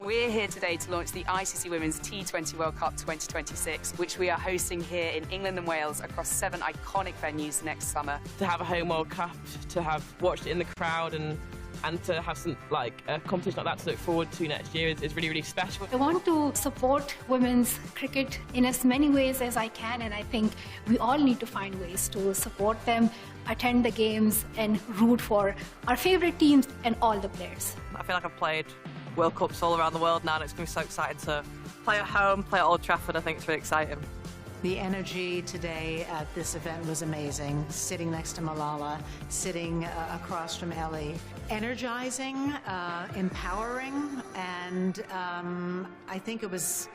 We're here today to launch the ICC Women's T20 World Cup 2026, which we are hosting here in England and Wales across 7 iconic venues next summer. To have a home World Cup, to have watched it in the crowd and to have some a competition like that to look forward to next year is really, really special. I want to support women's cricket in as many ways as I can, and I think we all need to find ways to support them, attend the games and root for our favourite teams and all the players. I feel like I've played World Cups all around the world now, and it's going to be so exciting to play at home, play at Old Trafford. I think it's really exciting. The energy today at this event was amazing. Sitting next to Malala, sitting across from Ellie. Energizing, empowering, and I think it was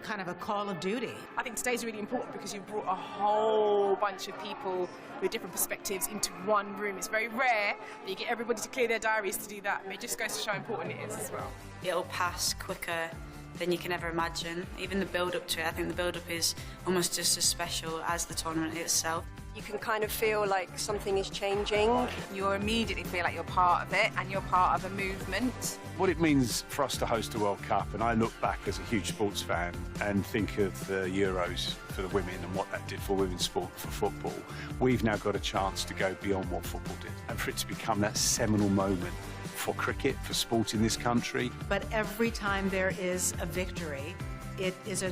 kind of a call of duty. I think today's really important because you brought a whole bunch of people with different perspectives into one room. It's very rare that you get everybody to clear their diaries to do that, and it just goes to show how important it is as well. It'll pass quicker than you can ever imagine. Even the build-up to it, I think the build-up is almost just as special as the tournament itself. You can kind of feel like something is changing. You immediately feel like you're part of it and you're part of a movement. What it means for us to host a World Cup, and I look back as a huge sports fan and think of the Euros for the women and what that did for women's sport, for football. We've now got a chance to go beyond what football did, and for it to become that seminal moment for cricket, for sport in this country. But every time there is a victory, it is a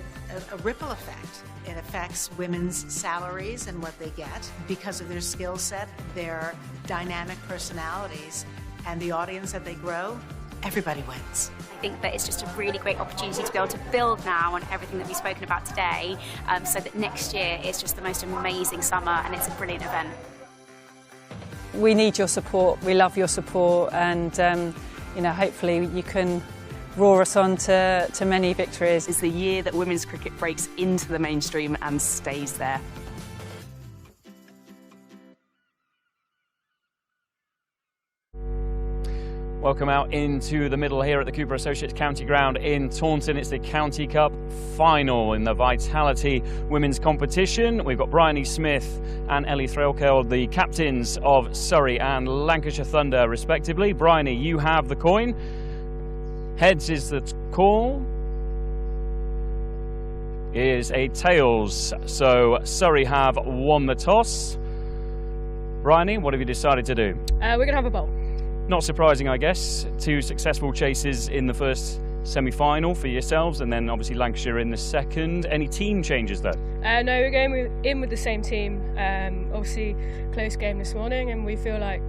ripple effect. It affects women's salaries and what they get because of their skill set, their dynamic personalities, and the audience that they grow. Everybody wins. I think that it's just a really great opportunity to be able to build now on everything that we've spoken about today, so that next year is just the most amazing summer and it's a brilliant event. We need your support, we love your support, and hopefully you can roar us on to many victories. It's the year that women's cricket breaks into the mainstream and stays there. Welcome out into the middle here at the Cooper Associates County Ground in Taunton. It's the County Cup final in the Vitality Women's Competition. We've got Bryony Smith and Ellie Threlkeld, the captains of Surrey and Lancashire Thunder, respectively. Bryony, you have the coin. Heads is the call. Is a tails, so Surrey have won the toss. Bryony, what have you decided to do? We're going to have a bowl. Not surprising, I guess. 2 successful chases in the first semi-final for yourselves, and then obviously Lancashire in the second. Any team changes though? No, we're going in with the same team. Obviously, close game this morning, and we feel like,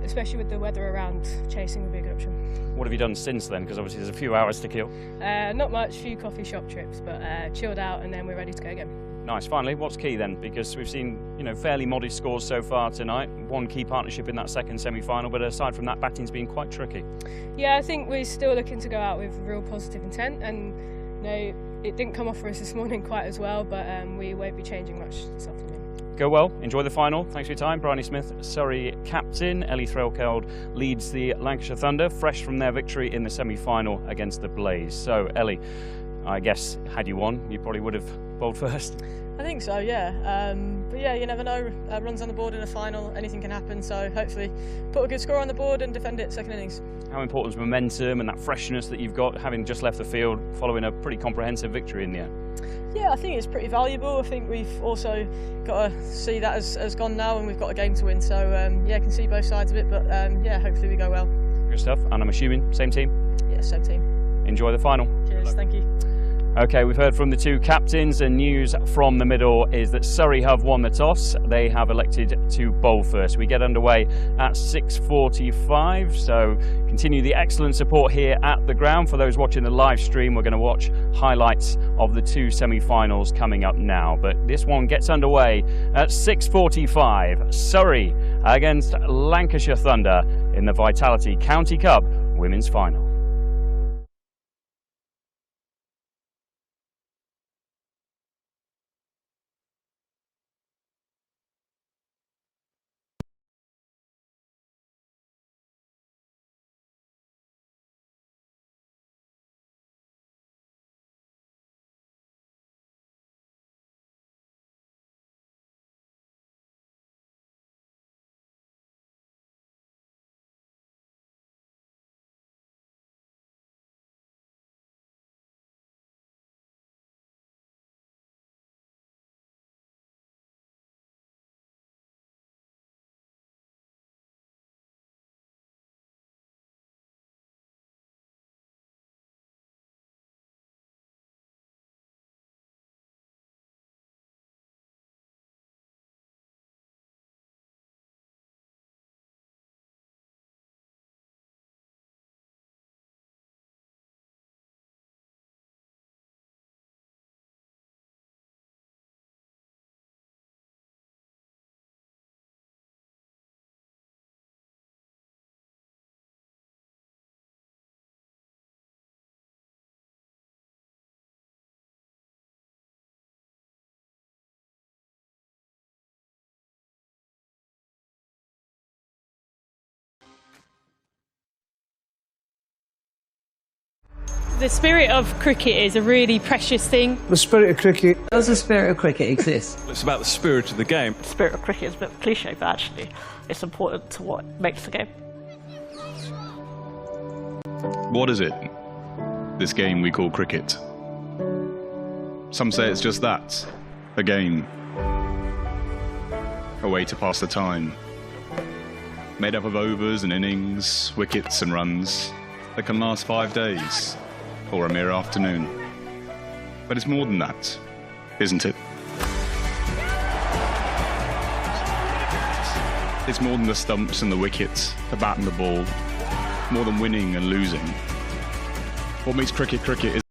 especially with the weather around, chasing would be a good option. What have you done since then? Because obviously there's a few hours to kill. Not much, few coffee shop trips, but chilled out, and then we're ready to go again. Nice. Finally, what's key then? Because we've seen, fairly modest scores so far tonight. One key partnership in that second semi-final, but aside from that, batting's been quite tricky. Yeah, I think we're still looking to go out with real positive intent, and it didn't come off for us this morning quite as well, but we won't be changing much this afternoon. Go well, enjoy the final. Thanks for your time. Bryony Smith, Surrey captain. Ellie Threlkeld leads the Lancashire Thunder, fresh from their victory in the semi-final against the Blaze. So, Ellie, I guess, had you won, you probably would have bowled first. I think so, yeah. But yeah, you never know. Runs on the board in a final, anything can happen. So hopefully put a good score on the board and defend it second innings. How important is momentum and that freshness that you've got, having just left the field following a pretty comprehensive victory in the end? Yeah, I think it's pretty valuable. I think we've also got to see that as gone now, and we've got a game to win. So yeah, I can see both sides of it. But yeah, hopefully we go well. Good stuff. And I'm assuming same team? Yeah, same team. Enjoy the final. Cheers, thank you. Okay, we've heard from the two captains, and news from the middle is that Surrey have won the toss. They have elected to bowl first. We get underway at 6:45, so continue the excellent support here at the ground. For those watching the live stream, we're going to watch highlights of the two semi-finals coming up now. But this one gets underway at 6:45. Surrey against Lancashire Thunder in the Vitality County Cup Women's Final. The spirit of cricket is a really precious thing. The spirit of cricket. Does the spirit of cricket exist? It's about the spirit of the game. The spirit of cricket is a bit cliche, but actually it's important to what makes the game. What is it? This game we call cricket. Some say it's just that. A game. A way to pass the time. Made up of overs and innings, wickets and runs that can last 5 days. Or a mere afternoon. But it's more than that, isn't it? It's more than the stumps and the wickets, the bat and the ball. More than winning and losing. What makes cricket cricket is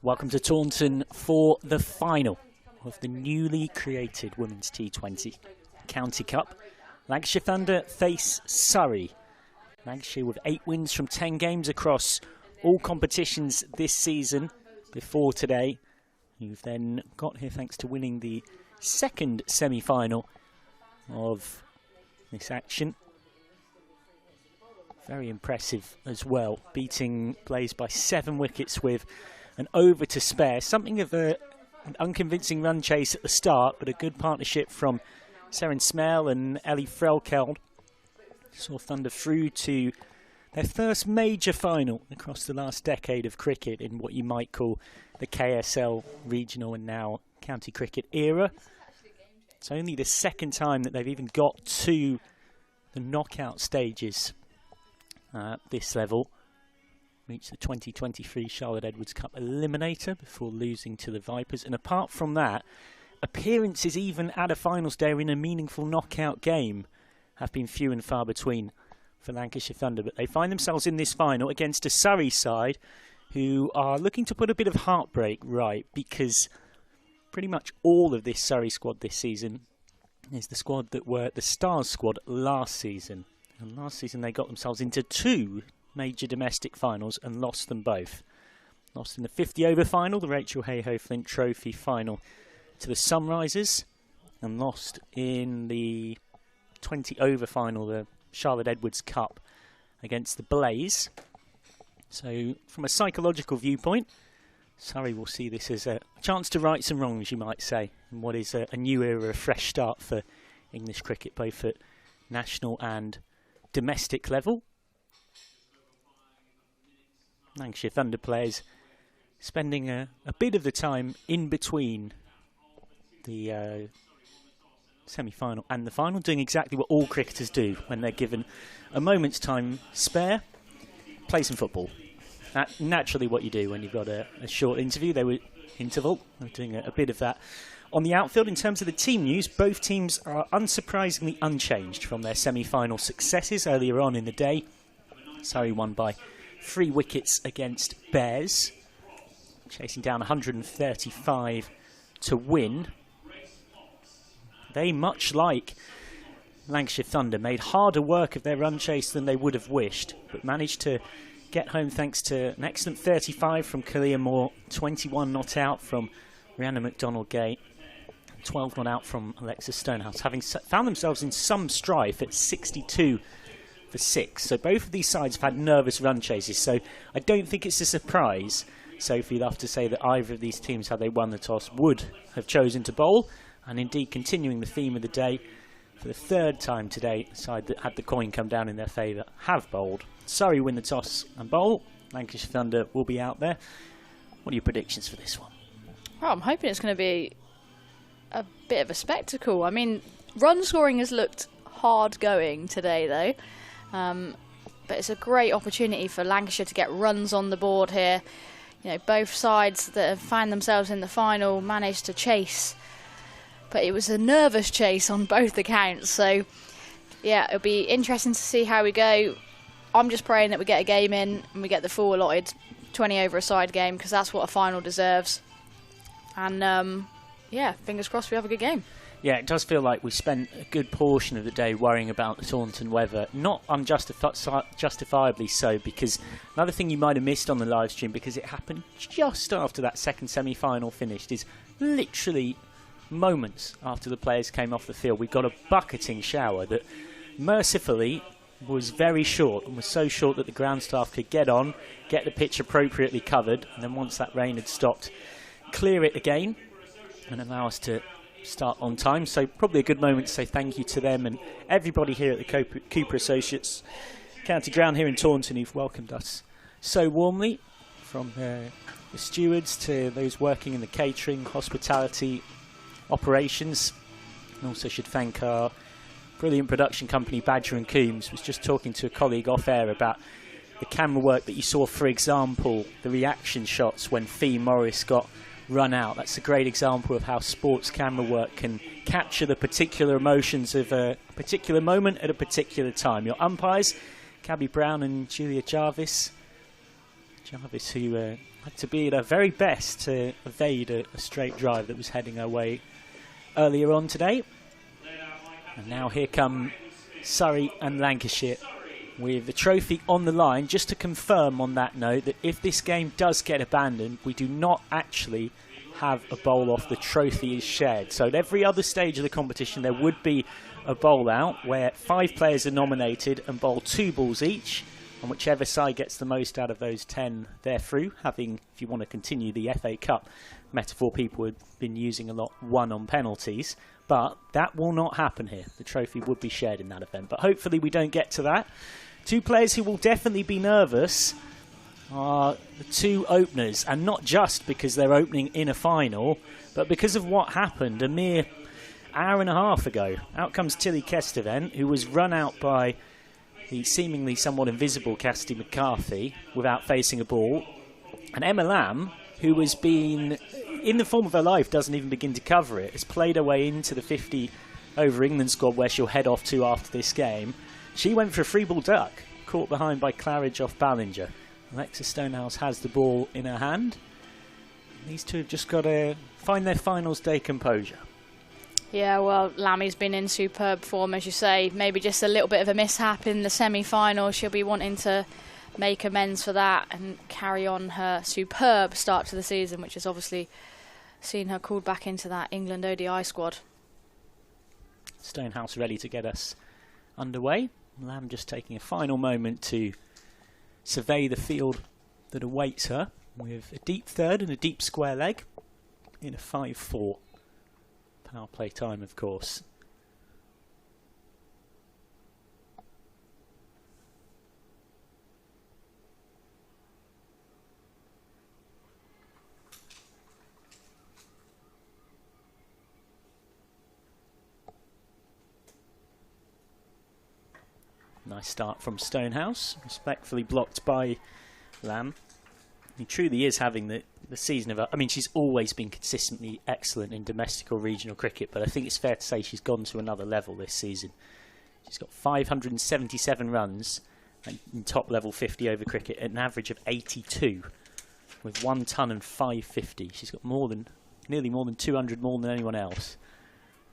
Welcome to Taunton for the final of the newly created Women's T20 County Cup. Lancashire Thunder face Surrey. Lancashire with 8 wins from 10 games across all competitions this season before today. You've then got here thanks to winning the second semi-final of this action. Very impressive as well, beating Blaze by 7 wickets with an over to spare. Something of an unconvincing run chase at the start, but a good partnership from Seren Smell and Ellie Frelkeld saw Thunder through to their first major final across the last decade of cricket in what you might call the KSL regional and now county cricket era. It's only the second time that they've even got to the knockout stages at this level. Reached the 2023 Charlotte Edwards Cup eliminator before losing to the Vipers. And apart from that, appearances even at a finals day in a meaningful knockout game have been few and far between for Lancashire Thunder. But they find themselves in this final against a Surrey side who are looking to put a bit of heartbreak right, because pretty much all of this Surrey squad this season is the squad that were the Stars squad last season. And last season they got themselves into 2 major domestic finals and lost them both. Lost in the 50 over final, the Rachel Hayhoe Flint Trophy final, to the Sunrisers, and lost in the 20 over final, the Charlotte Edwards Cup, against the Blaze. So from a psychological viewpoint, Surrey will see this as a chance to right some wrongs, you might say, in what is a new era, a fresh start for English cricket, both at national and domestic level. Lancashire Thunder players spending a bit of the time in between the semi-final and the final, doing exactly what all cricketers do when they're given a moment's time spare: play some football. That's naturally what you do when you've got a short interview. They were doing a bit of that on the outfield. In terms of the team news, both teams are unsurprisingly unchanged from their semi-final successes earlier on in the day. Surrey won by 3 wickets against Bears, chasing down 135 to win. They, much like Lancashire Thunder, made harder work of their run chase than they would have wished, but managed to get home thanks to an excellent 35 from Kalia Moore, 21 not out from Rihanna McDonald-Gate, 12 not out from Alexa Stonehouse, having found themselves in some strife at 62 for 6. So both of these sides have had nervous run chases, so I don't think it's a surprise, Sophie, you'll have to say that either of these teams, had they won the toss, would have chosen to bowl. And indeed, continuing the theme of the day, for the 3rd time today, the side that had the coin come down in their favour have bowled. Surrey win the toss and bowl. Lancashire Thunder will be out there. What are your predictions for this one? Well, I'm hoping it's going to be a bit of a spectacle. I mean, run scoring has looked hard going today, though. But it's a great opportunity for Lancashire to get runs on the board here. You know, both sides that have found themselves in the final managed to chase, but it was a nervous chase on both accounts. So, yeah, it'll be interesting to see how we go. I'm just praying that we get a game in and we get the full allotted 20 over a side game, because that's what a final deserves. And, yeah, fingers crossed we have a good game. Yeah, it does feel like we spent a good portion of the day worrying about the Taunton weather. Not unjustifiably so, because another thing you might have missed on the live stream, because it happened just after that second semi-final finished, is literally moments after the players came off the field, we got a bucketing shower that mercifully was very short, and was so short that the ground staff could get on, get the pitch appropriately covered, and then once that rain had stopped, clear it again and allow us to start on time. So probably a good moment to say thank you to them and everybody here at the Cooper Associates County Ground here in Taunton, who've welcomed us so warmly, from the stewards to those working in the catering, hospitality, operations. And also should thank our brilliant production company, Badger & Coombs. Was just talking to a colleague off air about the camera work that you saw, for example, the reaction shots when Fee Morris got run out. That's a great example of how sports camera work can capture the particular emotions of a particular moment at a particular time. Your umpires, Cabby Brown and Julia Jarvis, who had to be at her very best to evade a straight drive that was heading her way earlier on today. And now here come Surrey and Lancashire with the trophy on the line. Just to confirm on that note that if this game does get abandoned, we do not actually have a bowl off. The trophy is shared. So at every other stage of the competition there would be a bowl out where 5 players are nominated and bowl 2 balls each, and whichever side gets the most out of those 10 they're through, having, if you want to continue the FA Cup metaphor people have been using a lot, 1 on penalties. But that will not happen here. The trophy would be shared in that event, but hopefully we don't get to that. 2 players who will definitely be nervous are the 2 openers, and not just because they're opening in a final, but because of what happened a mere hour and a half ago. Out comes Tilly Kesteven, who was run out by the seemingly somewhat invisible Cassidy McCarthy without facing a ball. And Emma Lamb, who has been in the form of her life, doesn't even begin to cover it, has played her way into the 50 over England squad where she'll head off to after this game. She went for a free ball duck, caught behind by Claridge off Ballinger. Alexa Stonehouse has the ball in her hand. These 2 have just got to find their finals day composure. Yeah, well, Lammy's been in superb form, as you say. Maybe just a little bit of a mishap in the semi-final. She'll be wanting to make amends for that and carry on her superb start to the season, which has obviously seen her called back into that England ODI squad. Stonehouse ready to get us underway. Lamb just taking a final moment to survey the field that awaits her with a deep third and a deep square leg in a 5-4. Power play time, of course. Nice start from Stonehouse, respectfully blocked by Lamb. He truly is having the season of her. I mean, she's always been consistently excellent in domestic or regional cricket, but I think it's fair to say she's gone to another level this season. She's got 577 runs in top level 50 over cricket at an average of 82 with 1 ton and 550. She's got nearly more than 200 more than anyone else.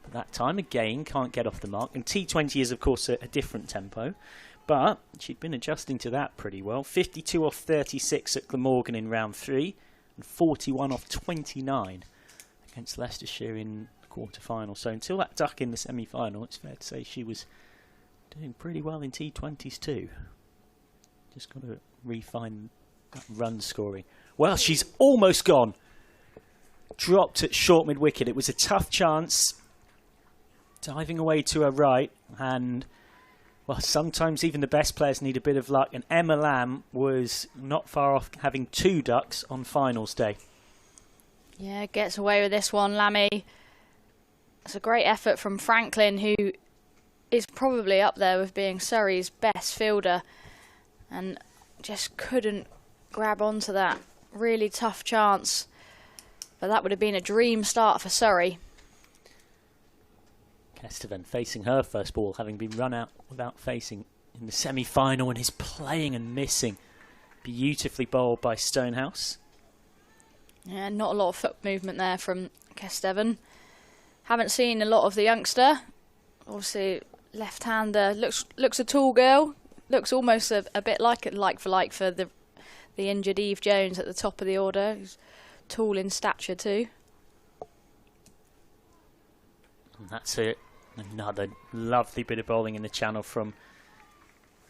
But that time again can't get off the mark, and T20 is of course a different tempo, but she'd been adjusting to that pretty well. 52 off 36 at Glamorgan in round 3 and 41 off 29 against Leicestershire in the quarter-final. So until that duck in the semi-final, it's fair to say she was doing pretty well in T20s too. Just got to refine that run scoring. Well, she's almost gone. Dropped at short mid-wicket. It was a tough chance. Diving away to her right, and well, sometimes even the best players need a bit of luck, and Emma Lamb was not far off having 2 ducks on finals day. Yeah, gets away with this one, Lammy. It's a great effort from Franklin, who is probably up there with being Surrey's best fielder, and just couldn't grab onto that really tough chance. But that would have been a dream start for Surrey. Kesteven facing her first ball, having been run out without facing in the semi-final, and is playing and missing. Beautifully bowled by Stonehouse. Yeah, not a lot of foot movement there from Kesteven. Haven't seen a lot of the youngster. Obviously, left-hander, looks a tall girl. Looks almost a bit like for the injured Eve Jones at the top of the order. Who's tall in stature too. And that's it. Another lovely bit of bowling in the channel from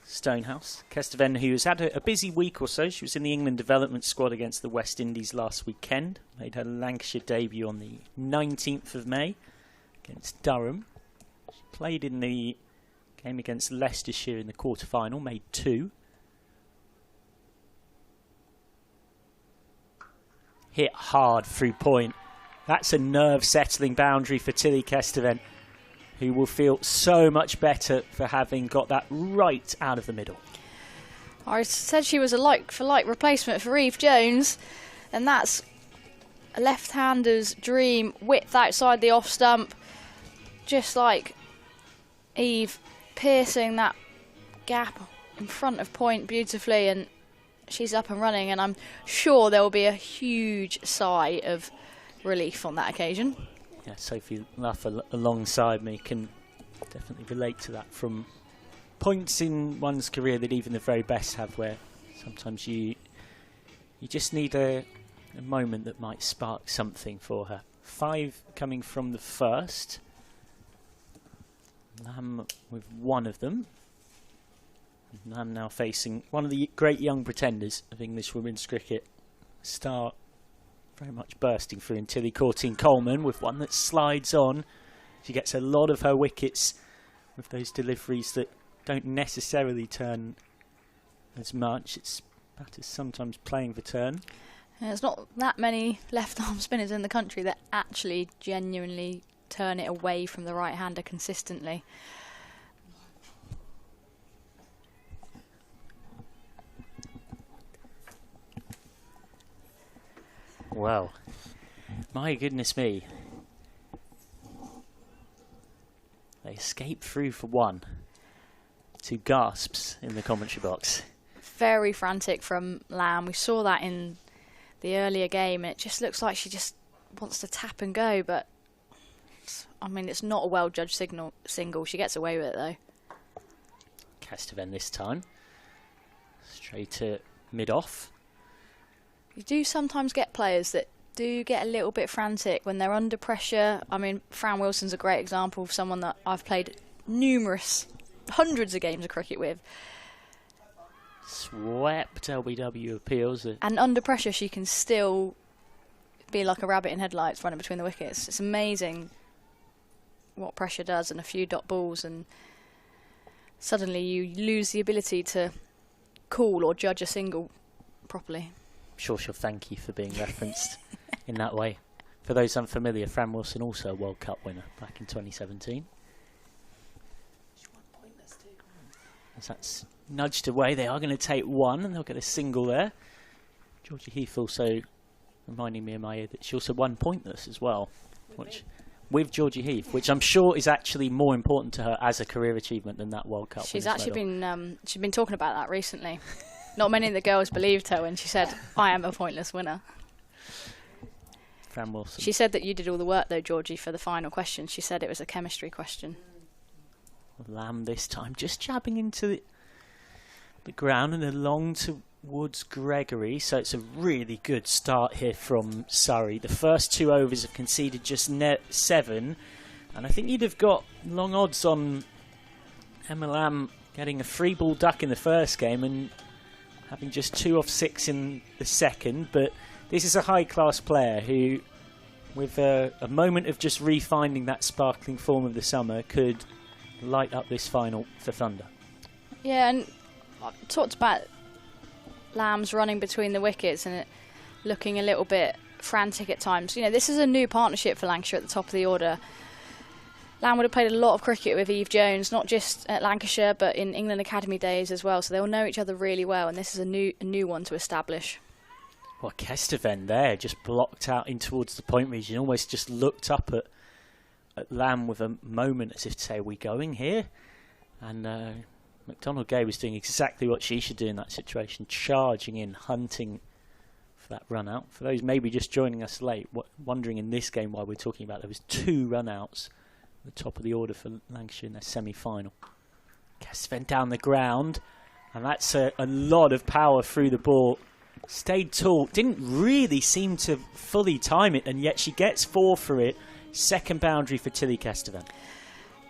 Stonehouse. Kesteven, who's had a busy week or so. She was in the England development squad against the West Indies last weekend. Made her Lancashire debut on the 19th of May against Durham. She played in the game against Leicestershire in the quarter-final, made 2. Hit hard through point. That's a nerve-settling boundary for Tilly Kesteven, who will feel so much better for having got that right out of the middle. I said she was a like-for-like replacement for Eve Jones, and that's a left-hander's dream. Width outside the off-stump, just like Eve, piercing that gap in front of point beautifully, and she's up and running, and I'm sure there will be a huge sigh of relief on that occasion. Yeah, Sophie Luff alongside me can definitely relate to that from points in one's career that even the very best have, where sometimes you just need a moment that might spark something for her. 5 coming from the first. Lamb with one of them. Lamb now facing one of the great young pretenders of English women's cricket. Star very much bursting through in Tilly Courtine-Coleman with one that slides on. She gets a lot of her wickets with those deliveries that don't necessarily turn as much. It's batters sometimes playing for turn. There's not that many left-arm spinners in the country that actually genuinely turn it away from the right-hander consistently. Well, my goodness me. They escape through for one. 2 gasps in the commentary box. Very frantic from Lamb. We saw that in the earlier game. It just looks like she just wants to tap and go, but I mean, it's not a well-judged single. She gets away with it, though. Castaven this time. Straight to mid-off. You do sometimes get players that do get a little bit frantic when they're under pressure. I mean, Fran Wilson's a great example of someone that I've played hundreds of games of cricket with. Swept LBW appeals. And under pressure, she can still be like a rabbit in headlights running between the wickets. It's amazing what pressure does, and a few dot balls, and suddenly you lose the ability to call or judge a single properly. I'm sure she'll thank you for being referenced in that way. For those unfamiliar, Fran Wilson also a World Cup winner back in 2017. As that's nudged away, they are going to take one, and they'll get a single there. Georgie Heath also reminding me in my ear that she also won pointless as well, which with Georgie Heath, which I'm sure is actually more important to her as a career achievement than that World Cup. She's actually been talking about that recently. Not many of the girls believed her when she said, "I am a pointless winner." Fran Wilson. She said that you did all the work though, Georgie, for the final question. She said it was a chemistry question. Lamb this time just jabbing into the ground and along towards Gregory, so it's a really good start here from Surrey. The first 2 overs have conceded just 7, and I think you'd have got long odds on Emma Lamb getting a free ball duck in the first game and having just 2 off 6 in the second, but this is a high-class player who, with a moment of just refinding that sparkling form of the summer, could light up this final for Thunder. Yeah, and I've talked about Lamb's running between the wickets and it looking a little bit frantic at times. You know, this is a new partnership for Lancashire at the top of the order. Lamb would have played a lot of cricket with Eve Jones, not just at Lancashire, but in England Academy days as well, so they'll know each other really well, and this is a new one to establish. Well, Castaven there just blocked out in towards the point region, almost just looked up at Lamb with a moment as if to say, "Are we going here?" And McDonald Gay was doing exactly what she should do in that situation, charging in, hunting for that run out. For those maybe just joining us late, wondering in this game why we're talking about, there was 2 run outs at the top of the order for Lancashire in their semi-final. Castaven down the ground, and that's a lot of power through the ball. Stayed tall, didn't really seem to fully time it, and yet she gets 4 for it. Second boundary for Tilly Castaven.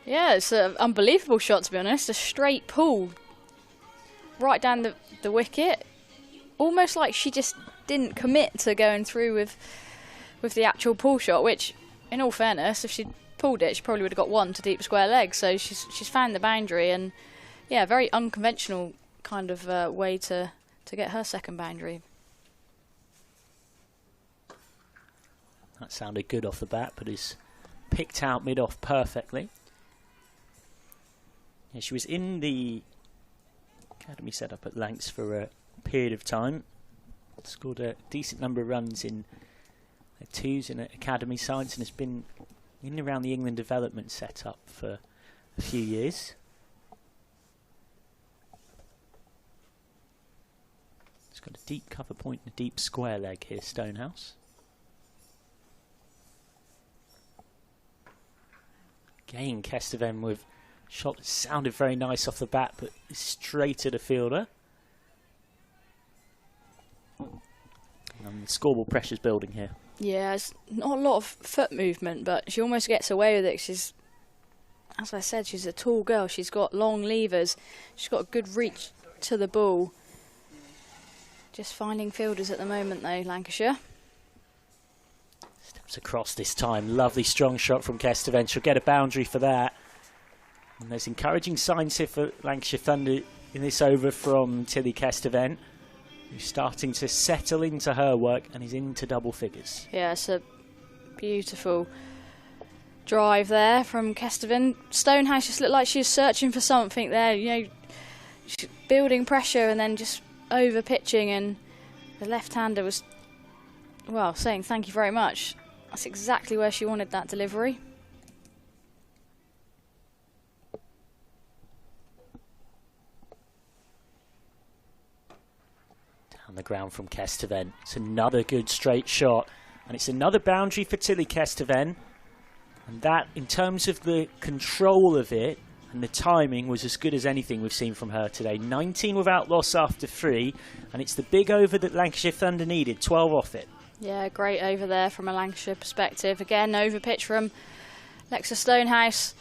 Yeah, it's an unbelievable shot, to be honest. A straight pull right down the wicket. Almost like she just didn't commit to going through with the actual pull shot, which, in all fairness, if she'd pulled it, she probably would have got 1 to deep square leg. So she's found the boundary, and yeah, very unconventional kind of way to get her second boundary. That sounded good off the bat, but is picked out mid-off perfectly. Yeah, she was in the academy setup at Lancs for a period of time. Scored a decent number of runs in 2s in academy sides, and has been in and around the England development setup for a few years. He's got a deep cover point and a deep square leg here, Stonehouse. Again, Kesteven with a shot that sounded very nice off the bat, but straight at the fielder. And the scoreboard pressure's building here. Yeah, it's not a lot of foot movement, but she almost gets away with it. She's, as I said, she's a tall girl. She's got long levers. She's got a good reach to the ball. Just finding fielders at the moment, though, Lancashire. Steps across this time. Lovely strong shot from Kesteven. She'll get a boundary for that. And there's encouraging signs here for Lancashire Thunder in this over from Tilly Kesteven, who's starting to settle into her work and is into double figures. Yeah, it's a beautiful drive there from Kesteven. Stonehouse just looked like she was searching for something there, you know, building pressure and then just over pitching, and the left-hander was, well, saying thank you very much. That's exactly where she wanted that delivery. Down the ground from Kesteven. It's another good straight shot, and it's another boundary for Tilly Kesteven. And that, in terms of the control of it and the timing, was as good as anything we've seen from her today. 19 without loss after 3, and it's the big over that Lancashire Thunder needed, 12 off it. Yeah, great over there from a Lancashire perspective. Again, over pitch from Lexa Stonehouse,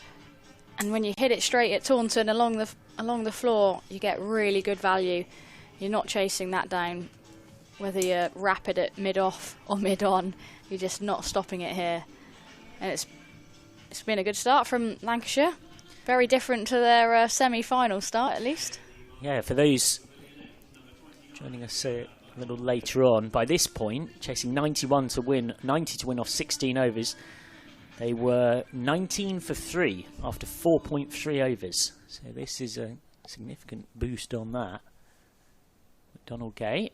and when you hit it straight at Taunton along the floor, you get really good value. You're not chasing that down, whether you're rapid at mid-off or mid-on. You're just not stopping it here, and it's been a good start from Lancashire. Very different to their semi-final start, at least. Yeah, for those joining us a little later on, by this point, chasing 90 to win off 16 overs, they were 19 for 3 after 4.3 overs. So this is a significant boost on that. McDonald Gay.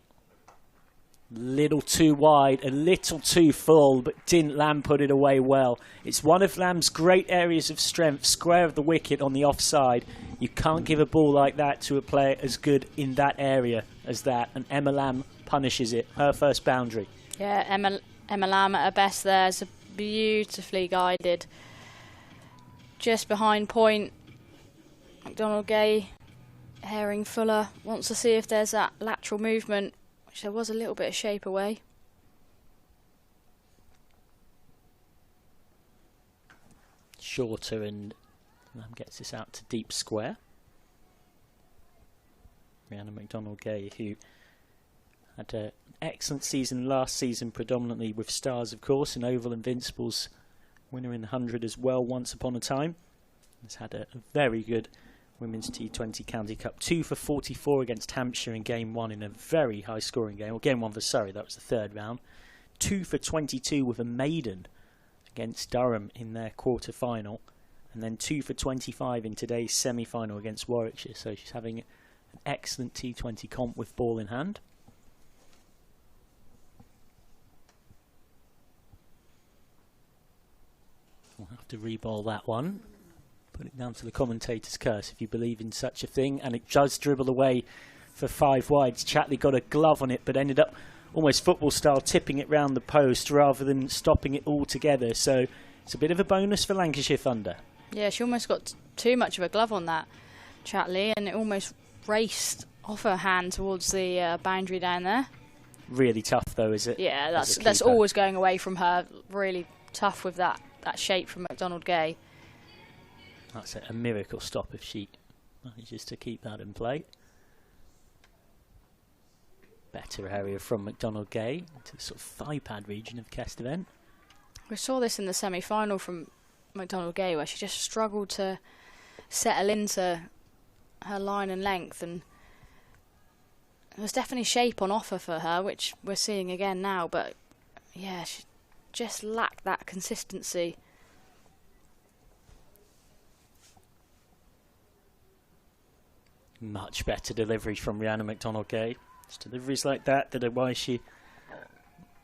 Little too wide, a little too full, but didn't Lamb put it away well. It's one of Lamb's great areas of strength, square of the wicket on the offside. You can't give a ball like that to a player as good in that area as that, and Emma Lamb punishes it. Her first boundary. Yeah, Emma Lamb at her best there. It's beautifully guided. Just behind point, McDonald Gay, Herring Fuller wants to see if there's that lateral movement, which there was a little bit of shape away. Shorter, and Lamb gets this out to deep square. Rihanna McDonald-Gay, who had an excellent season last season, predominantly with stars, of course, and Oval Invincibles, winner in the 100 as well once upon a time. Has had a very good Women's T20 County Cup, 2 for 44 against Hampshire in Game 1 in a very high scoring game. Well, Game 1 for Surrey, that was the third round. 2 for 22 with a maiden against Durham in their quarter final. And then 2 for 25 in today's semi-final against Warwickshire. So she's having an excellent T20 comp with ball in hand. We'll have to re-bowl that one. Put it down to the commentator's curse if you believe in such a thing. And it does dribble away for 5 wides. Chatley got a glove on it, but ended up almost football style tipping it round the post rather than stopping it altogether. So it's a bit of a bonus for Lancashire Thunder. Yeah, she almost got too much of a glove on that, Chatley, and it almost raced off her hand towards the boundary down there. Really tough though, is it? Yeah, that's always going away from her. Really tough with that shape from McDonald-Gay. That's a miracle stop if she manages to keep that in play. Better area from McDonald-Gay to the sort of thigh pad region of Kesteven. We saw this in the semi-final from McDonald-Gay, where she just struggled to settle into her line and length, and there was definitely shape on offer for her, which we're seeing again now, but yeah, she just lacked that consistency. Much better delivery from Rihanna McDonald-Gay. It's deliveries like that are why she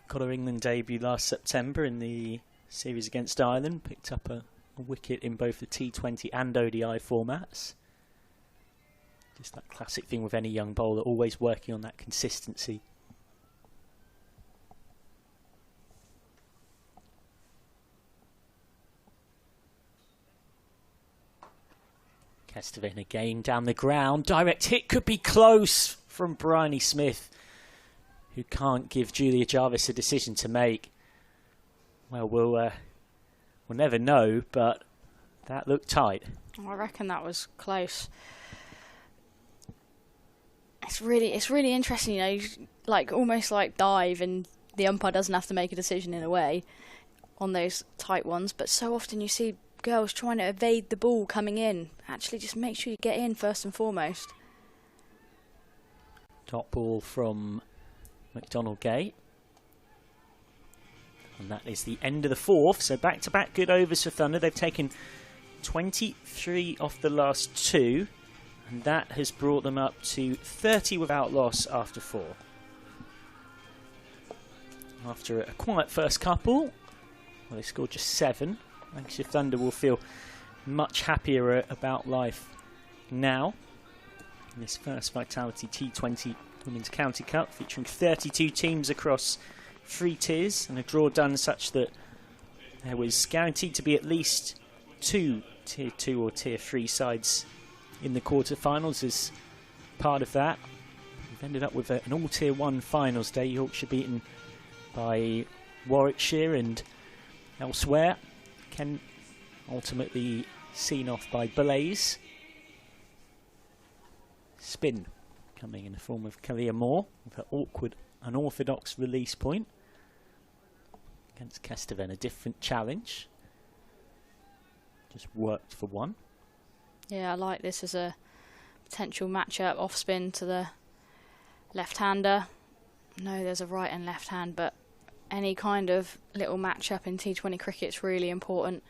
got her England debut last September in the series against Ireland. Picked up a wicket in both the T20 and ODI formats. Just that classic thing with any young bowler, always working on that consistency. Kesteven again down the ground. Direct hit could be close from Bryony Smith, who can't give Julia Jarvis a decision to make. Well, we'll never know, but that looked tight. I reckon that was close. It's really interesting, you know, like almost like dive, and the umpire doesn't have to make a decision in a way on those tight ones. But so often you see girls trying to evade the ball coming in. Actually, just make sure you get in first and foremost. Dot ball from McDonald Gate. And that is the end of the fourth. So back-to-back good overs for Thunder. They've taken 23 off the last two. And that has brought them up to 30 without loss after four. After a quiet first couple, well, they scored just 7. Lancashire Thunder will feel much happier about life now. In this first Vitality T20 Women's County Cup, featuring 32 teams across 3 tiers, and a draw done such that there was guaranteed to be at least 2 Tier 2 or Tier 3 sides in the quarter-finals as part of that. We've ended up with an all-Tier 1 finals day. Yorkshire beaten by Warwickshire and elsewhere. Ken ultimately seen off by Blaze. Spin coming in the form of Kalia Moore with an awkward, unorthodox release point. Against Kesteven, a different challenge. Just worked for one. Yeah, I like this as a potential matchup. Off spin to the left-hander. No, there's a right and left hand, but any kind of little matchup in T20 cricket is really important.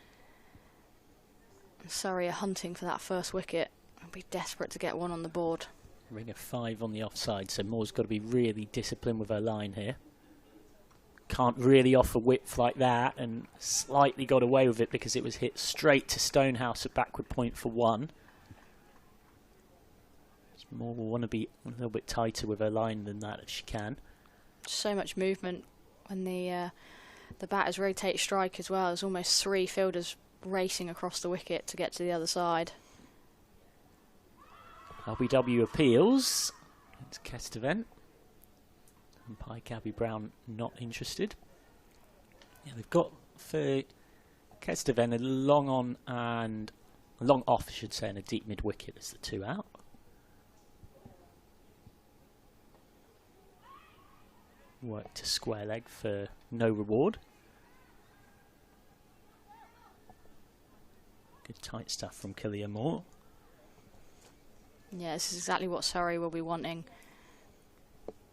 Surrey are hunting for that first wicket. I'll be desperate to get one on the board. Ring of 5 on the offside, so Moore's got to be really disciplined with her line here. Can't really offer width like that, and slightly got away with it because it was hit straight to Stonehouse at backward point for 1. Moore will want to be a little bit tighter with her line than that if she can. So much movement when the batters rotate strike as well. There's almost 3 fielders racing across the wicket to get to the other side. LBW appeals. It's Kesteven. Umpire Gabby Brown not interested. Yeah, they've got for Kesteven a long on and a long off, I should say, and a deep mid wicket as the 2 out. Work to square leg for no reward. Good tight stuff from Kalia Moore. Yeah, this is exactly what Surrey will be wanting.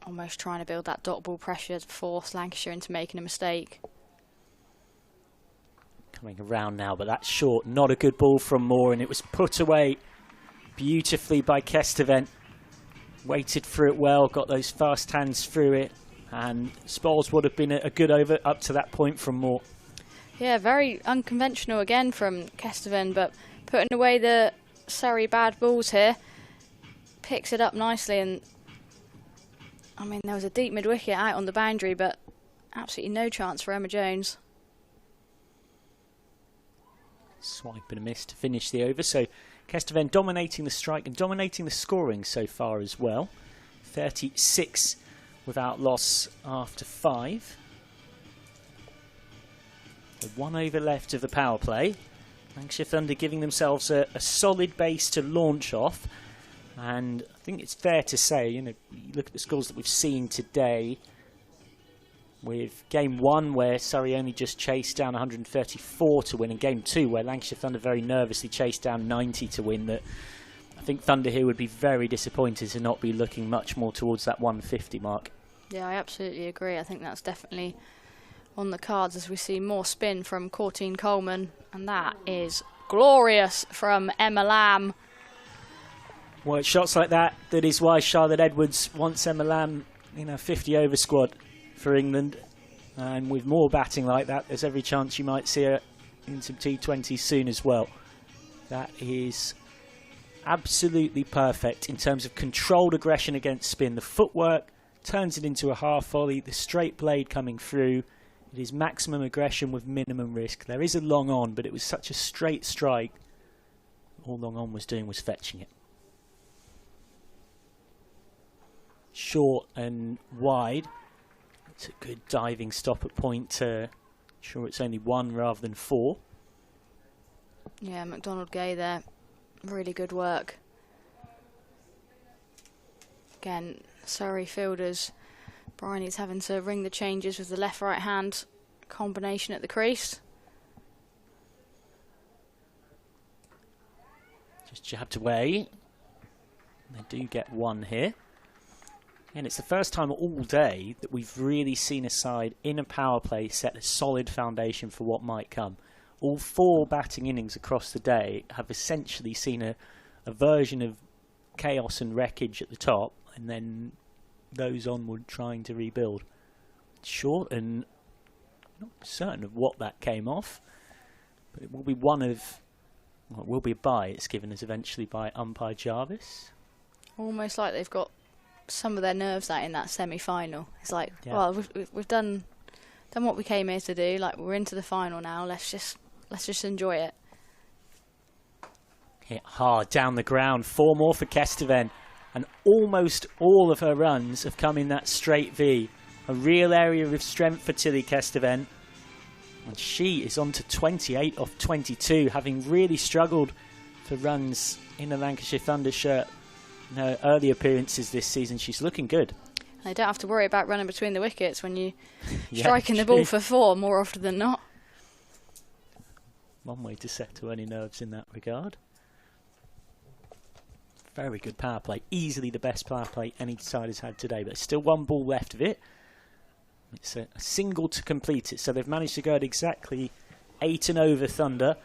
Almost trying to build that dot ball pressure to force Lancashire into making a mistake. Coming around now, but that's short. Not a good ball from Moore, and it was put away beautifully by Kesteven. Waited through it well, got those fast hands through it, and Spoils would have been a good over up to that point from Moore. Yeah, very unconventional again from Kesteven, but putting away the Surrey bad balls here. Picks it up nicely, and I mean, there was a deep mid-wicket out on the boundary, but absolutely no chance for Emma Jones. Swipe and a miss to finish the over. So Kesteven dominating the strike and dominating the scoring so far as well. 36 without loss after 5. So 1 over left of the power play. Lancashire Thunder giving themselves a solid base to launch off. And I think it's fair to say, you know, you look at the scores that we've seen today, with Game 1 where Surrey only just chased down 134 to win, and Game 2 where Lancashire Thunder very nervously chased down 90 to win, that I think Thunder here would be very disappointed to not be looking much more towards that 150 mark. Yeah, I absolutely agree. I think that's definitely on the cards as we see more spin from Courtine Coleman, and that is glorious from Emma Lamb. Well, it's shots like that is why Charlotte Edwards wants Emma Lamb in a 50 over squad for England, and with more batting like that, there's every chance you might see her in some T20s soon as well. That is absolutely perfect in terms of controlled aggression against spin. The footwork turns it into a half volley, the straight blade coming through. It is maximum aggression with minimum risk. There is a long on, but it was such a straight strike. All long on was doing was fetching it. Short and wide. It's a good diving stop at point. Sure, it's only 1 rather than 4. Yeah, McDonald Gay there. Really good work. Again, Surrey fielders. Bryony's having to ring the changes with the left-right hand combination at the crease. Just jabbed away. They do get 1 here. And it's the first time all day that we've really seen a side in a power play set a solid foundation for what might come. All 4 batting innings across the day have essentially seen a version of chaos and wreckage at the top, and then those onward trying to rebuild. Short, and not certain of what that came off, but it will be one of, well, it will be a bye. It's given us eventually by umpire Jarvis. Almost like they've got some of their nerves out in that semi-final. It's like, Yeah. well, we've done what we came here to do. Like, we're into the final now. Let's just enjoy it. Hit hard down the ground. 4 more for Kesteven. And almost all of her runs have come in that straight V. A real area of strength for Tilly Kesteven. And she is on to 28 off 22, having really struggled for runs in the Lancashire Thunder shirt in her early appearances this season. She's looking good. They don't have to worry about running between the wickets when you're Yeah, striking the ball for 4 more often than not. One way to settle any nerves in that regard. Very good power play. Easily the best power play any side has had today, but still 1 ball left of it. It's a single to complete it, so they've managed to go at exactly 8 and over Thunder,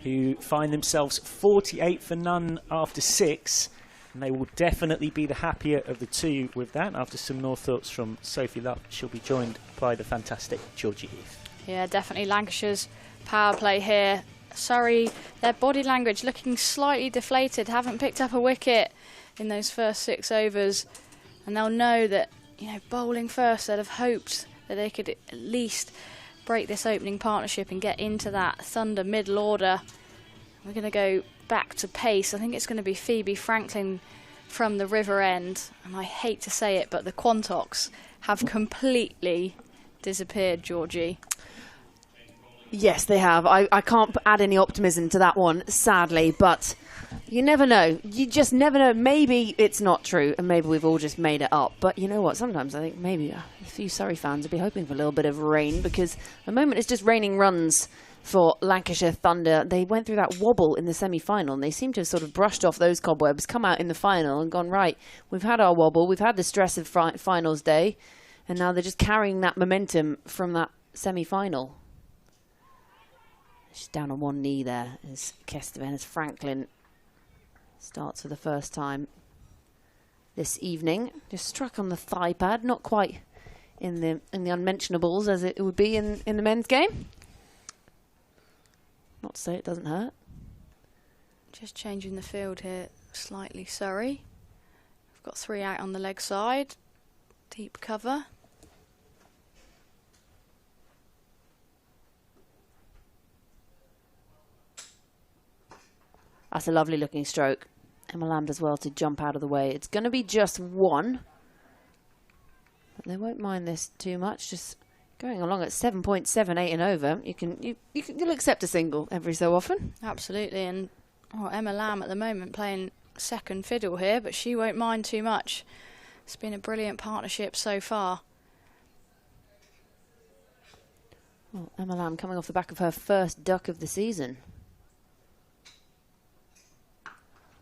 who find themselves 48 for none after 6, and they will definitely be the happier of the 2 with that. After some more thoughts from Sophie Luff, she'll be joined by the fantastic Georgie Heath. Yeah, definitely Lancashire's power play here. Surrey, their body language looking slightly deflated, haven't picked up a wicket in those first 6 overs, and they'll know that, you know, bowling first, they'd have hoped that they could at least break this opening partnership and get into that Thunder middle order. We're going to go back to pace. I think it's going to be Phoebe Franklin from the River End, and I hate to say it, but the Quantocks have completely disappeared, Georgie. Yes, they have. I can't add any optimism to that one, sadly, but you never know. You just never know. Maybe it's not true, and maybe we've all just made it up. But you know what? Sometimes I think maybe a few Surrey fans would be hoping for a little bit of rain, because at the moment it's just raining runs for Lancashire Thunder. They went through that wobble in the semi-final, and they seem to have sort of brushed off those cobwebs, come out in the final and gone, right, we've had our wobble, we've had the stress of finals day, and now they're just carrying that momentum from that semi-final. She's down on 1 knee there as Kesteven, as Franklin starts for the first time this evening. Just struck on the thigh pad, not quite in the unmentionables as it would be in the men's game. Not to say it doesn't hurt. Just changing the field here slightly, Surrey. We've got 3 out on the leg side. Deep cover. That's a lovely looking stroke. Emma Lamb does well to jump out of the way. It's going to be just 1. But they won't mind this too much. Just going along at 7.78 and over. You'll accept a single every so often. Absolutely. And Emma Lamb at the moment playing second fiddle here, but she won't mind too much. It's been a brilliant partnership so far. Well, Emma Lamb coming off the back of her first duck of the season.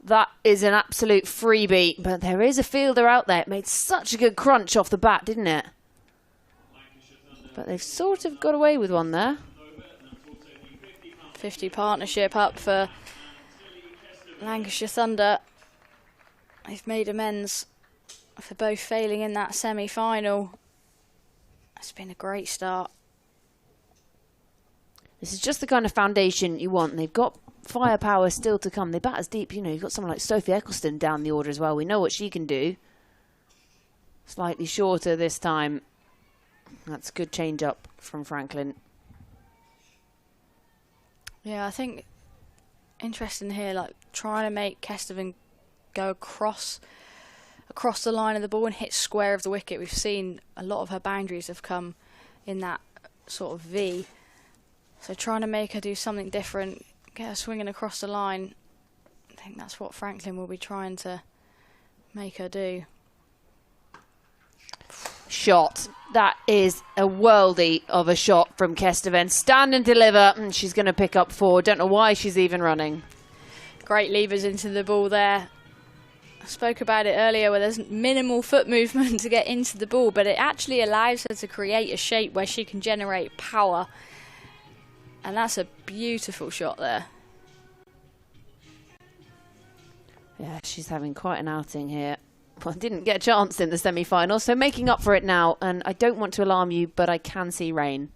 That is an absolute freebie, but there is a fielder out there. It made such a good crunch off the bat, didn't it? But they've sort of got away with one there. 50 partnership up for Lancashire Thunder. They've made amends for both failing in that semi-final. It's been a great start. This is just the kind of foundation you want. They've got firepower still to come. They bat as deep. You know, you've got someone like Sophie Eccleston down the order as well. We know what she can do. Slightly shorter this time. That's a good change up from Franklin. Yeah, I think interesting here, like trying to make Kesteven go across the line of the ball and hit square of the wicket. We've seen a lot of her boundaries have come in that sort of V. So trying to make her do something different, get her swinging across the line. I think that's what Franklin will be trying to make her do. Shot. That is a worldie of a shot from Kesteven. Stand and deliver, and she's going to pick up 4. Don't know why she's even running. Great levers into the ball there. I spoke about it earlier where there's minimal foot movement to get into the ball, but it actually allows her to create a shape where she can generate power. And that's a beautiful shot there. Yeah, she's having quite an outing here. Well, didn't get a chance in the semi-final, so making up for it now. And I don't want to alarm you, but I can see rain.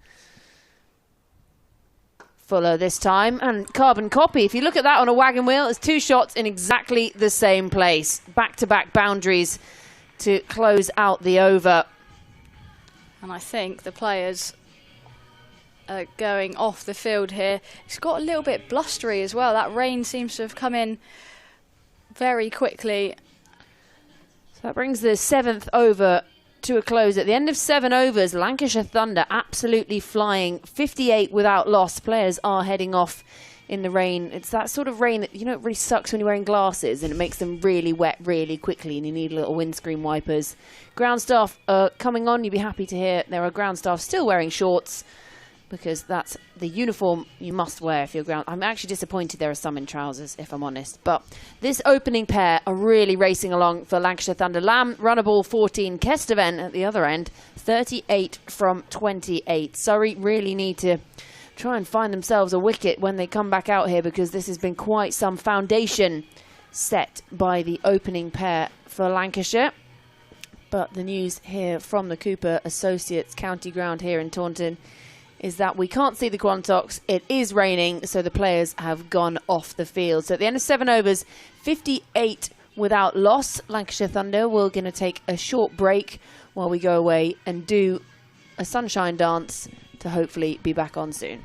Fuller this time, and carbon copy. If you look at that on a wagon wheel, it's 2 shots in exactly the same place. Back-to-back boundaries to close out the over. And I think the players are going off the field here. It's got a little bit blustery as well. That rain seems to have come in very quickly. So that brings the 7th over to a close. At the end of 7 overs, Lancashire Thunder absolutely flying. 58 without loss. Players are heading off in the rain. It's that sort of rain that, you know, it really sucks when you're wearing glasses and it makes them really wet really quickly and you need little windscreen wipers. Ground staff are coming on. You'll be happy to hear there are ground staff still wearing shorts, because that's the uniform you must wear if you're ground. I'm actually disappointed there are some in trousers, if I'm honest. But this opening pair are really racing along for Lancashire Thunder. Lamb, runner ball 14. Kesteven at the other end, 38 from 28. Surrey really need to try and find themselves a wicket when they come back out here, because this has been quite some foundation set by the opening pair for Lancashire. But the news here from the Cooper Associates County Ground here in Taunton is that we can't see the Quantocks. It is raining, so the players have gone off the field. So at the end of 7 overs, 58 without loss. Lancashire Thunder, we're going to take a short break while we go away and do a sunshine dance to hopefully be back on soon.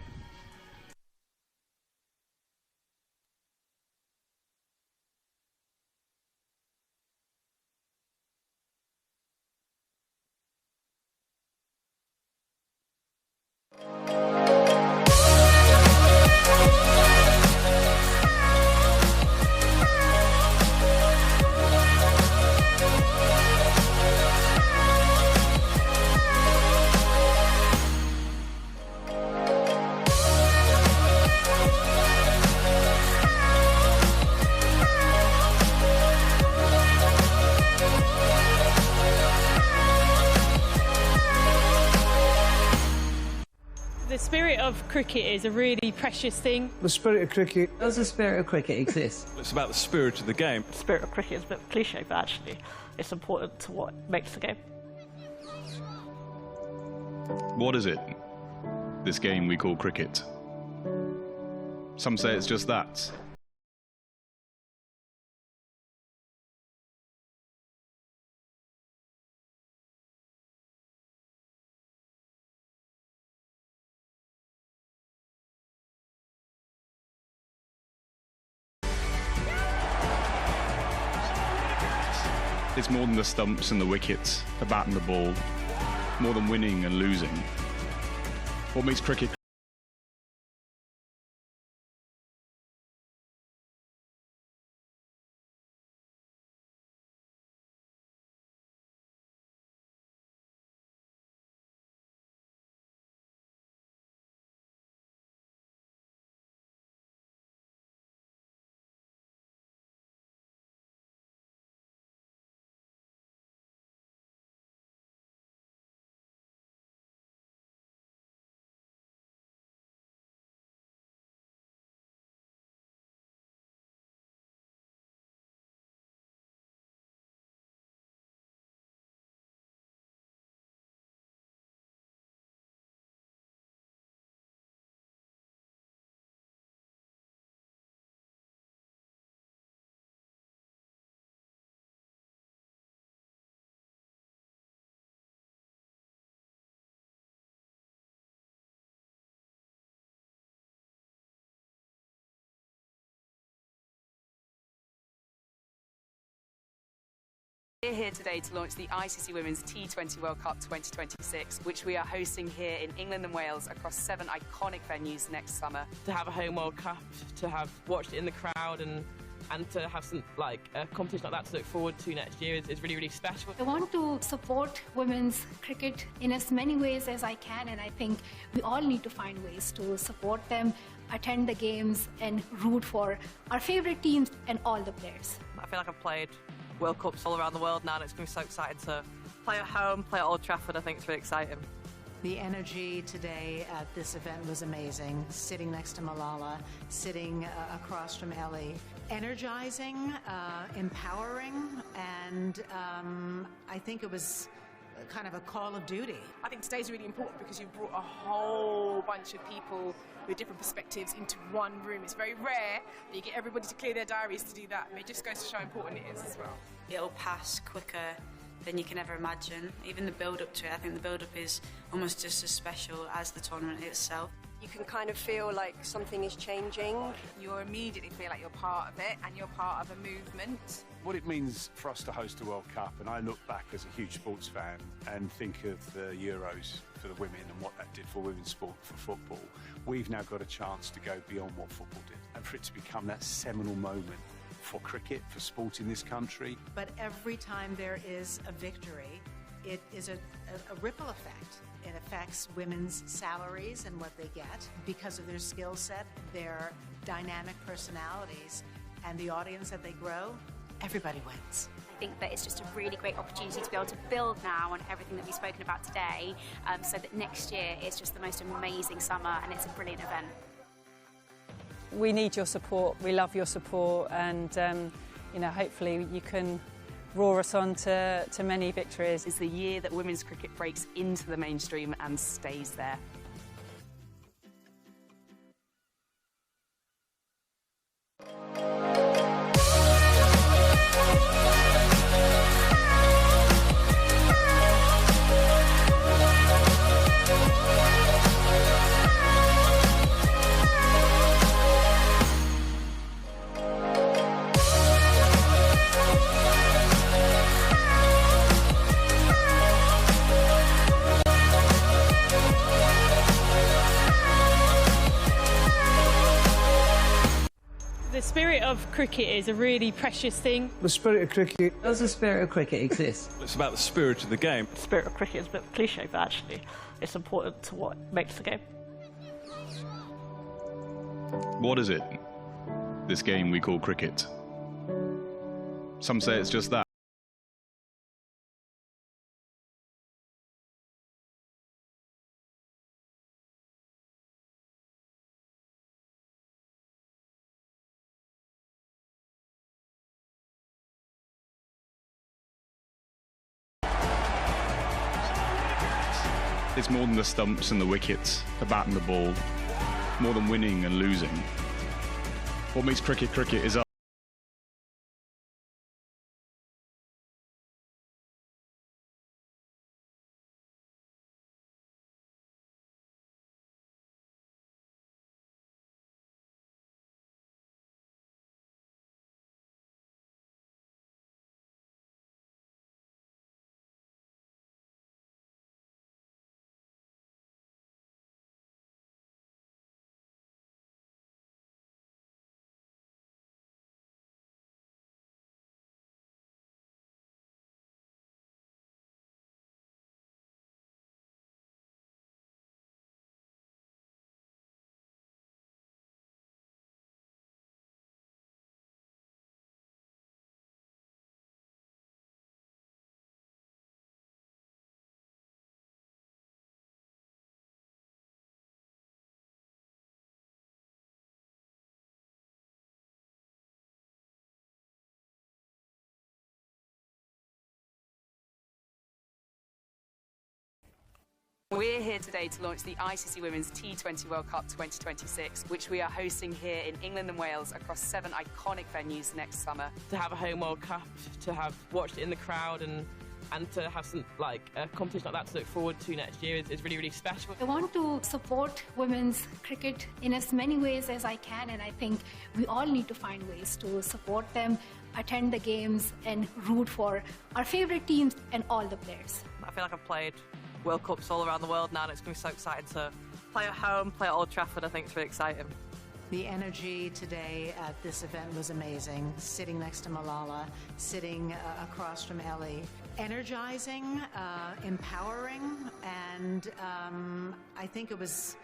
The spirit of cricket is a really precious thing. The spirit of cricket. Does the spirit of cricket exist? It's about the spirit of the game. The spirit of cricket is a bit cliche, but actually it's important to what makes the game. What is it? This game we call cricket. Some say it's just that. It's more than the stumps and the wickets, the bat and the ball, more than winning and losing. What makes cricket We're here today to launch the ICC Women's T20 World Cup 2026, which we are hosting here in England and Wales across 7 iconic venues next summer. To have a home World Cup, to have watched it in the crowd and to have some a competition like that to look forward to next year is really, really special. I want to support women's cricket in as many ways as I can, and I think we all need to find ways to support them, attend the games and root for our favourite teams and all the players. I feel like I've played World Cups all around the world now, and it's going to be so exciting to play at home, play at Old Trafford. I think it's really exciting. The energy today at this event was amazing. Sitting next to Malala, sitting across from Ellie. Energizing, empowering, and I think it was kind of a call of duty. I think today's really important because you brought a whole bunch of people with different perspectives into one room. It's very rare that you get everybody to clear their diaries to do that, and it just goes to show how important it is as well. It'll pass quicker than you can ever imagine. Even the build-up to it, I think the build-up is almost just as special as the tournament itself. You can kind of feel like something is changing. You immediately feel like you're part of it and you're part of a movement. What it means for us to host a World Cup, and I look back as a huge sports fan and think of the Euros for the women and what that did for women's sport, for football. We've now got a chance to go beyond what football did, and for it to become that seminal moment for cricket, for sport in this country. But every time there is a victory, it is a ripple effect. It affects women's salaries and what they get because of their skill set, their dynamic personalities, and the audience that they grow. Everybody wins. I think that it's just a really great opportunity to be able to build now on everything that we've spoken about today, so that next year is just the most amazing summer and it's a brilliant event. We need your support, we love your support, and hopefully you can roar us on to many victories. It's the year that women's cricket breaks into the mainstream and stays there. The spirit of cricket is a really precious thing. The spirit of cricket. Does the spirit of cricket exist? It's about the spirit of the game. The spirit of cricket is a bit cliche, but actually it's important to what makes the game. What is it? This game we call cricket. Some say it's just that. It's more than the stumps and the wickets, the bat and the ball, more than winning and losing. What makes cricket cricket is us. We're here today to launch the ICC Women's T20 World Cup 2026, which we are hosting here in England and Wales across 7 iconic venues next summer. To have a home World Cup, to have watched it in the crowd and and to have some a competition like that to look forward to next year is really, really special. I want to support women's cricket in as many ways as I can, and I think we all need to find ways to support them, attend the games, and root for our favorite teams and all the players. I feel like I've played World Cups all around the world now, and it's going to be so exciting to play at home, play at Old Trafford. I think it's really exciting. The energy today at this event was amazing. Sitting next to Malala, sitting across from Ellie. Energizing, empowering, and I think it was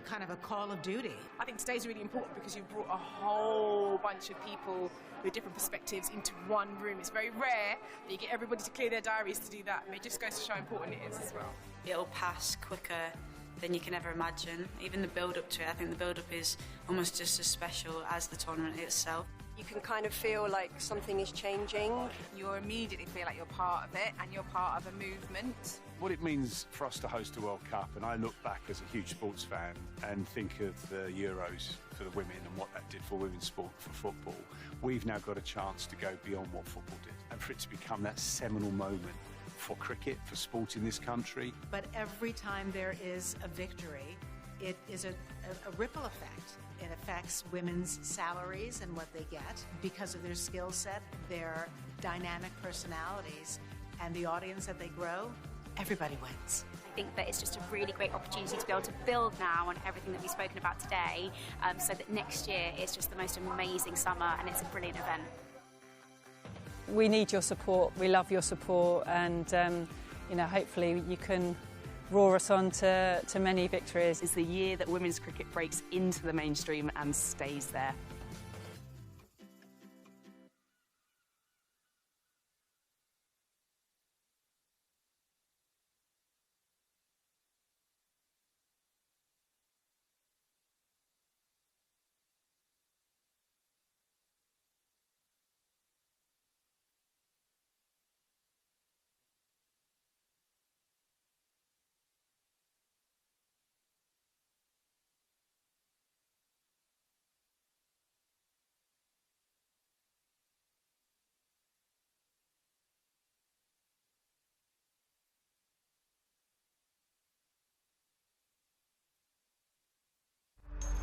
kind of a call of duty. I think today's really important because you brought a whole bunch of people with different perspectives into one room. It's very rare that you get everybody to clear their diaries to do that. And it just goes to show how important it is as well. It'll pass quicker than you can ever imagine. Even the build-up to it, I think the build-up is almost just as special as the tournament itself. You can kind of feel like something is changing. You immediately feel like you're part of it and you're part of a movement. What it means for us to host a World Cup, and I look back as a huge sports fan and think of the Euros for the women and what that did for women's sport, for football. We've now got a chance to go beyond what football did, and for it to become that seminal moment for cricket, for sport in this country. But every time there is a victory, it is a ripple effect. It affects women's salaries and what they get because of their skill set, their dynamic personalities, and the audience that they grow. Everybody wins. I think that it's just a really great opportunity to be able to build now on everything that we've spoken about today, so that next year is just the most amazing summer and it's a brilliant event. We need your support, we love your support, and hopefully you can roar us on to many victories. It's the year that women's cricket breaks into the mainstream and stays there.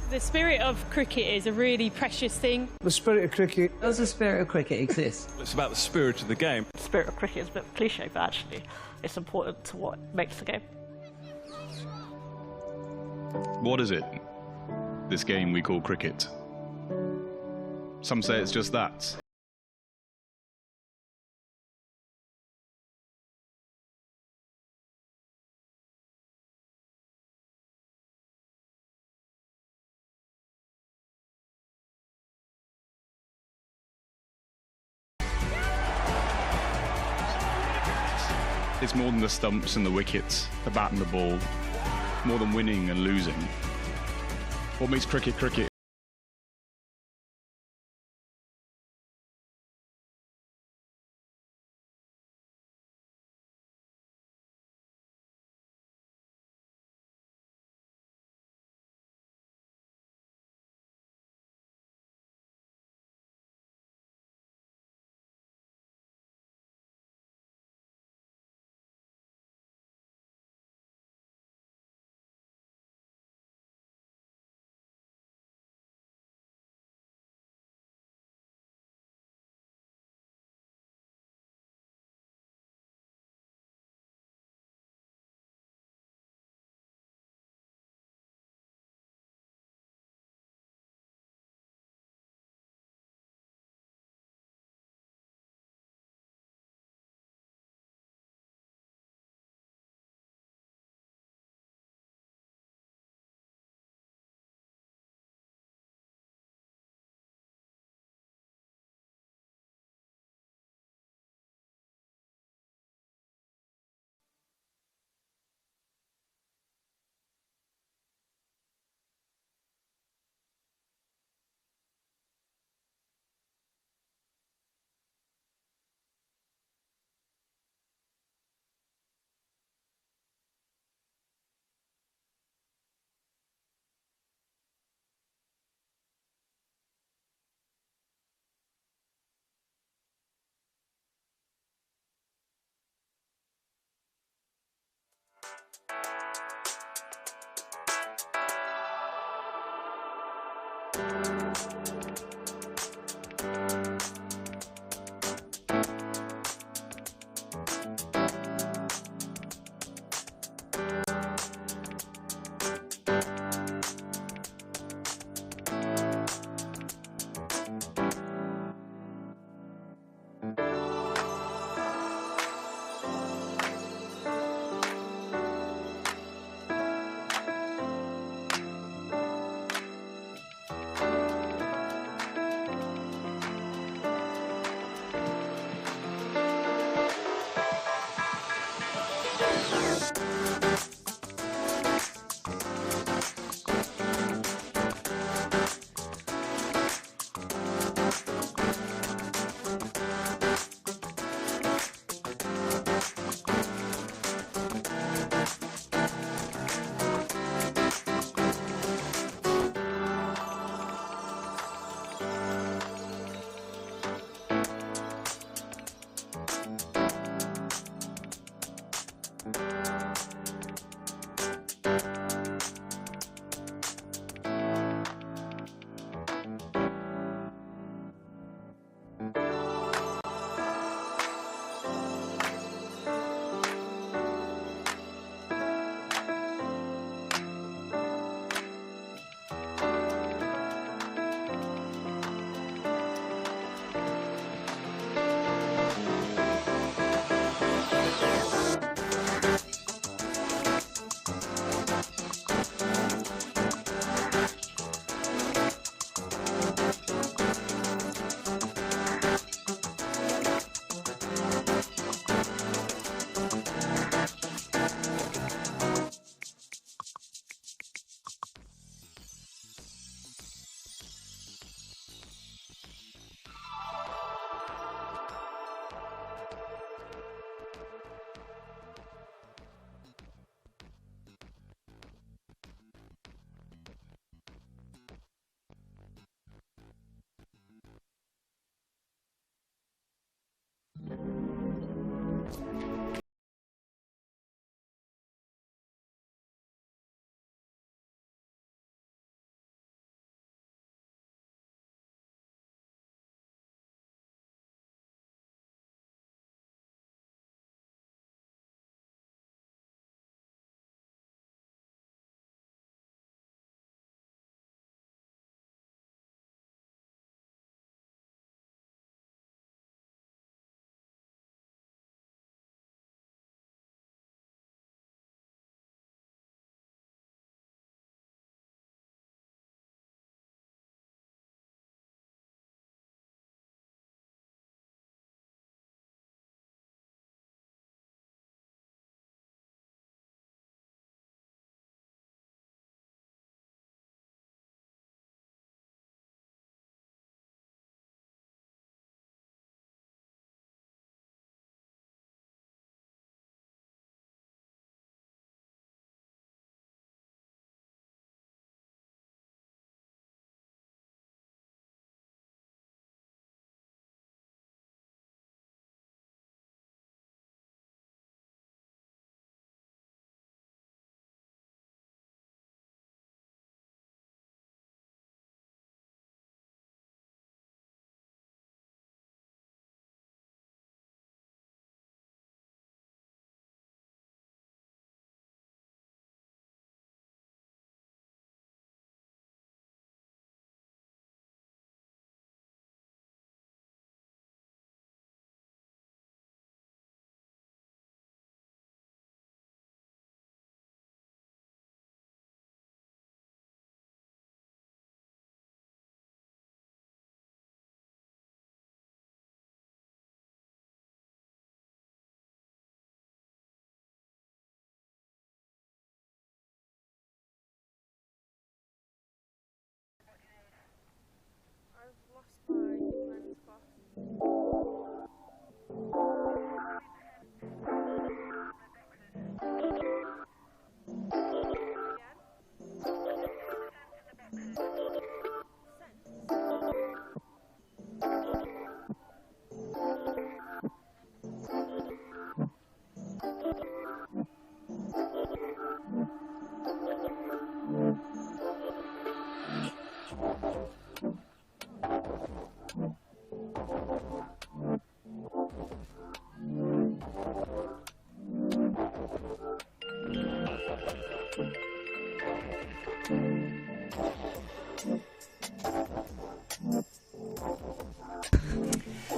The spirit of cricket is a really precious thing. The spirit of cricket. Does the spirit of cricket exist? It's about the spirit of the game. The spirit of cricket is a bit cliche, but actually it's important to what makes the game. What is it? This game we call cricket. Some say it's just that. It's more than the stumps and the wickets, the bat and the ball, more than winning and losing. What makes cricket cricket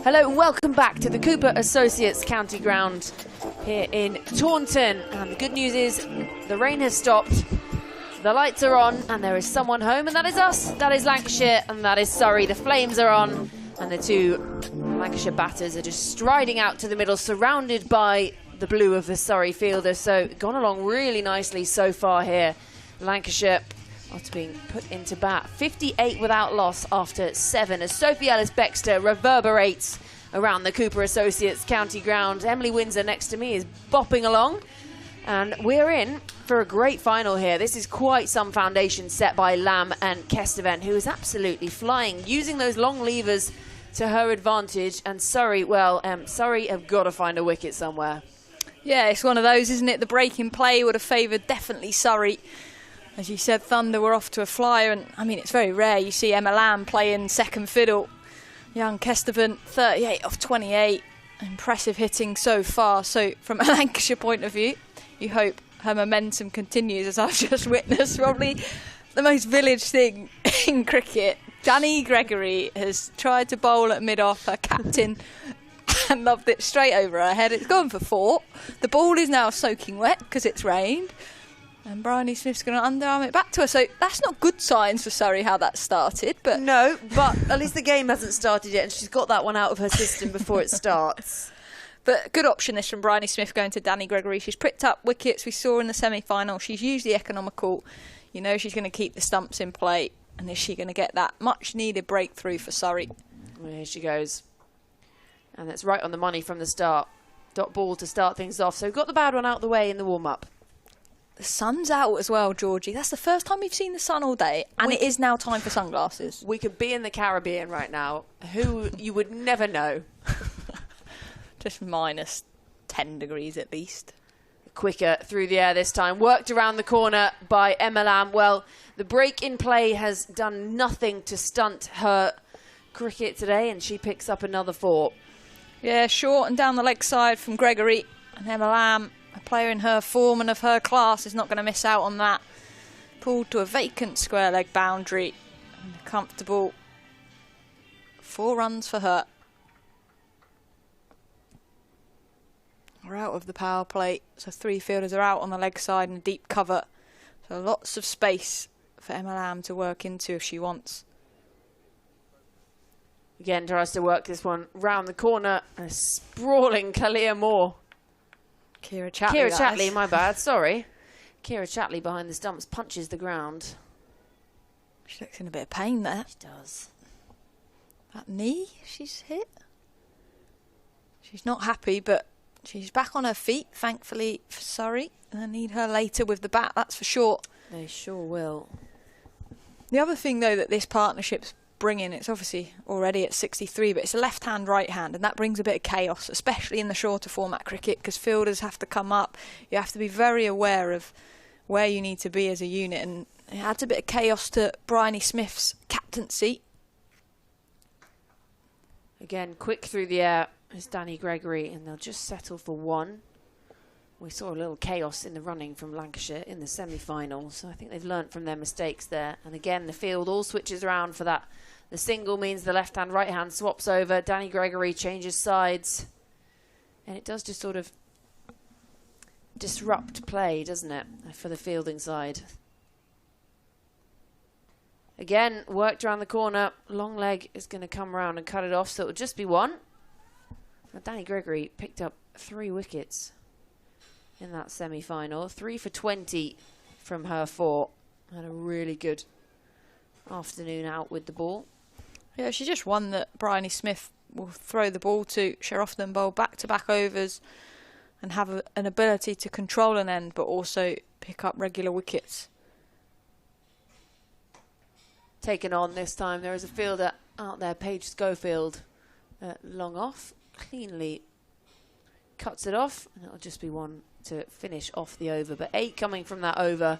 Hello and welcome back to the Cooper Associates County Ground here in Taunton. And the good news is the rain has stopped, the lights are on, and there is someone home, and that is us. That is Lancashire, and that is Surrey. The flames are on, and the two Lancashire batters are just striding out to the middle, surrounded by the blue of the Surrey fielders. So gone along really nicely so far here. Lancashire after being put into bat. 58 without loss after 7 as Sophie Ellis-Bextor reverberates around the Cooper Associates County Ground. Emily Windsor next to me is bopping along, and we're in for a great final here. This is quite some foundation set by Lamb and Kesteven, who is absolutely flying, using those long levers to her advantage. And Surrey, well, Surrey have got to find a wicket somewhere. Yeah, it's one of those, isn't it? The break in play would have favoured definitely Surrey. As you said, Thunder were off to a flyer, and I mean, it's very rare you see Emma Lamb playing second fiddle. Young Kesteven, 38 off 28. Impressive hitting so far. So from a Lancashire point of view, you hope her momentum continues, as I've just witnessed. Probably the most village thing in cricket. Danny Gregory has tried to bowl at mid-off, her captain, and loved it straight over her head. It's gone for 4. The ball is now soaking wet because it's rained. And Bryony Smith's going to underarm it back to her. So that's not good signs for Surrey, how that started. But no, but at least the game hasn't started yet, and she's got that one out of her system before it starts. But good option this from Bryony Smith going to Danny Gregory. She's pricked up wickets we saw in the semi-final. She's usually economical. You know she's going to keep the stumps in play. And is she going to get that much-needed breakthrough for Surrey? Well, here she goes. And it's right on the money from the start. Dot ball to start things off. So we've got the bad one out the way in the warm-up. The sun's out as well, Georgie. That's the first time we've seen the sun all day, and it is now time for sunglasses. We could be in the Caribbean right now. Who you would never know. Just minus 10 degrees at least. Quicker through the air this time. Worked around the corner by Emma Lamb. Well, the break in play has done nothing to stunt her cricket today, and she picks up another 4. Yeah, short and down the leg side from Gregory, and Emma Lamb, a player in her form and of her class, is not going to miss out on that. Pulled to a vacant square leg boundary. And a comfortable 4 runs for her. We're out of the power play, so 3 fielders are out on the leg side in deep cover. So lots of space for Emma Lamb to work into if she wants. Again, tries to work this one round the corner. A sprawling Kalia Moore. Kira Chatley, my bad, sorry. Kira Chatley behind the stumps punches the ground. She looks in a bit of pain there. She does. That knee she's hit. She's not happy, but she's back on her feet, thankfully for Surrey. They'll need her later with the bat, that's for sure. They sure will. The other thing, though, that this partnership's bringing, it's obviously already at 63, but it's a left-hand, right-hand, and that brings a bit of chaos, especially in the shorter format cricket, because fielders have to come up. You have to be very aware of where you need to be as a unit, and it adds a bit of chaos to Bryony Smith's captaincy. Again, quick through the air is Danny Gregory, and they'll just settle for 1. We saw a little chaos in the running from Lancashire in the semi-final, so I think they've learnt from their mistakes there. And again, the field all switches around for that. The single means the left-hand, right-hand swaps over. Danny Gregory changes sides. And it does just sort of disrupt play, doesn't it, for the fielding side. Again, worked around the corner. Long leg is going to come around and cut it off, so it'll just be 1. Now, Danny Gregory picked up 3 wickets in that semi-final. 3 for 20 from her 4. Had a really good afternoon out with the ball. Yeah, she's just one that Bryony Smith will throw the ball to. She'll often bowl back-to-back overs and have an ability to control an end, but also pick up regular wickets. Taken on this time. There is a fielder out there, Paige Schofield, long off, cleanly cuts it off, and it'll just be 1 to finish off the over. But 8 coming from that over.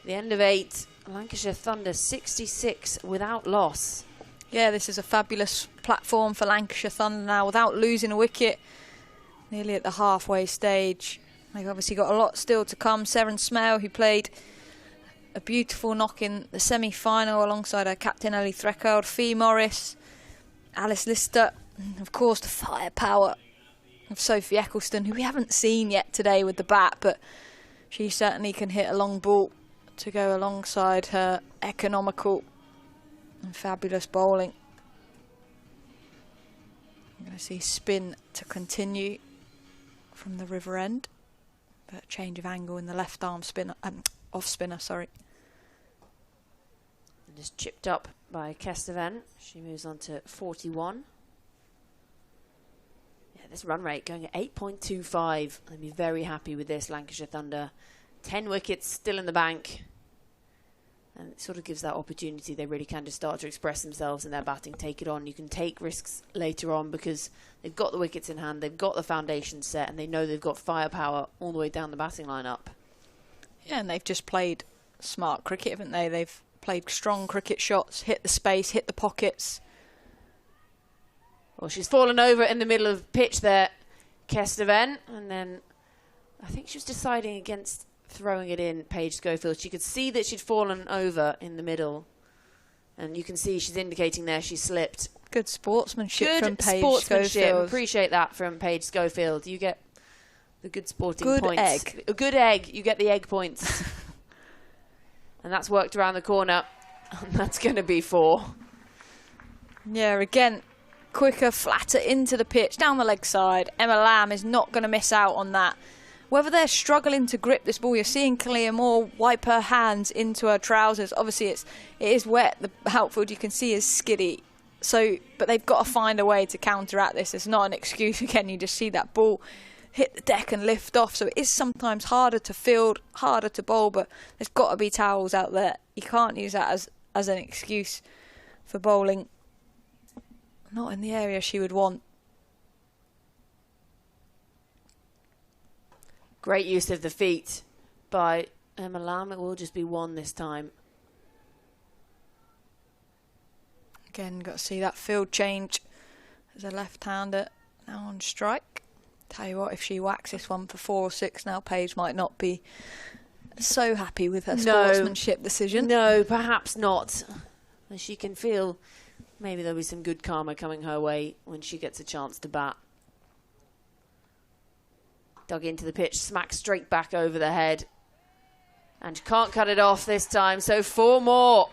The end of 8. Lancashire Thunder 66 without loss. Yeah, this is a fabulous platform for Lancashire Thunder now without losing a wicket. Nearly at the halfway stage. They've obviously got a lot still to come. Seren Smale, who played a beautiful knock in the semi-final alongside her captain Ellie Threcold. Fee Morris, Alice Lister, And of course, the firepower of Sophie Eccleston, who we haven't seen yet today with the bat, but she certainly can hit a long ball to go alongside her economical and fabulous bowling. I'm going to see spin to continue from the river end, but change of angle in the left arm spinner, off spinner, sorry. Just chipped up by Kesteven. She moves on to 41. Yeah, this run rate going at 8.25. I'd be very happy with this, Lancashire Thunder. 10 wickets still in the bank. And it sort of gives that opportunity. They really can just start to express themselves in their batting, take it on. You can take risks later on because they've got the wickets in hand, they've got the foundation set, and they know they've got firepower all the way down the batting lineup. Yeah, and they've just played smart cricket, haven't they? They've played strong cricket shots, hit the space, hit the pockets. Well, she's fallen over in the middle of the pitch there, Kesteven, and then I think she was deciding against throwing it in, Paige Schofield. She could see that she'd fallen over in the middle, and you can see she's indicating there she slipped. Good sportsmanship from Paige sportsmanship. Schofield. Appreciate that from Paige Schofield. You get the good sporting good points. Egg. A good egg. You get the egg points. And that's worked around the corner. And that's going to be 4. Yeah, again, quicker, flatter into the pitch, down the leg side. Emma Lamb is not going to miss out on that. Whether they're struggling to grip this ball, you're seeing Kalia Moore wipe her hands into her trousers. Obviously, it is wet. The outfield you can see is skiddy. So, but they've got to find a way to counteract this. It's not an excuse. Again, you just see that ball hit the deck and lift off. So it is sometimes harder to field, harder to bowl, but there's got to be towels out there. You can't use that as an excuse for bowling. Not in the area she would want. Great use of the feet by Emma Lamb. It will just be 1 this time. Again, got to see that field change as a left-hander now on strike. Tell you what, if she whacks this one for 4 or 6 now, Paige might not be so happy with her sportsmanship decision. No, perhaps not. She can feel maybe there'll be some good karma coming her way when she gets a chance to bat. Dug into the pitch, smacked straight back over the head. And can't cut it off this time, so 4 more.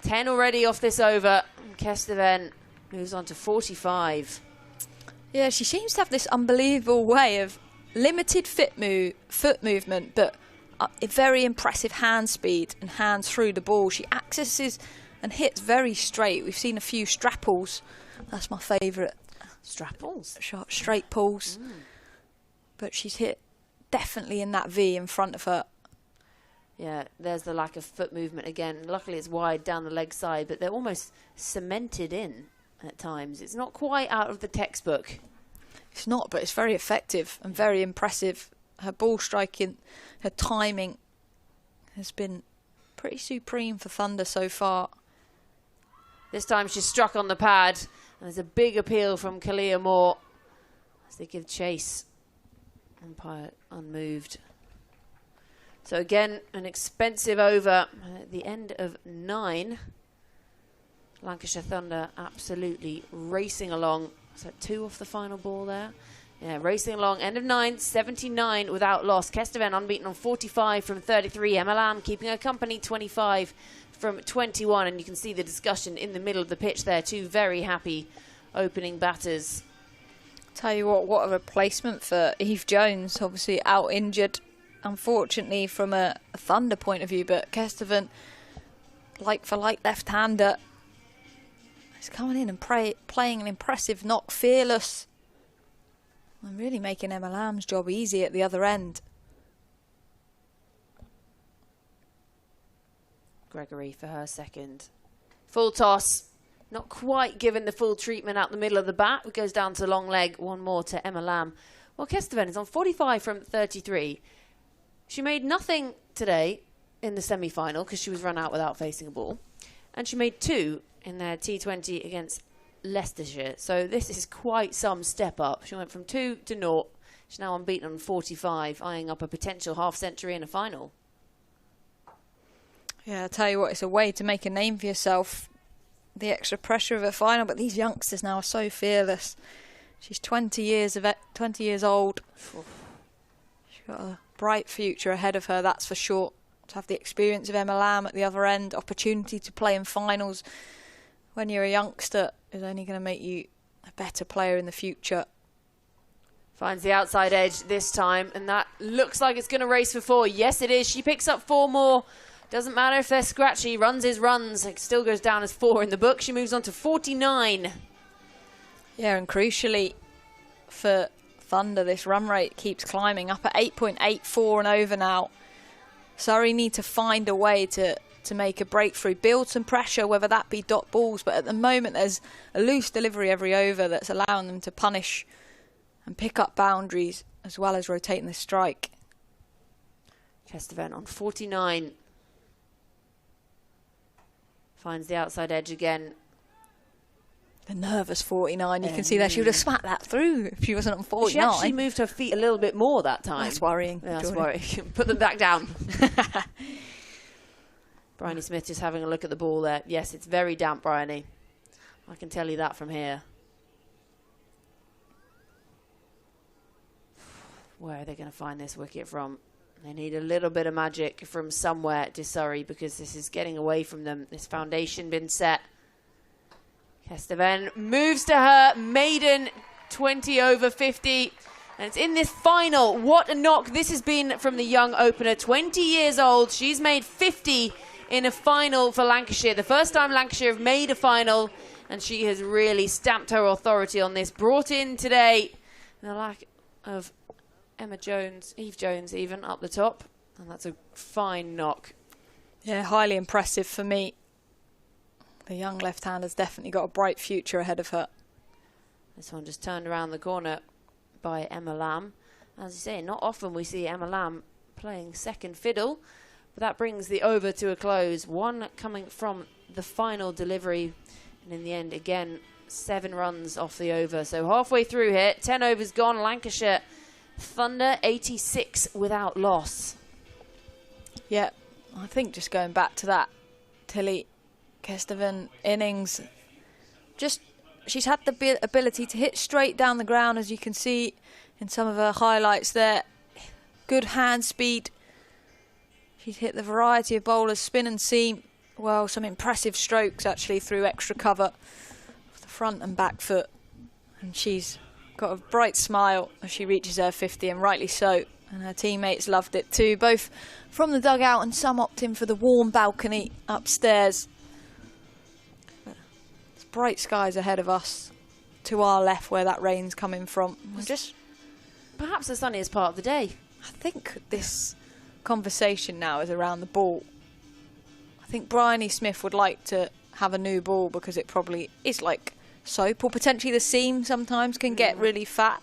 10 already off this over. Kesteven moves on to 45. Yeah, she seems to have this unbelievable way of limited foot movement, but a very impressive hand speed and hands through the ball. She accesses and hits very straight. We've seen a few strapples. That's my favourite. Strapples? Shot, straight pulls. But she's hit definitely in that V in front of her. Yeah, there's the lack of foot movement again. Luckily it's wide down the leg side, but they're almost cemented in at times. It's not quite out of the textbook. It's not, but it's very effective and very impressive. Her ball striking, her timing has been pretty supreme for Thunder so far. This time she's struck on the pad, and there's a big appeal from Kalia Moore as they give chase. Umpire unmoved. So again, an expensive over at the end of 9. Lancashire Thunder absolutely racing along. So 2 off the final ball there. Yeah, racing along. End of 9, 79 without loss. Kesteven unbeaten on 45 from 33. Emma Lamb keeping her company, 25 from 21. And you can see the discussion in the middle of the pitch there. 2 very happy opening batters. Tell you what a replacement for Eve Jones. Obviously out injured, unfortunately, from a Thunder point of view. But Kesteven, like for like left-hander, is coming in and playing an impressive knock, fearless. And really making Emma Lamb's job easy at the other end. Gregory for her second. Full toss. Not quite given the full treatment out the middle of the bat. It goes down to long leg. 1 more to Emma Lamb. Well, Kesteven is on 45 from 33. She made nothing today in the semi-final because she was run out without facing a ball. And she made 2 in their T20 against Leicestershire. So this is quite some step up. She went from 2 to 0. She's now unbeaten on 45, eyeing up a potential half-century in a final. Yeah, I'll tell you what, it's a way to make a name for yourself. the extra pressure of a final, but these youngsters now are so fearless. She's 20 years old. She's got a bright future ahead of her, that's for sure. To have the experience of Emma Lamb at the other end, opportunity to play in finals when you're a youngster is only going to make you a better player in the future. Finds the outside edge this time, and that looks like it's going to race for 4. Yes, it is. She picks up 4 more. Doesn't matter if they're scratchy. Runs is runs. It still goes down as 4 in the book. She moves on to 49. Yeah, and crucially for Thunder, this run rate keeps climbing up at 8.84 and over now. Surrey need to find a way to make a breakthrough, build some pressure, whether that be dot balls, but at the moment there's a loose delivery every over that's allowing them to punish and pick up boundaries as well as rotating the strike. Kesteven on 49. Finds the outside edge again. The nervous 49, you can see that she would have smacked that through if she wasn't on 49. She actually moved her feet a little bit more that time. That's worrying. Yeah, that's worrying. Put them back down. Bryony Smith just having a look at the ball there. Yes, it's very damp, Bryony. I can tell you that from here. Where are they going to find this wicket from? They need a little bit of magic from somewhere to Surrey because this is getting away from them. This foundation been set. Kesteven moves to her maiden 20 over 50. And it's in this final. What a knock this has been from the young opener. 20 years old. She's made 50 in a final for Lancashire. The first time Lancashire have made a final. And she has really stamped her authority on this. Brought in today. The lack of Eve Jones even up the top. And that's a fine knock. Yeah, highly impressive for me. The young left-hander's definitely got a bright future ahead of her. This one just turned around the corner by Emma Lamb. As you say, not often we see Emma Lamb playing second fiddle, but that brings the over to a close. 1 coming from the final delivery, and in the end, again, 7 runs off the over. So halfway through here, 10 overs gone. Lancashire Thunder 86 without loss. Yeah, I think just going back to that, Tilly Kesteven innings, she's had the ability to hit straight down the ground, as you can see in some of her highlights there. Good hand speed. She's hit the variety of bowlers, spin and seam. Well, some impressive strokes actually through extra cover of the front and back foot. And she's got a bright smile as she reaches her 50, and rightly so. And her teammates loved it too, both from the dugout and some opting for the warm balcony upstairs. Bright skies ahead of us, to our left where that rain's coming from. Just perhaps the sunniest part of the day. I think this conversation now is around the ball. I think Bryony Smith would like to have a new ball because it probably is like soap, or potentially the seam sometimes can get really fat.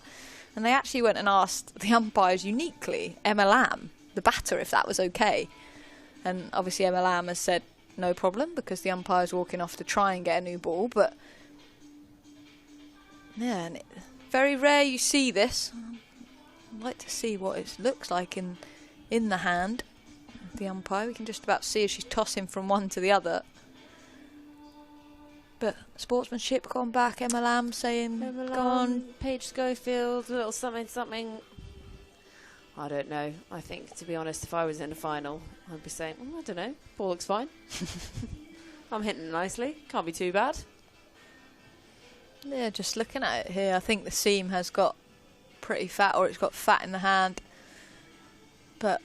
And they actually went and asked the umpires uniquely, Emma Lamb, the batter, if that was okay. And obviously Emma Lamb has said no problem because the umpire's walking off to try and get a new ball. But yeah, and very rare you see this. I'd like to see what it looks like in the hand of the umpire. We can just about see as she's tossing from one to the other. But sportsmanship gone back. Emma Lamb saying, Emma go on. Paige Schofield, a little something. I don't know. I think, to be honest, if I was in a final, I'd be saying, I don't know, ball looks fine. I'm hitting nicely. Can't be too bad. Yeah, just looking at it here, I think the seam has got pretty fat, or it's got fat in the hand. But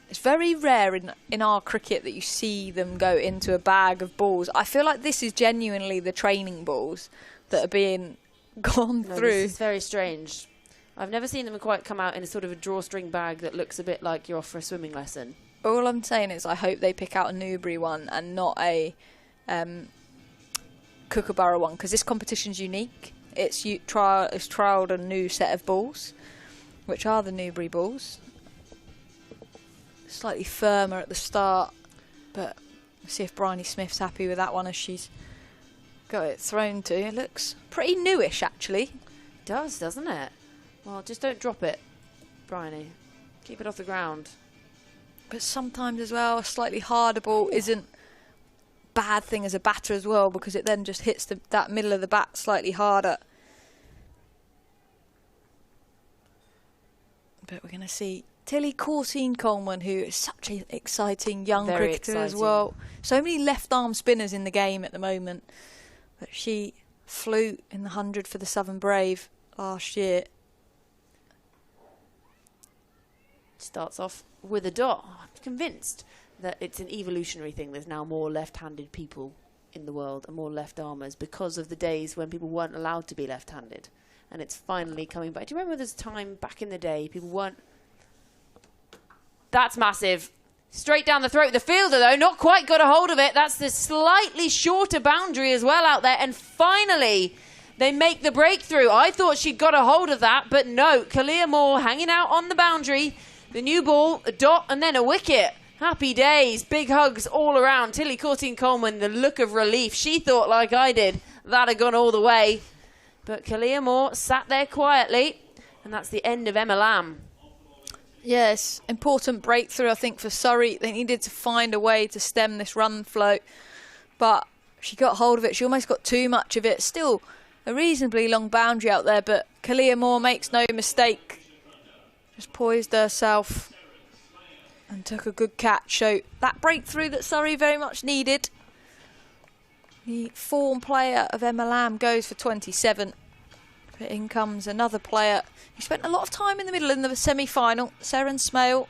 it's very rare in our cricket that you see them go into a bag of balls. I feel like this is genuinely the training balls that are being gone through. This is very strange. I've never seen them quite come out in a sort of a drawstring bag that looks a bit like you're off for a swimming lesson. All I'm saying is I hope they pick out a Newbury one and not a Kookaburra one, because this competition's unique. It's trialled a new set of balls, which are the Newbury balls. Slightly firmer at the start, but we'll see if Bryony Smith's happy with that one as she's got it thrown to. It looks pretty newish, actually. It does, doesn't it? Well, just don't drop it, Bryony. Keep it off the ground. But sometimes as well, a slightly harder ball isn't bad thing as a batter as well, because it then just hits that middle of the bat slightly harder. But we're going to see Tilly Courtine-Coleman, who is such an exciting young cricketer as well. So many left-arm spinners in the game at the moment. But she flew in the 100 for the Southern Brave last year. Starts off with a dot. I'm convinced that it's an evolutionary thing. There's now more left-handed people in the world and more left-armers because of the days when people weren't allowed to be left-handed. And it's finally coming back. Do you remember there's a time back in the day people weren't... That's massive. Straight down the throat. The fielder, though, not quite got a hold of it. That's the slightly shorter boundary as well out there. And finally, they make the breakthrough. I thought she'd got a hold of that, but no. Kalia Moore hanging out on the boundary. The new ball, a dot, and then a wicket. Happy days. Big hugs all around. Tilly Courtine-Coleman, the look of relief. She thought, like I did, that had gone all the way. But Kalia Moore sat there quietly, and that's the end of Emma Lamb. Yes, important breakthrough, I think, for Surrey. They needed to find a way to stem this run flow, but she got hold of it. She almost got too much of it. Still a reasonably long boundary out there, but Kalia Moore makes no mistake. Just poised herself and took a good catch. So that breakthrough that Surrey very much needed. The form player of Emma Lamb goes for 27. But in comes another player who spent a lot of time in the middle in the semi-final, Seren Smale.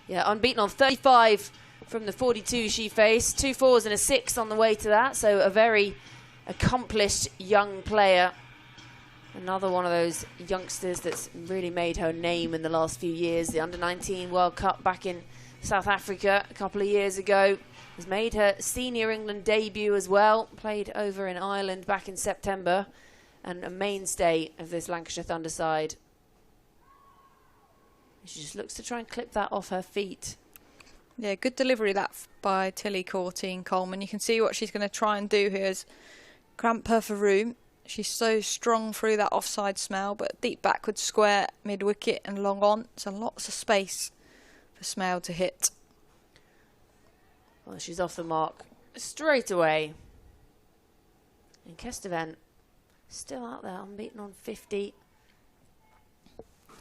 Yeah, unbeaten on 35 from the 42 she faced. 2 4s and a 6 on the way to that. So a very accomplished young player. Another one of those youngsters that's really made her name in the last few years. The Under-19 World Cup back in South Africa a couple of years ago. Has made her senior England debut as well. Played over in Ireland back in September. And a mainstay of this Lancashire Thunder side. She just looks to try and clip that off her feet. Yeah, good delivery that by Tilly Courtine-Coleman. You can see what she's going to try and do here is cramp her for room. She's so strong through that offside smell, but deep backward square, mid-wicket and long on. So lots of space for Smale to hit. Well, she's off the mark straight away. And Kesteven still out there, unbeaten on 50.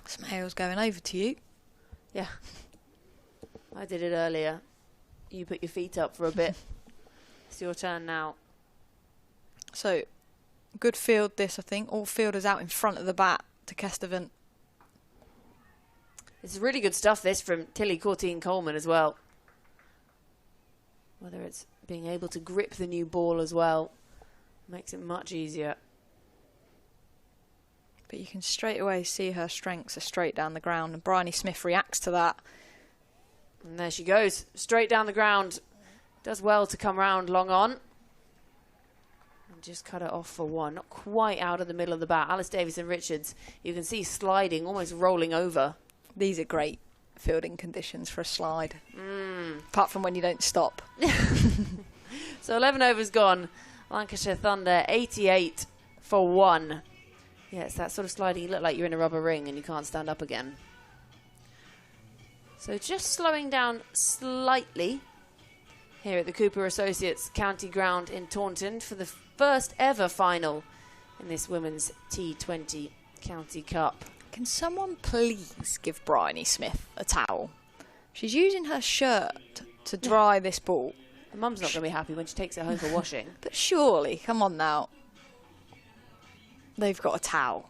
Smale's going over to you. Yeah. I did it earlier. You put your feet up for a bit. It's your turn now. So, good field this, I think. All fielders out in front of the bat to Kesteven. It's really good stuff, this, from Tilly Courtine-Coleman as well. Whether it's being able to grip the new ball as well, makes it much easier. But you can straight away see her strengths are straight down the ground, and Bryony Smith reacts to that. And there she goes, straight down the ground. Does well to come round long on. And just cut it off for one. Not quite out of the middle of the bat. Alice Davison-Richards, you can see sliding, almost rolling over. These are great fielding conditions for a slide. Apart from when you don't stop. So 11 overs gone. Lancashire Thunder 88 for 1. Yeah, it's that sort of sliding. You look like you're in a rubber ring and you can't stand up again. So just slowing down slightly here at the Cooper Associates County Ground in Taunton for the first ever final in this Women's T20 County Cup. Can someone please give Bryony Smith a towel? She's using her shirt to dry this ball. Her mum's not going to be happy when she takes it home for washing. But surely, come on now. They've got a towel.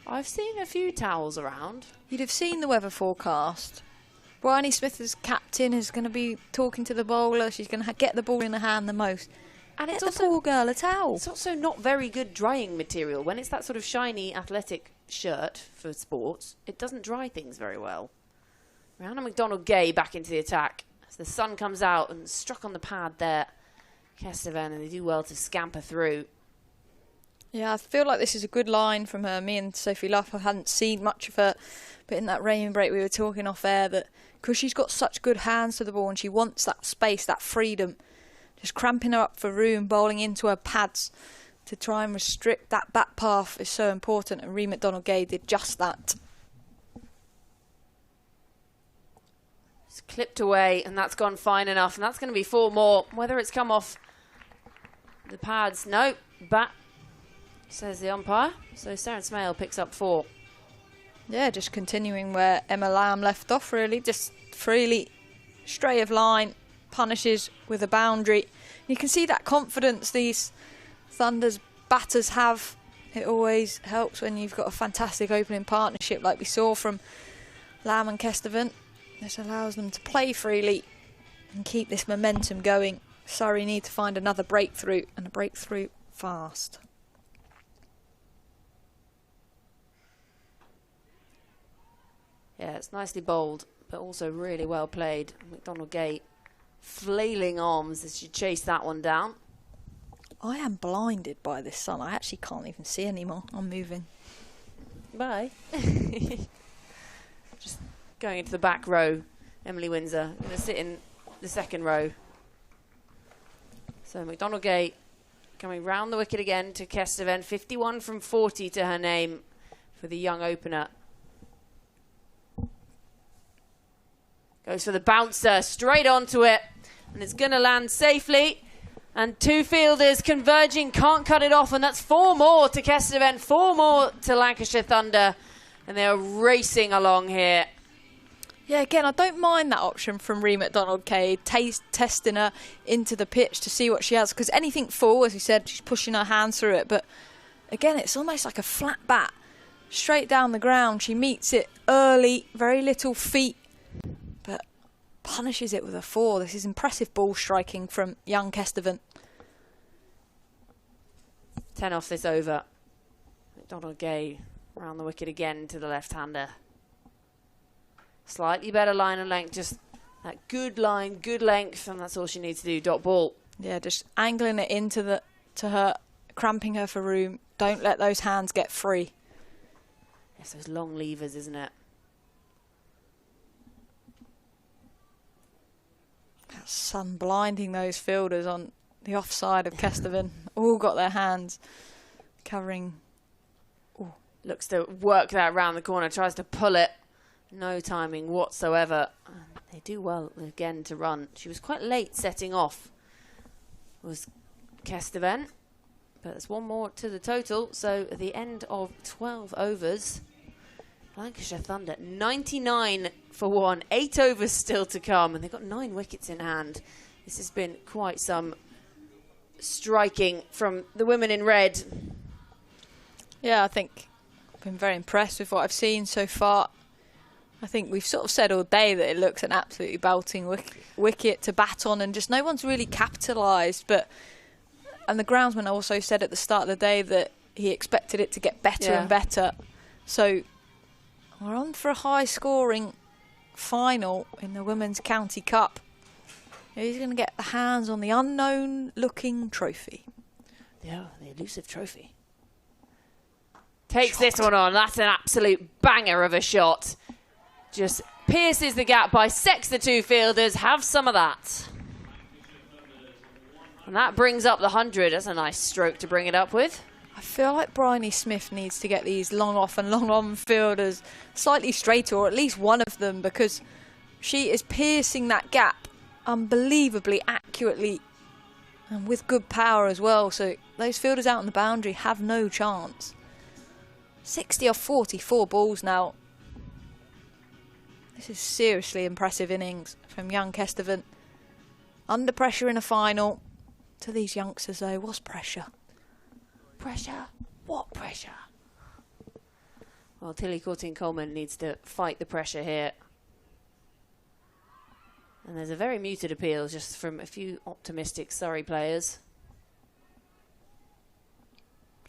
I've seen a few towels around. You'd have seen the weather forecast. Bryony Smith as captain is going to be talking to the bowler. She's going to get the ball in her hand the most. And it's the poor girl a towel. It's also not very good drying material. When it's that sort of shiny athletic shirt for sports, it doesn't dry things very well. Rihanna McDonald-Gay back into the attack as the sun comes out and struck on the pad there. Kesteven, and they do well to scamper through. Yeah, I feel like this is a good line from her. Me and Sophie Luff, I hadn't seen much of her, but in that rain break we were talking off air that because she's got such good hands to the ball and she wants that space, that freedom, just cramping her up for room, bowling into her pads to try and restrict that bat path is so important, and Ree McDonald-Gay did just that. It's clipped away, and that's gone fine enough, and that's going to be 4 more. Whether it's come off the pads, no, bat, says the umpire. So Sarah Smale picks up 4. Yeah, just continuing where Emma Lamb left off, really. Just freely, straight of line, punishes with a boundary. You can see that confidence these Thunder's batters have. It always helps when you've got a fantastic opening partnership like we saw from Lamb and Kesteven. This allows them to play freely and keep this momentum going. Surrey need to find another breakthrough, and a breakthrough fast. Yeah, it's nicely bowled, but also really well played. McDonald Gate flailing arms as she chased that one down. I am blinded by this sun. I actually can't even see anymore. I'm moving. Bye. Just going into the back row. Emily Windsor going to sit in the second row. So McDonald Gate coming round the wicket again to Kesteven. 51 from 40 to her name for the young opener. Goes for the bouncer, straight onto it. And it's going to land safely. And 2 fielders converging, can't cut it off. And that's 4 more to Kesteven, 4 more to Lancashire Thunder. And they are racing along here. Yeah, again, I don't mind that option from Ree McDonald-Cade, testing her into the pitch to see what she has. Because anything full, as we said, she's pushing her hands through it. But again, it's almost like a flat bat. Straight down the ground. She meets it early, very little feet. But punishes it with a 4. This is impressive ball striking from young Kesteven. 10 off this over. McDonald Gay around the wicket again to the left-hander. Slightly better line and length, just that good line, good length, and that's all she needs to do. Dot ball. Yeah, just angling it into to her, cramping her for room. Don't let those hands get free. Yes, those long levers, isn't it? That sun blinding those fielders on the offside of Kesteven. All got their hands covering. Ooh. Looks to work that round the corner, tries to pull it. No timing whatsoever. They do well again to run. She was quite late setting off, was Kesteven. But there's 1 more to the total. So at the end of 12 overs, Lancashire Thunder 99 for 1. 8 overs still to come. And they've got 9 wickets in hand. This has been quite some striking from the women in red. Yeah, I think I've been very impressed with what I've seen so far. I think we've sort of said all day that it looks an absolutely belting wicket to bat on, and just no one's really capitalised. And the groundsman also said at the start of the day that he expected it to get better and better. So we're on for a high-scoring final in the Women's County Cup. Who's going to get the hands on the unknown-looking trophy? Yeah, the elusive trophy. Takes this one on. That's an absolute banger of a shot. Just pierces the gap, bisects the 2 fielders. Have some of that. And that brings up the 100. That's a nice stroke to bring it up with. I feel like Bryony Smith needs to get these long off and long on fielders slightly straighter, or at least one of them, because she is piercing that gap unbelievably accurately and with good power as well. So those fielders out on the boundary have no chance. 60 off 44 balls now. This is seriously impressive innings from young Kesteven. Under pressure in a final. To these youngsters though, what's pressure? Pressure? What pressure? Well, Tilly Courtine-Coleman needs to fight the pressure here. And there's a very muted appeal just from a few optimistic Surrey players.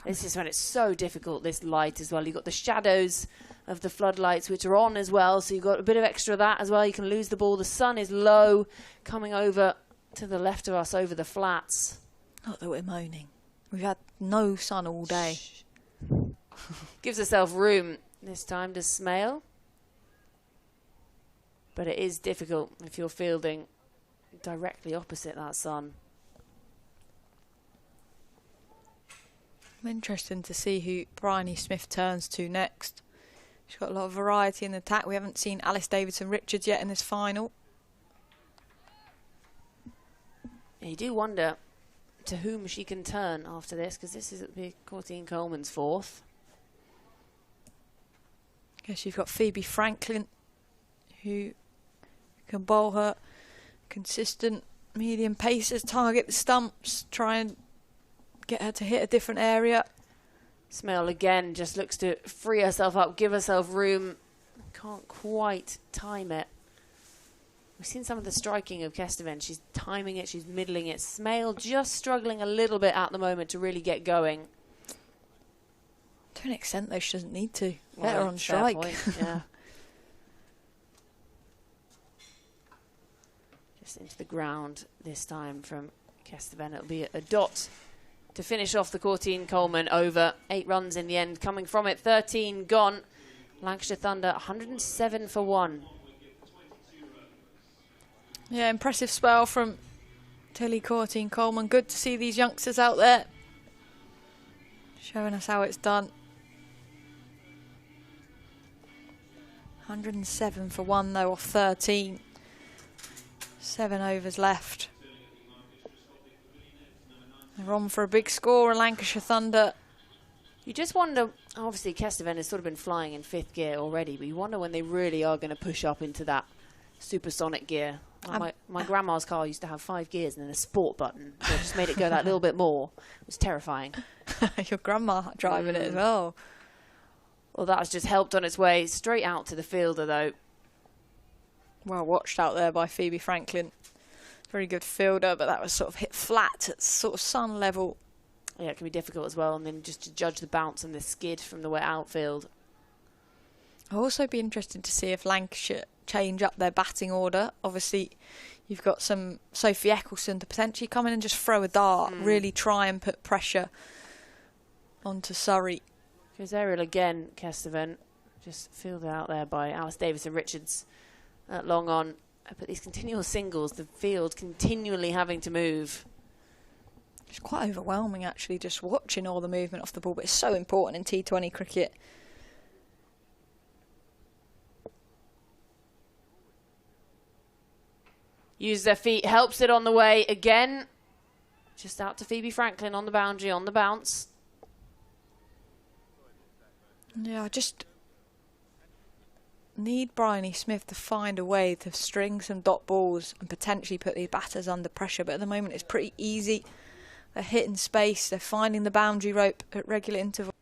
This is when it's so difficult, this light as well. You've got the shadows of the floodlights which are on as well, so you've got a bit of extra of that as well. You can lose the ball. The sun is low, coming over to the left of us over the flats. Not that we're moaning. We've had no sun all day. Gives herself room this time to Smale. But it is difficult if you're fielding directly opposite that sun. I'm interested to see who Bryony Smith turns to next. She's got a lot of variety in the attack. We haven't seen Alice Davidson-Richards yet in this final. You do wonder to whom she can turn after this, because this is Courtine Coleman's fourth. Guess you've got Phoebe Franklin, who can bowl her consistent medium paces, target the stumps, try and get her to hit a different area. Smale again just looks to free herself up, give herself room. Can't quite time it. We've seen some of the striking of Kesteven. She's timing it, she's middling it. Smale just struggling a little bit at the moment to really get going. To an extent, though, she doesn't need to. Better Well, on fair strike. point, yeah. Just into the ground this time from Kesteven. It'll be a dot to finish off the Courtine Coleman over. 8 runs in the end coming from it. 13 gone. Lancashire Thunder 107 for 1. Yeah, impressive spell from Tilly Courtine Coleman. Good to see these youngsters out there showing us how it's done. 107 for 1 though off 13. 7 overs left. They're on for a big score, a Lancashire Thunder. You just wonder, obviously Kesteven has sort of been flying in 5th gear already, but you wonder when they really are going to push up into that supersonic gear. My grandma's car used to have 5 gears and then a sport button, so it just made it go that little bit more. It was terrifying. Your grandma driving it as well. Well, that's just helped on its way straight out to the fielder, though. Well watched out there by Phoebe Franklin. Very good fielder, but that was sort of hit flat at sort of sun level. Yeah, it can be difficult as well, and then just to judge the bounce and the skid from the wet outfield. I'll also be interested to see if Lancashire change up their batting order. Obviously, you've got some Sophie Eccleston to potentially come in and just throw a dart, really try and put pressure onto Surrey. Goes aerial again, Kesteven. Just fielded out there by Alice Davis and Richards long on. But these continual singles, the field continually having to move. It's quite overwhelming, actually, just watching all the movement off the ball, but it's so important in T20 cricket. Use their feet, helps it on the way again. Just out to Phoebe Franklin on the boundary, on the bounce. Yeah, I just need Bryony Smith to find a way to string some dot balls and potentially put these batters under pressure, but at the moment it's pretty easy. They're hitting space, they're finding the boundary rope at regular intervals.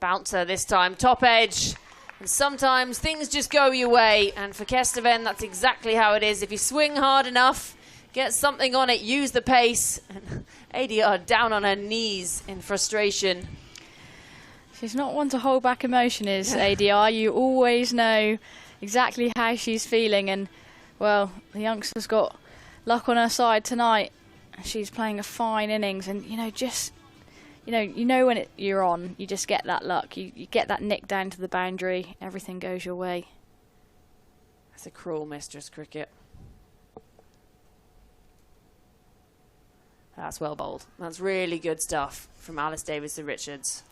Bouncer this time, top edge. And sometimes things just go your way. And for Kesteven, that's exactly how it is. If you swing hard enough, get something on it, use the pace. And ADR down on her knees in frustration. She's not one to hold back emotion, is ADR. You always know exactly how she's feeling. And, well, the youngster's got luck on her side tonight. She's playing a fine innings. And, you know, just... You know when you're on, you just get that luck. You get that nick down to the boundary, everything goes your way. That's a cruel mistress, cricket. That's well bowled. That's really good stuff from Alice Davidson-Richards.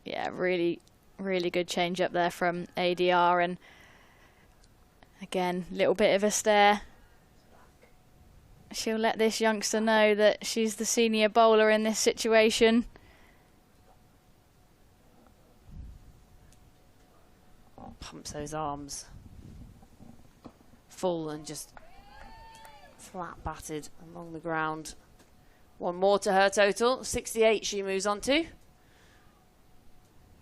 Yeah, really, really good change up there from ADR. And again, little bit of a stare. She'll let this youngster know that she's the senior bowler in this situation. Pumps those arms full and just flat batted along the ground. One more to her total. 68 she moves on to.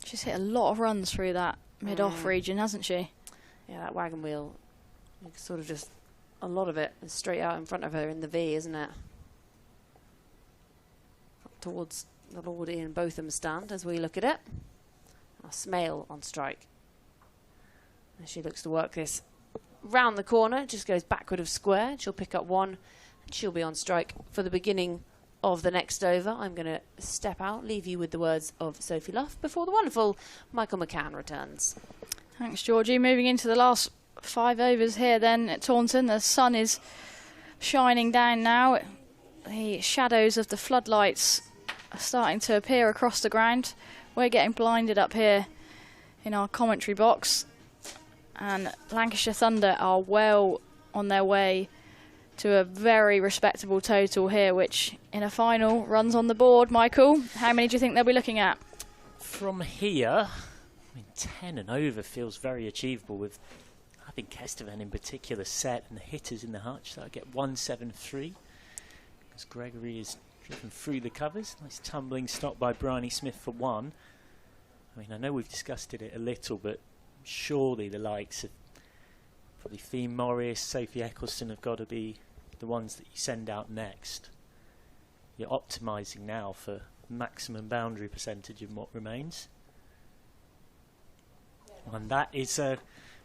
She's hit a lot of runs through that mid-off region, hasn't she? Yeah, that wagon wheel sort of just... A lot of it is straight out in front of her in the V, isn't it? Up towards the Lord Ian Botham stand as we look at it. A Smale on strike. And she looks to work this round the corner, just goes backward of square. She'll pick up one and she'll be on strike for the beginning of the next over. I'm going to step out, leave you with the words of Sophie Luff before the wonderful Michael McCann returns. Thanks, Georgie. Moving into the last 5 overs here then at Taunton. The sun is shining down now. The shadows of the floodlights are starting to appear across the ground. We're getting blinded up here in our commentary box. And Lancashire Thunder are well on their way to a very respectable total here, which in a final runs on the board. Michael, how many do you think they'll be looking at? From here, I mean, 10 and over feels very achievable with... I think Kesteven in particular set and the hitters in the hutch. So I get 173 as Gregory is driven through the covers. Nice tumbling stop by Bryony Smith for one. I mean, I know we've discussed it a little, but surely the likes of probably Theme Morris, Sophie Eccleston have got to be the ones that you send out next. You're optimising now for maximum boundary percentage in what remains. And that is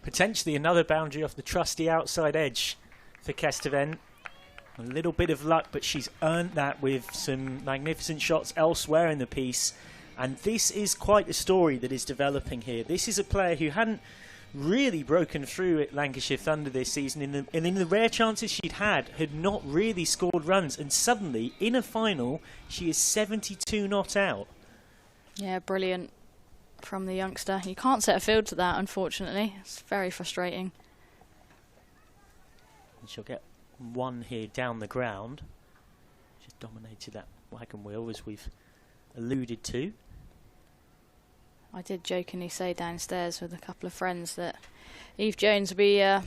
potentially another boundary off the trusty outside edge for Kesteven. A little bit of luck, but she's earned that with some magnificent shots elsewhere in the piece. And this is quite a story that is developing here. This is a player who hadn't really broken through at Lancashire Thunder this season. And in the rare chances she'd had not really scored runs. And suddenly, in a final, she is 72 not out. Yeah, brilliant from the youngster. You can't set a field to that, unfortunately. It's very frustrating. And she'll get one here down the ground. She's dominated that wagon wheel, as we've alluded to. I did jokingly say downstairs with a couple of friends that Eve Jones will be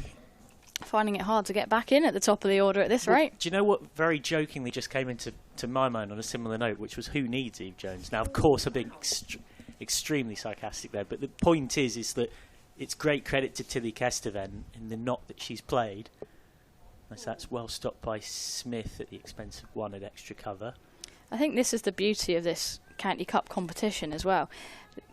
finding it hard to get back in at the top of the order at this rate. Do you know what very jokingly just came into my mind on a similar note, which was who needs Eve Jones? Now, of course, I'm being extremely sarcastic there, but the point is that it's great credit to Tilly Kesteven in the knot that she's played. As that's well stopped by Smith at the expense of one at extra cover. I think this is the beauty of this County Cup competition as well.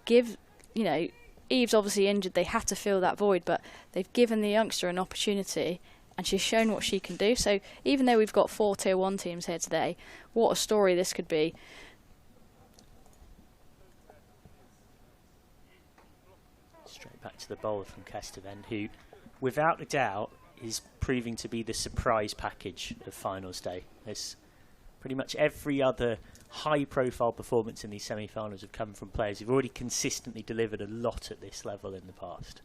Eve's obviously injured, they have to fill that void, but they've given the youngster an opportunity and she's shown what she can do. So even though we've got 4 Tier 1 teams here today, what a story this could be. Straight back to the bowler from Kesteven, who, without a doubt, is proving to be the surprise package of finals day. There's pretty much every other high-profile performance in these semi-finals have come from players who've already consistently delivered a lot at this level in the past.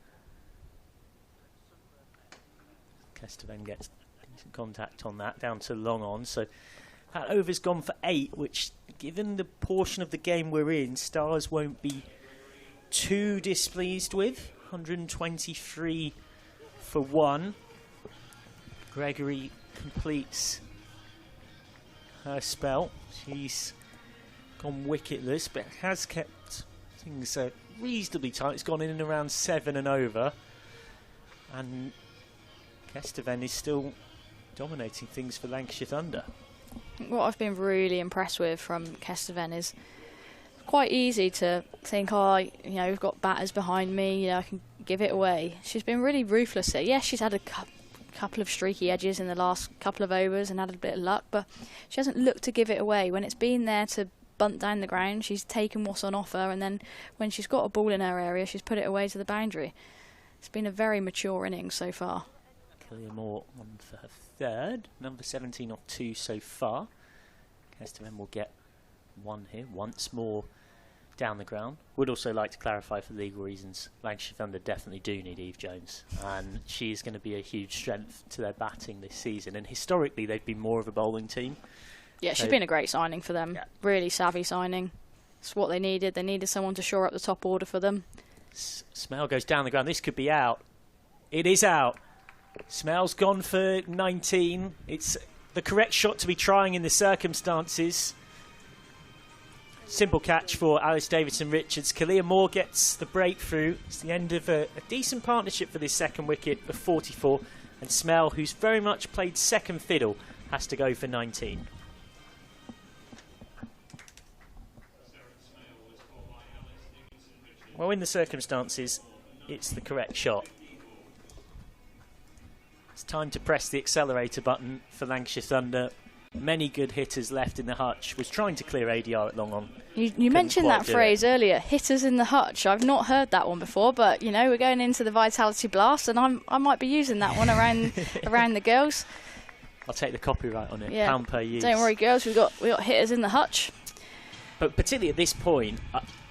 Kesteven gets decent contact on that, down to long on, so that over's gone for 8, which, given the portion of the game we're in, Stars won't be too displeased with. 123 for 1. Gregory completes her spell. She's gone wicketless, but has kept Things are reasonably tight. It's gone in and around 7 and over. And Kesteven is still dominating things for Lancashire Thunder. What I've been really impressed with from Kesteven is quite easy to think, oh, you know, we've got batters behind me, you know, I can give it away. She's been really ruthless there. Yes, she's had a couple of streaky edges in the last couple of overs and had a bit of luck, but she hasn't looked to give it away. When it's been there to bunt down the ground, she's taken what's on offer, and then when she's got a ball in her area, she's put it away to the boundary. It's been a very mature innings so far. Killian Moore on for her third, number 17 off 2 so far. Kesteven will get 1 here, once more down the ground. Would also like to clarify, for legal reasons, Lancashire Thunder definitely do need Eve Jones, and she is going to be a huge strength to their batting this season, and historically they've been more of a bowling team. Yeah, she's been a great signing for them. Yeah. Really savvy signing. It's what they needed. They needed someone to shore up the top order for them. Smell goes down the ground. This could be out. It is out. Smell's gone for 19. It's the correct shot to be trying in the circumstances. Simple catch for Alice Davidson-Richards. Killian Moore gets the breakthrough. It's the end of a decent partnership for this second wicket of 44. And Smell, who's very much played second fiddle, has to go for 19. Well, in the circumstances, it's the correct shot. It's time to press the accelerator button for Lancashire Thunder. Many good hitters left in the hutch. Was trying to clear ADR at long on. You mentioned that phrase earlier, hitters in the hutch. I've not heard that one before, but you know, we're going into the Vitality Blast, and I might be using that one around around the girls. I'll take the copyright on it. Yeah. Pound per use. Don't worry, girls. We got hitters in the hutch. But particularly at this point,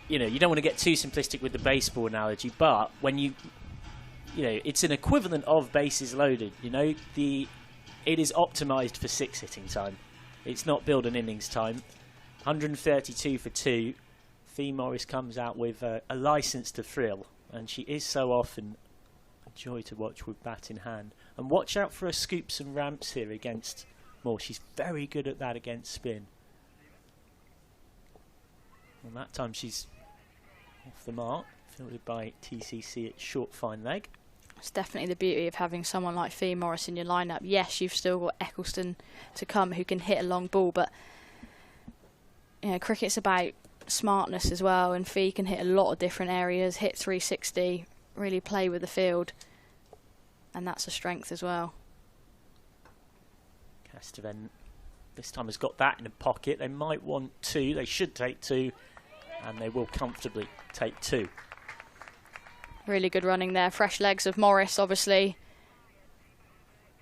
you know, you don't want to get too simplistic with the baseball analogy, but when you know, it's an equivalent of bases loaded. You know, it is optimised for 6 hitting time. It's not build an innings time. 132 for 2. Fee Morris comes out with a licence to thrill, and she is so often a joy to watch with bat in hand. And watch out for her scoops and ramps here against Moore. She's very good at that against spin. And that time she's off the mark, fielded by TCC at short fine leg. It's definitely the beauty of having someone like Fee Morris in your lineup. Yes, you've still got Eccleston to come who can hit a long ball, but you know, cricket's about smartness as well, and Fee can hit a lot of different areas, hit 360, really play with the field, and that's a strength as well. Kesteven this time has got that in a pocket. They might want 2, they should take 2, and they will comfortably take 2. Really good running there. Fresh legs of Morris, obviously.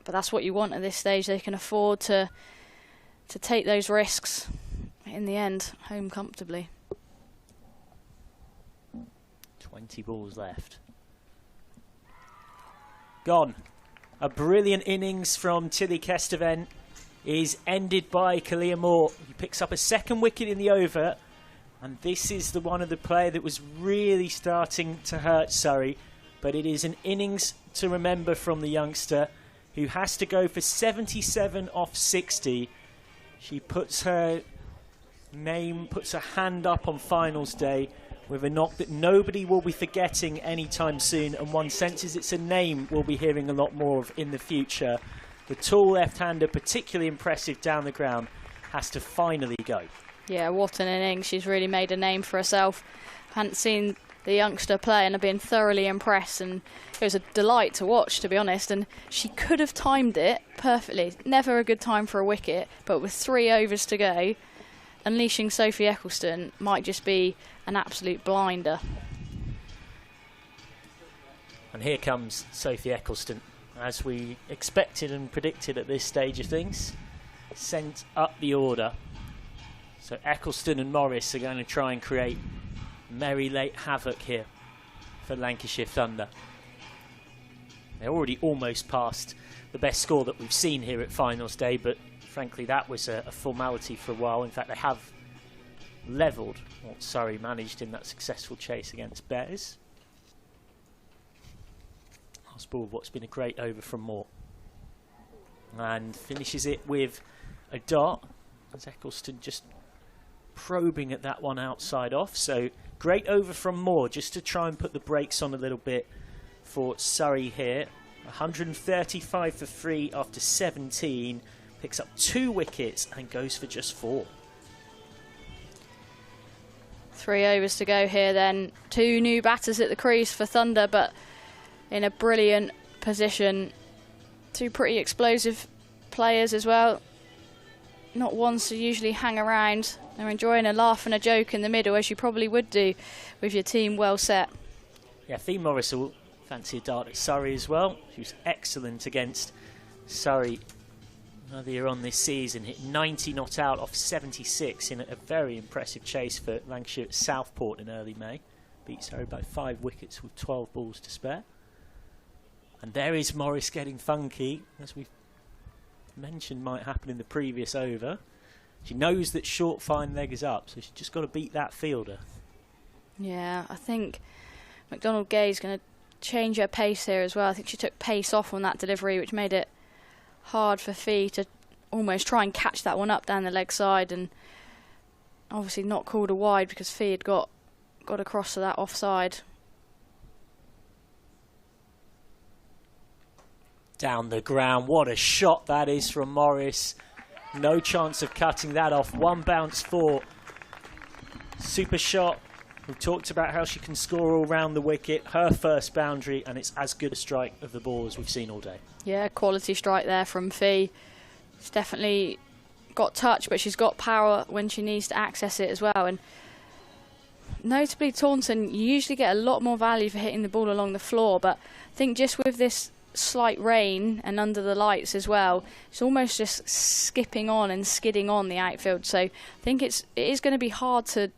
But that's what you want at this stage. They can afford to take those risks. In the end, home comfortably. 20 balls left. Gone. A brilliant innings from Tilly Kesteven is ended by Killian Moore. He picks up a second wicket in the over. And this is the one of the player that was really starting to hurt Surrey. But it is an innings to remember from the youngster, who has to go for 77 off 60. She puts her hand up on finals day with a knock that nobody will be forgetting anytime soon. And one senses it's a name we'll be hearing a lot more of in the future. The tall left-hander, particularly impressive down the ground, has to finally go. Yeah, what an innings. She's really made a name for herself. Hadn't seen the youngster play and I've been thoroughly impressed, and it was a delight to watch, to be honest, and she could have timed it perfectly. Never a good time for a wicket, but with 3 overs to go, unleashing Sophie Eccleston might just be an absolute blinder. And here comes Sophie Eccleston, as we expected and predicted at this stage of things. Sent up the order. So Eccleston and Morris are going to try and create merry late havoc here for Lancashire Thunder. They're already almost past the best score that we've seen here at finals day, but frankly that was a formality for a while. In fact, they have levelled what Surrey managed in that successful chase against Bears. Last ball of what's been a great over from Moore. And finishes it with a dart, as Eccleston just probing at that one outside off. So great over from Moore, just to try and put the brakes on a little bit for Surrey here. 135 for 3 after 17. Picks up 2 wickets and goes for just 4. 3 overs to go here then. 2 new batters at the crease for Thunder, but in a brilliant position. 2 pretty explosive players as well. Not ones to usually hang around. They're enjoying a laugh and a joke in the middle, as you probably would do with your team well set. Yeah, Thea Morris will fancy a dart at Surrey as well. She was excellent against Surrey earlier on this season. Hit 90 not out off 76 in a very impressive chase for Lancashire at Southport in early May. Beat Surrey by 5 wickets with 12 balls to spare. And there is Morris getting funky, as we've mentioned might happen in the previous over. She knows that short fine leg is up, so she's just got to beat that fielder. Yeah, I think McDonald-Gay's going to change her pace here as well. I think she took pace off on that delivery, which made it hard for Fee to almost try and catch that one up down the leg side, and obviously not called a wide because Fee had got across to that offside. Down the ground, what a shot that is from Morris. No chance of cutting that off. 1 bounce 4. Super shot. We've talked about how she can score all round the wicket. Her first boundary, and it's as good a strike of the ball as we've seen all day. Yeah, quality strike there from Fee. She's definitely got touch, but she's got power when she needs to access it as well. And notably, Taunton, you usually get a lot more value for hitting the ball along the floor, but I think just with this slight rain and under the lights as well, it's almost just skipping on and skidding on the outfield. So I think it is going to be hard to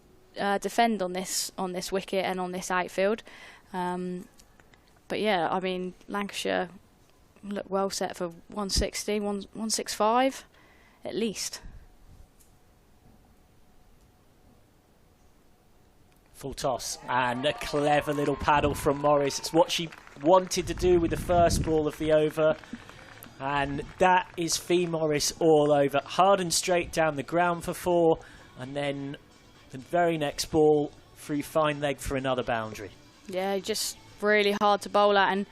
defend on this wicket and on this outfield. But yeah, I mean, Lancashire look well set for 160, 165 at least. Full toss and a clever little paddle from Morris. It's what she wanted to do with the first ball of the over, and that is Fee Morris all over. Hard and straight down the ground for 4, and then the very next ball through fine leg for another boundary. Yeah, just really hard to bowl at, and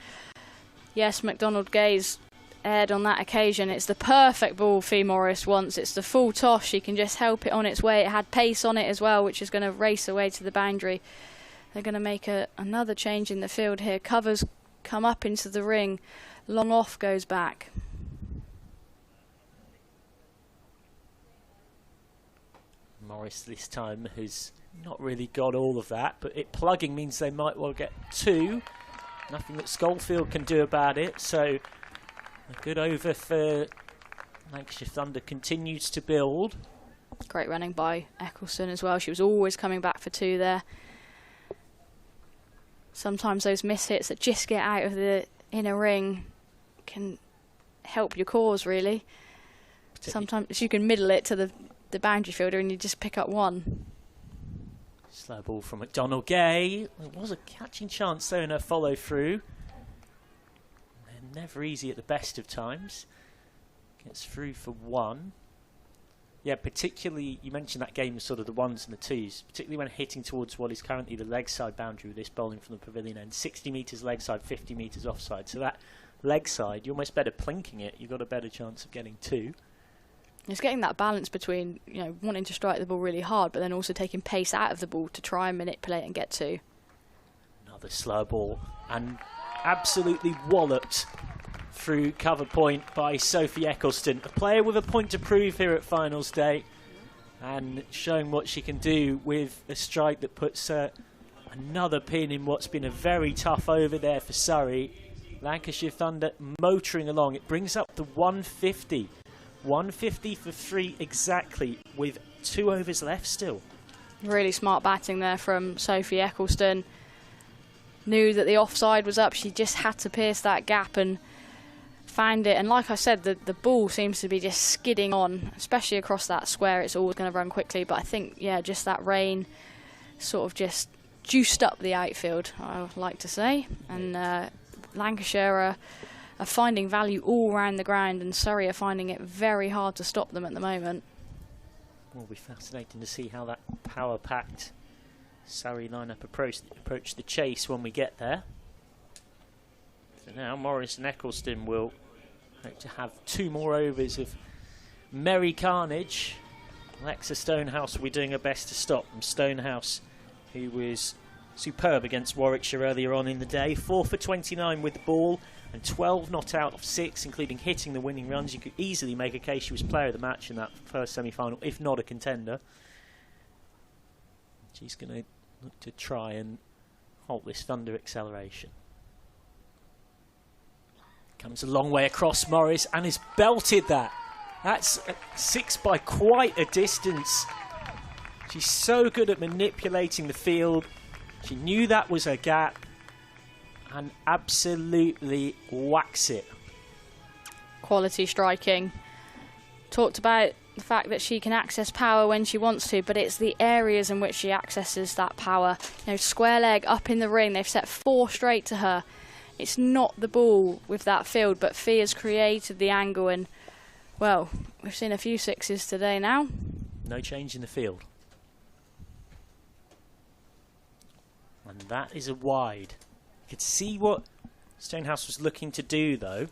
yes, McDonald-Gay's aired on that occasion. It's the perfect ball Fee Morris wants. It's the full toss. She can just help it on its way. It had pace on it as well, which is going to race away to the boundary. They're going to make another change in the field here. Covers come up into the ring. Long off goes back. Morris this time has not really got all of that, but it plugging means they might well get 2. Nothing that Schofield can do about it, so a good over for Lancashire Thunder continues to build. Great running by Eccleston as well. She was always coming back for 2 there. Sometimes those miss hits that just get out of the inner ring can help your cause, really. Sometimes you can middle it to the boundary fielder and you just pick up 1. Slow ball from McDonald-Gay. There was a catching chance there in her follow through. They're never easy at the best of times. Gets through for 1. Yeah, particularly, you mentioned that game was sort of the 1s and the 2s, particularly when hitting towards what is currently the leg side boundary with this bowling from the pavilion end. 60 metres leg side, 50 metres offside. So that leg side, you're almost better plinking it. You've got a better chance of getting 2. It's getting that balance between, you know, wanting to strike the ball really hard, but then also taking pace out of the ball to try and manipulate and get 2. Another slow ball, and absolutely walloped through cover point by Sophie Eccleston. A player with a point to prove here at finals day, and showing what she can do with a strike that puts another pin in what's been a very tough over there for Surrey. Lancashire Thunder motoring along. It brings up the 150. 150 for 3 exactly, with 2 overs left still. Really smart batting there from Sophie Eccleston. Knew that the offside was up. She just had to pierce that gap and found it. And like I said, the ball seems to be just skidding on, especially across that square. It's always going to run quickly. But I think, yeah, just that rain sort of just juiced up the outfield, I would like to say. And Lancashire are finding value all around the ground, and Surrey are finding it very hard to stop them at the moment. Will be fascinating to see how that power-packed Surrey lineup approach the chase when we get there. For now, Morris and Eccleston will hope to have 2 more overs of merry carnage. Alexa Stonehouse will be doing her best to stop them. Stonehouse, who was superb against Warwickshire earlier on in the day. 4 for 29 with the ball and 12 not out of 6, including hitting the winning runs. You could easily make a case she was player of the match in that first semi-final, if not a contender. She's going to look to try and halt this thunder acceleration. Comes a long way across Morris and has belted that. That's 6 by quite a distance. She's so good at manipulating the field. She knew that was her gap and absolutely whacks it. Quality striking. Talked about the fact that she can access power when she wants to, but it's the areas in which she accesses that power. You know, square leg up in the ring. They've set 4 straight to her. It's not the ball with that field, but Fee has created the angle, and, well, we've seen a few 6s today now. No change in the field. And that is a wide. You could see what Stonehouse was looking to do, though.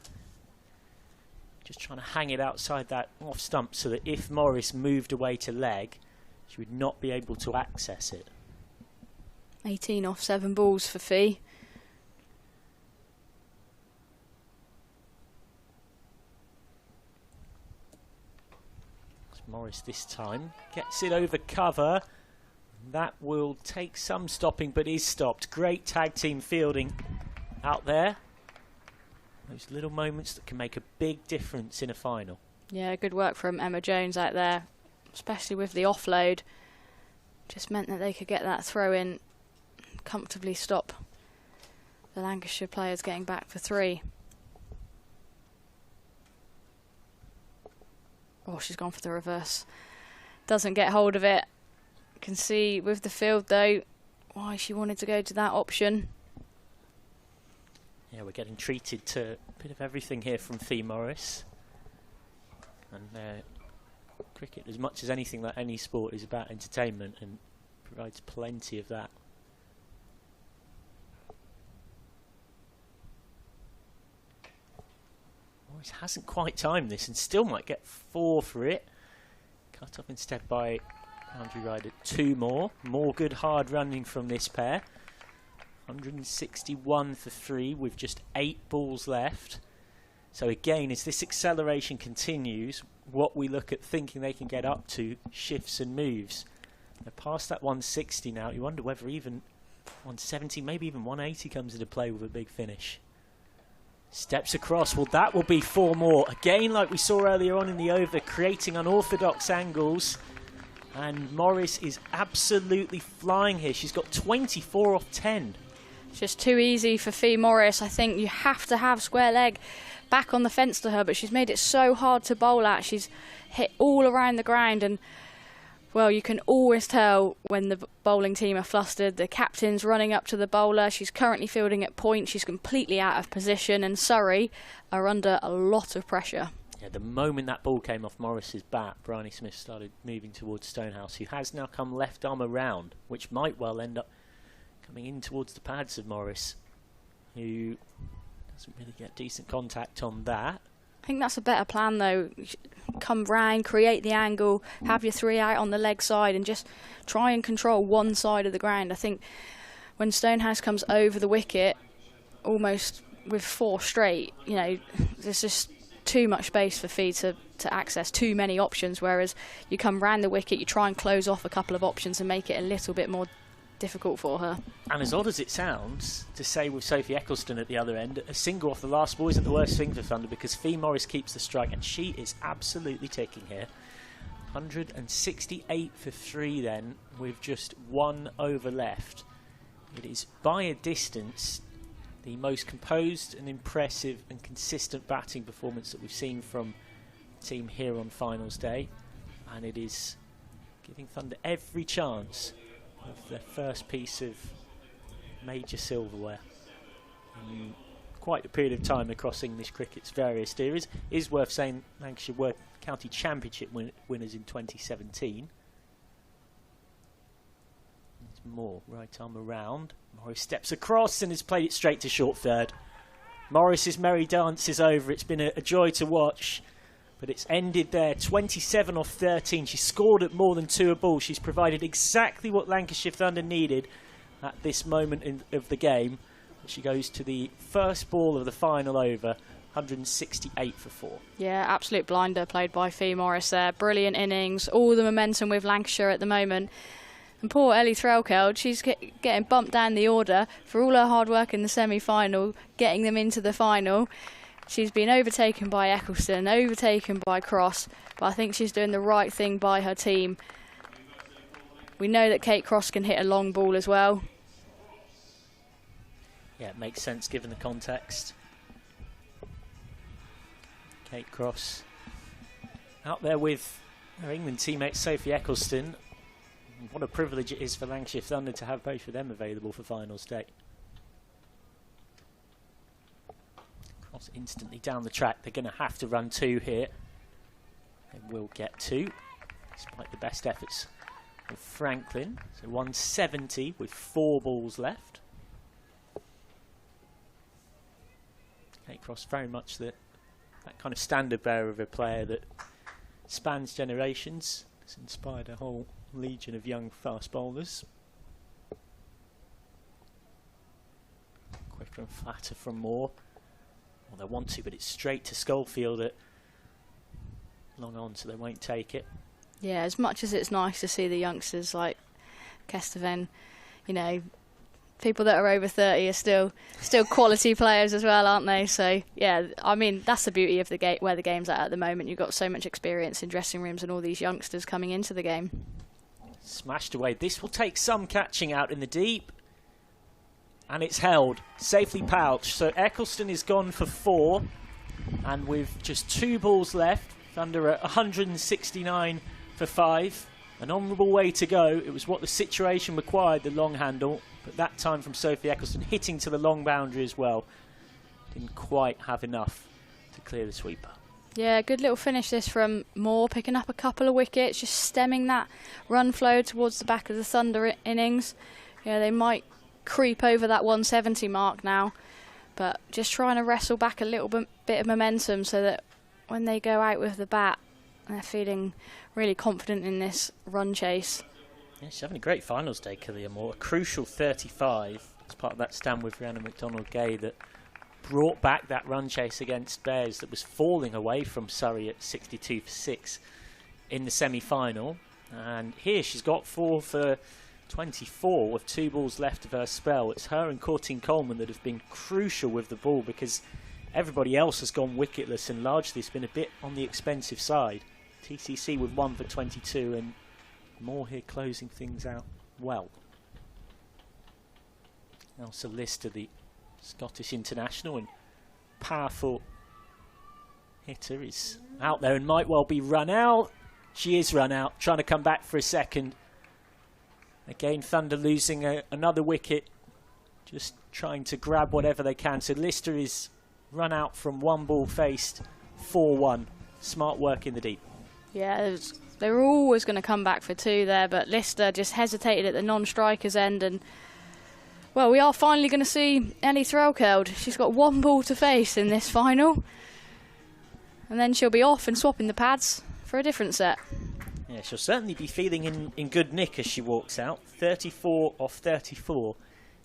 Just trying to hang it outside that off stump so that if Morris moved away to leg, she would not be able to access it. 18 off 7 balls for Fee. Morris this time gets it over cover. That will take some stopping, but is stopped. Great tag team fielding out there. Those little moments that can make a big difference in a final. Yeah, good work from Emma Jones out there, especially with the offload. Just meant that they could get that throw in, comfortably stop the Lancashire players getting back for 3. Oh, she's gone for the reverse. Doesn't get hold of it. Can see with the field, though, why she wanted to go to that option. Yeah, we're getting treated to a bit of everything here from Fee Morris. And cricket, as much as anything like any sport, is about entertainment and provides plenty of that. Morris hasn't quite timed this and still might get 4 for it. Cut off instead by Boundary Rider. 2 more. More good hard running from this pair. 161 for 3 with just 8 balls left. So again, as this acceleration continues, what we look at thinking they can get up to shifts and moves. They're past that 160 now. You wonder whether even 170, maybe even 180 comes into play with a big finish. Steps across. Well, that will be 4 more. Again, like we saw earlier on in the over, creating unorthodox angles. And Morris is absolutely flying here. She's got 24 off 10. It's just too easy for Fee Morris. I think you have to have square leg back on the fence to her, but she's made it so hard to bowl at. She's hit all around the ground, and, well, you can always tell when the bowling team are flustered. The captain's running up to the bowler. She's currently fielding at point. She's completely out of position, and Surrey are under a lot of pressure. Yeah, the moment that ball came off Morris's bat, Bryony Smith started moving towards Stonehouse, who has now come left arm around, which might well end up coming in towards the pads of Morris, who doesn't really get decent contact on that. I think that's a better plan, though. Come round, create the angle, have your 3 out on the leg side, and just try and control one side of the ground. I think when Stonehouse comes over the wicket, almost with 4 straight, you know, there's just too much space for Fee to access too many options, whereas you come round the wicket, you try and close off a couple of options and make it a little bit more difficult for her. And as odd as it sounds to say with Sophie Eccleston at the other end, a single off the last ball isn't the worst thing for Thunder, because Fee Morris keeps the strike and she is absolutely ticking here. 168 for 3 then, with just 1 over left. It is by a distance the most composed and impressive and consistent batting performance that we've seen from the team here on finals day, and it is giving Thunder every chance of their first piece of major silverware in quite a period of time across English cricket's various theories. It is worth saying Lancashire were County Championship winners in 2017. There's more. Right arm around. Morris steps across and has played it straight to short third. Morris's merry dance is over. It's been a joy to watch, but it's ended there. 27 off 13. She scored at more than 2 a ball. She's provided exactly what Lancashire Thunder needed at this moment of the game. She goes to the first ball of the final over, 168 for 4. Yeah, absolute blinder played by Fee Morris there. Brilliant innings, all the momentum with Lancashire at the moment. And poor Ellie Threlkeld, she's getting bumped down the order for all her hard work in the semi-final, getting them into the final. She's been overtaken by Eccleston, overtaken by Cross, but I think she's doing the right thing by her team. We know that Kate Cross can hit a long ball as well. Yeah, it makes sense given the context. Kate Cross out there with her England teammate Sophie Eccleston. What a privilege it is for Lancashire Thunder to have both of them available for finals day. Cross instantly down the track. They're going to have to run 2 here. They will get 2, despite the best efforts of Franklin. So 170 with 4 balls left. Kate Cross very much that kind of standard bearer of a player that spans generations. It's inspired a whole legion of young fast bowlers. Quicker and flatter from Moore. Well, they want to, but it's straight to Schofield at long on, so they won't take it. Yeah, as much as it's nice to see the youngsters like Kesteven, you know, people that are over 30 are still quality players as well, aren't they? So yeah, I mean, that's the beauty of the game, where the game's at the moment. You've got so much experience in dressing rooms and all these youngsters coming into the game. Smashed away. This will take some catching out in the deep, and it's held safely pouched. So Eccleston is gone for 4, and with just 2 balls left, Thunder at 169 for 5. An honourable way to go. It was what the situation required, the long handle, but that time from Sophie Eccleston, hitting to the long boundary as well. Didn't quite have enough to clear the sweeper. Yeah, good little finish this from Moore, picking up a couple of wickets, just stemming that run flow towards the back of the Thunder innings. Yeah, they might creep over that 170 mark now, but just trying to wrestle back a little bit of momentum so that when they go out with the bat, they're feeling really confident in this run chase. Yeah, she's having a great finals day, Killia Moore. A crucial 35 as part of that stand with Rhiannon McDonald-Gay that brought back that run chase against Bears that was falling away from Surrey at 62 for 6 in the semi-final. And here she's got 4 for 24 with 2 balls left of her spell. It's her and Courtine Coleman that have been crucial with the ball because everybody else has gone wicketless and largely it's been a bit on the expensive side. TCC with 1 for 22 and Moore here closing things out well. Elsa Lister, the Scottish international and powerful hitter, is out there and might well be run out. She is run out, trying to come back for a second. Again, Thunder losing another wicket, just trying to grab whatever they can. So Lister is run out from 1 ball faced, 4-1. Smart work in the deep. Yeah, they were always going to come back for 2 there, but Lister just hesitated at the non-striker's end. And well, we are finally going to see Ellie Threlkeld. She's got 1 ball to face in this final, and then she'll be off and swapping the pads for a different set. Yeah, she'll certainly be feeling in good nick as she walks out. 34 off 34,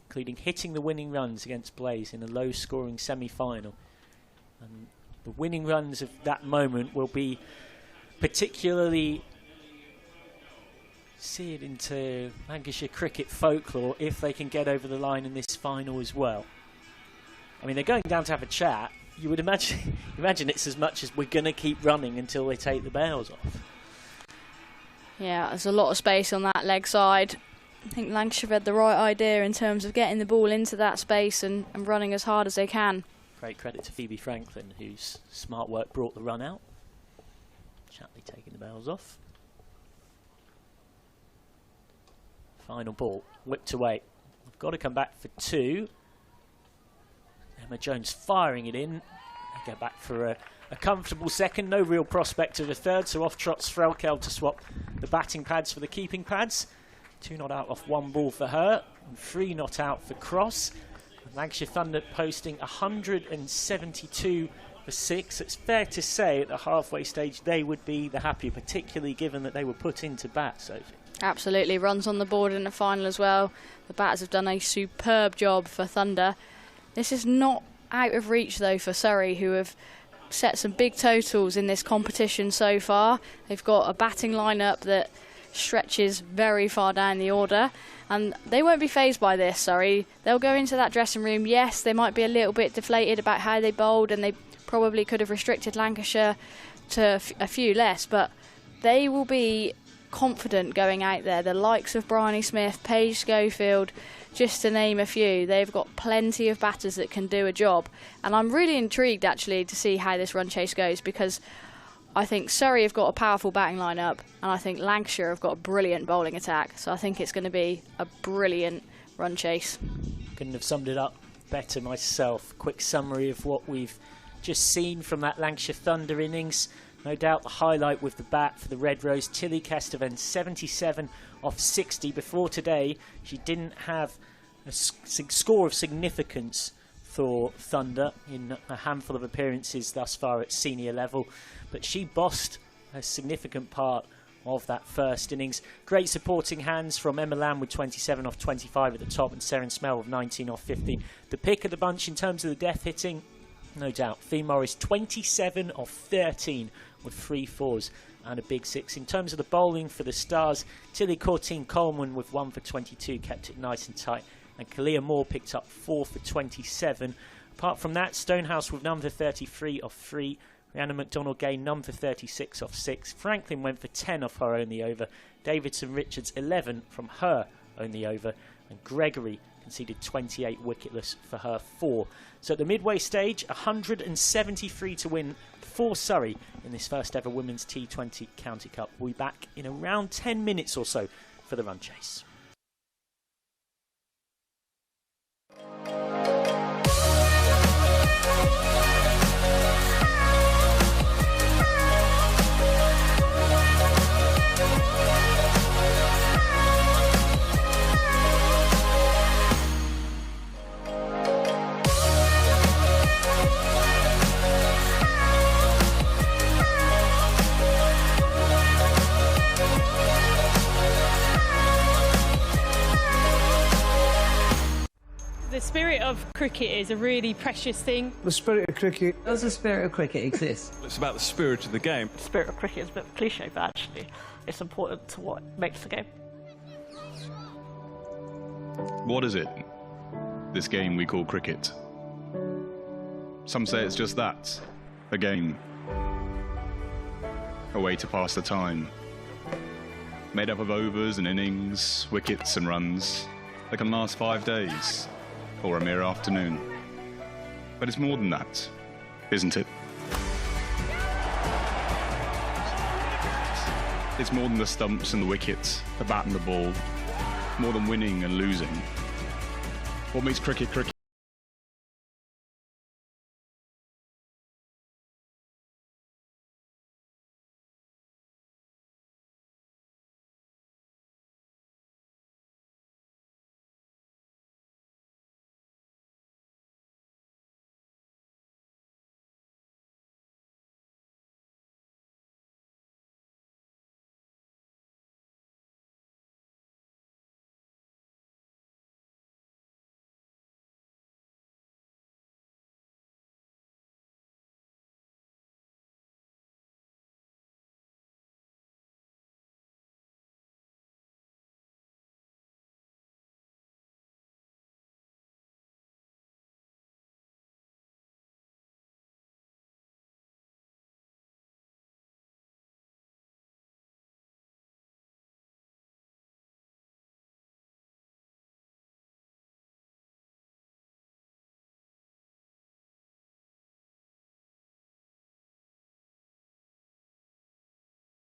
including hitting the winning runs against Blaze in a low-scoring semi-final. And the winning runs of that moment will be particularly seared into Lancashire cricket folklore if they can get over the line in this final as well. I mean, they're going down to have a chat. You would imagine it's as much as we're going to keep running until they take the bails off. Yeah, there's a lot of space on that leg side. I think Lancashire had the right idea in terms of getting the ball into that space and running as hard as they can. Great credit to Phoebe Franklin, whose smart work brought the run out. Shatley taking the bails off. Final ball, whipped away. We've got to come back for 2. Emma Jones firing it in. They go back for a comfortable second, no real prospect of a third, so off trots Frelkel to swap the batting pads for the keeping pads. 2 not out off 1 ball for her, and 3 not out for Cross. Lancashire Thunder posting 172 for 6. It's fair to say at the halfway stage they would be the happier, particularly given that they were put into bat, Sophie. Absolutely, runs on the board in the final as well. The batters have done a superb job for Thunder. This is not out of reach though for Surrey, who have set some big totals in this competition so far. They've got a batting lineup that stretches very far down the order, and they won't be fazed by this, Surrey. They'll go into that dressing room. Yes, they might be a little bit deflated about how they bowled, and they probably could have restricted Lancashire to a few less, but they will be confident going out there. The likes of Bryony Smith, Paige Schofield, just to name a few, they've got plenty of batters that can do a job, and I'm really intrigued actually to see how this run chase goes, because I think Surrey have got a powerful batting lineup, and I think Lancashire have got a brilliant bowling attack, so I think it's going to be a brilliant run chase. Couldn't have summed it up better myself. Quick summary of what we've just seen from that Lancashire Thunder innings. No doubt the highlight with the bat for the Red Rose, Tilly Kesteven, 77 off 60. Before today, she didn't have a score of significance for Thunder in a handful of appearances thus far at senior level, but she bossed a significant part of that first innings. Great supporting hands from Emma Lamb with 27 off 25 at the top, and Seren Smell with 19 off 50. The pick of the bunch in terms of the death hitting, no doubt, Fee Morris 27 off 13 with 3 fours and a big 6. In terms of the bowling for the Stars, Tilly Courtine Coleman with 1 for 22 kept it nice and tight, and Kalia Moore picked up 4 for 27. Apart from that, Stonehouse with none for 33 off 3. Rhiannon McDonald-Gay none for 36 off 6. Franklin went for 10 off her only over. Davidson Richards 11 from her only over. And Gregory conceded 28 wicketless for her 4. So at the midway stage, 173 to win for Surrey in this first ever Women's T20 County Cup. We'll be back in around 10 minutes or so for the run chase. The spirit of cricket is a really precious thing. The spirit of cricket. Does the spirit of cricket exist? It's about the spirit of the game. The spirit of cricket is a bit of a cliche, but actually it's important to what makes the game. What is it? This game we call cricket. Some say it's just that. A game. A way to pass the time. Made up of overs and innings, wickets and runs that can last 5 days. Or a mere afternoon. But it's more than that, isn't it? It's more than the stumps and the wickets, the bat and the ball. More than winning and losing. What makes cricket cricket?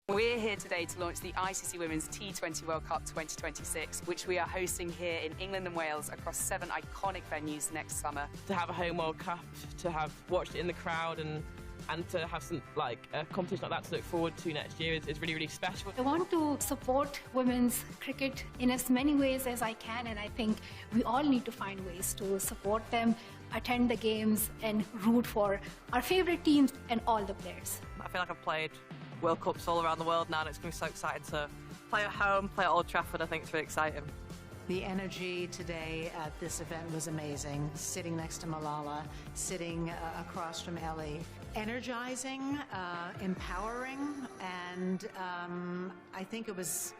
We're here today to launch the ICC Women's T20 World Cup 2026, which we are hosting here in England and Wales across 7 iconic venues next summer. To have a home World Cup, to have watched it in the crowd and and to have some a competition like that to look forward to next year is really, really special. I want to support women's cricket in as many ways as I can, and I think we all need to find ways to support them, attend the games, and root for our favourite teams and all the players. I feel like I've played World Cups all around the world now, and it's going to be so exciting to play at home, play at Old Trafford. I think it's really exciting. The energy today at this event was amazing. Sitting next to Malala, sitting across from Ellie. Energizing, empowering, and I think it was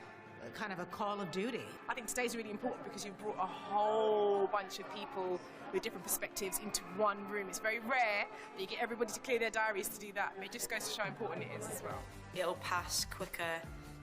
kind of a call of duty. I think today's really important because you brought a whole bunch of people with different perspectives into one room. It's very rare that you get everybody to clear their diaries to do that. And it just goes to show how important it is as well. It'll pass quicker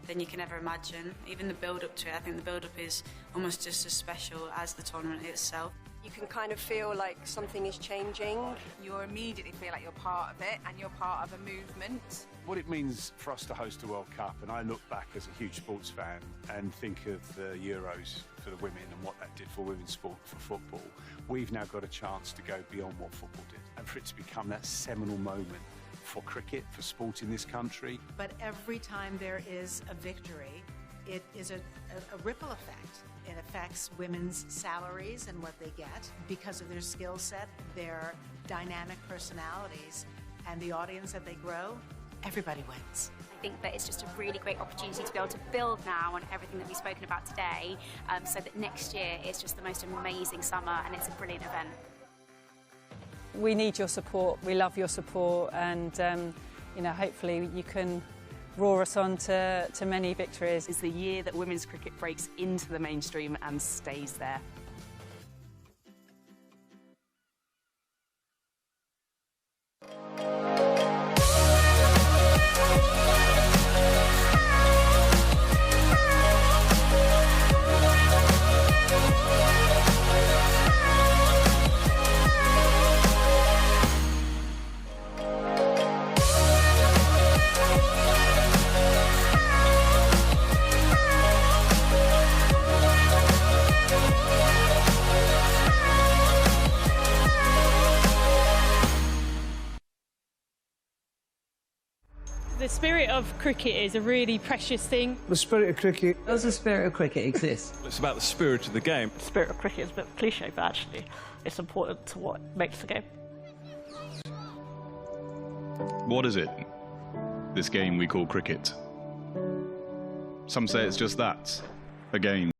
than you can ever imagine. Even the build-up to it, I think the build-up is almost just as special as the tournament itself. You can kind of feel like something is changing. You immediately feel like you're part of it and you're part of a movement. What it means for us to host a World Cup, and I look back as a huge sports fan and think of the Euros for the women and what that did for women's sport, for football. We've now got a chance to go beyond what football did, and for it to become that seminal moment for cricket, for sport in this country. But every time there is a victory, it is a ripple effect. It affects women's salaries and what they get because of their skill set, their dynamic personalities, and the audience that they grow. Everybody wins. I think that it's just a really great opportunity to be able to build now on everything that we've spoken about today, so that next year is just the most amazing summer and it's a brilliant event. We need your support, we love your support, and hopefully you can roar us on to many victories. It's the year that women's cricket breaks into the mainstream and stays there. The spirit of cricket is a really precious thing. The spirit of cricket. Does the spirit of cricket exist? It's about the spirit of the game. The spirit of cricket is a bit cliche, but actually it's important to what makes the game. What is it? This game we call cricket. Some say it's just that, a game.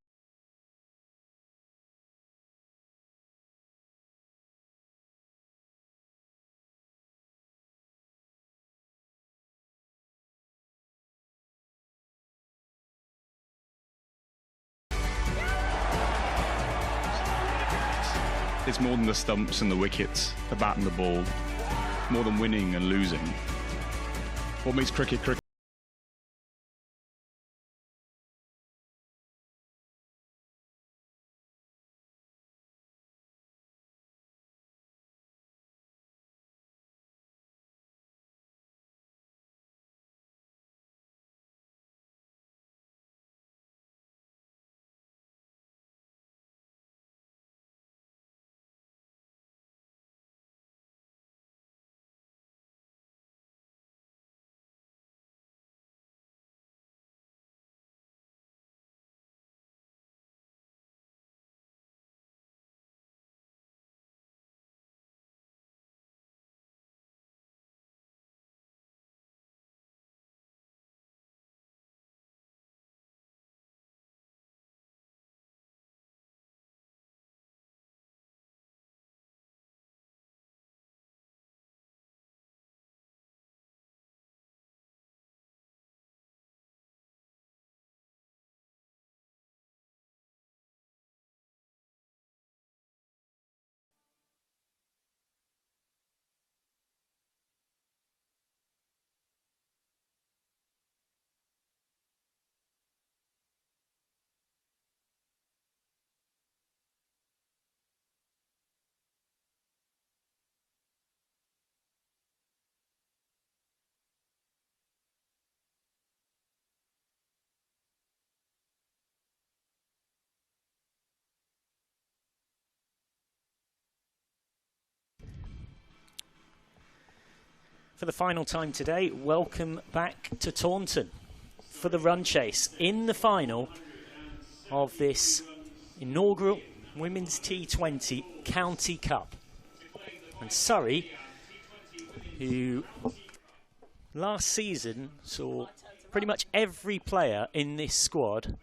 It's more than the stumps and the wickets, the bat and the ball, more than winning and losing. What makes cricket cricket? For the final time today, welcome back to Taunton for the run chase in the final of this inaugural Women's T20 County Cup. And Surrey, who last season saw pretty much every player in this squad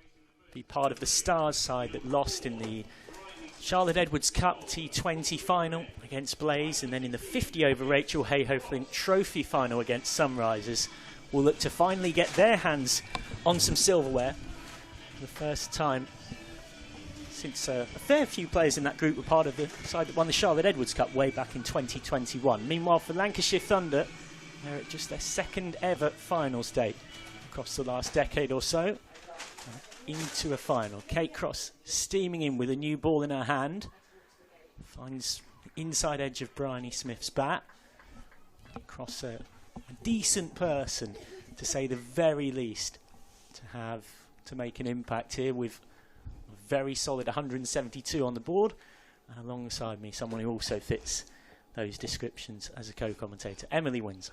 be part of the Stars side that lost in the Charlotte Edwards Cup T20 final against Blaze, and then in the 50 over Rachel Hayhoe Flint Trophy final against Sunrisers, will look to finally get their hands on some silverware for the first time since a fair few players in that group were part of the side that won the Charlotte Edwards Cup way back in 2021. Meanwhile, for Lancashire Thunder, they're at just their second ever finals date across the last decade or so. Into a final. Kate Cross steaming in with a new ball in her hand. Finds the inside edge of Bryony Smith's bat. Cross, a decent person, to say the very least, to make an impact here with a very solid 172 on the board. And alongside me, someone who also fits those descriptions as a co-commentator, Emily Windsor.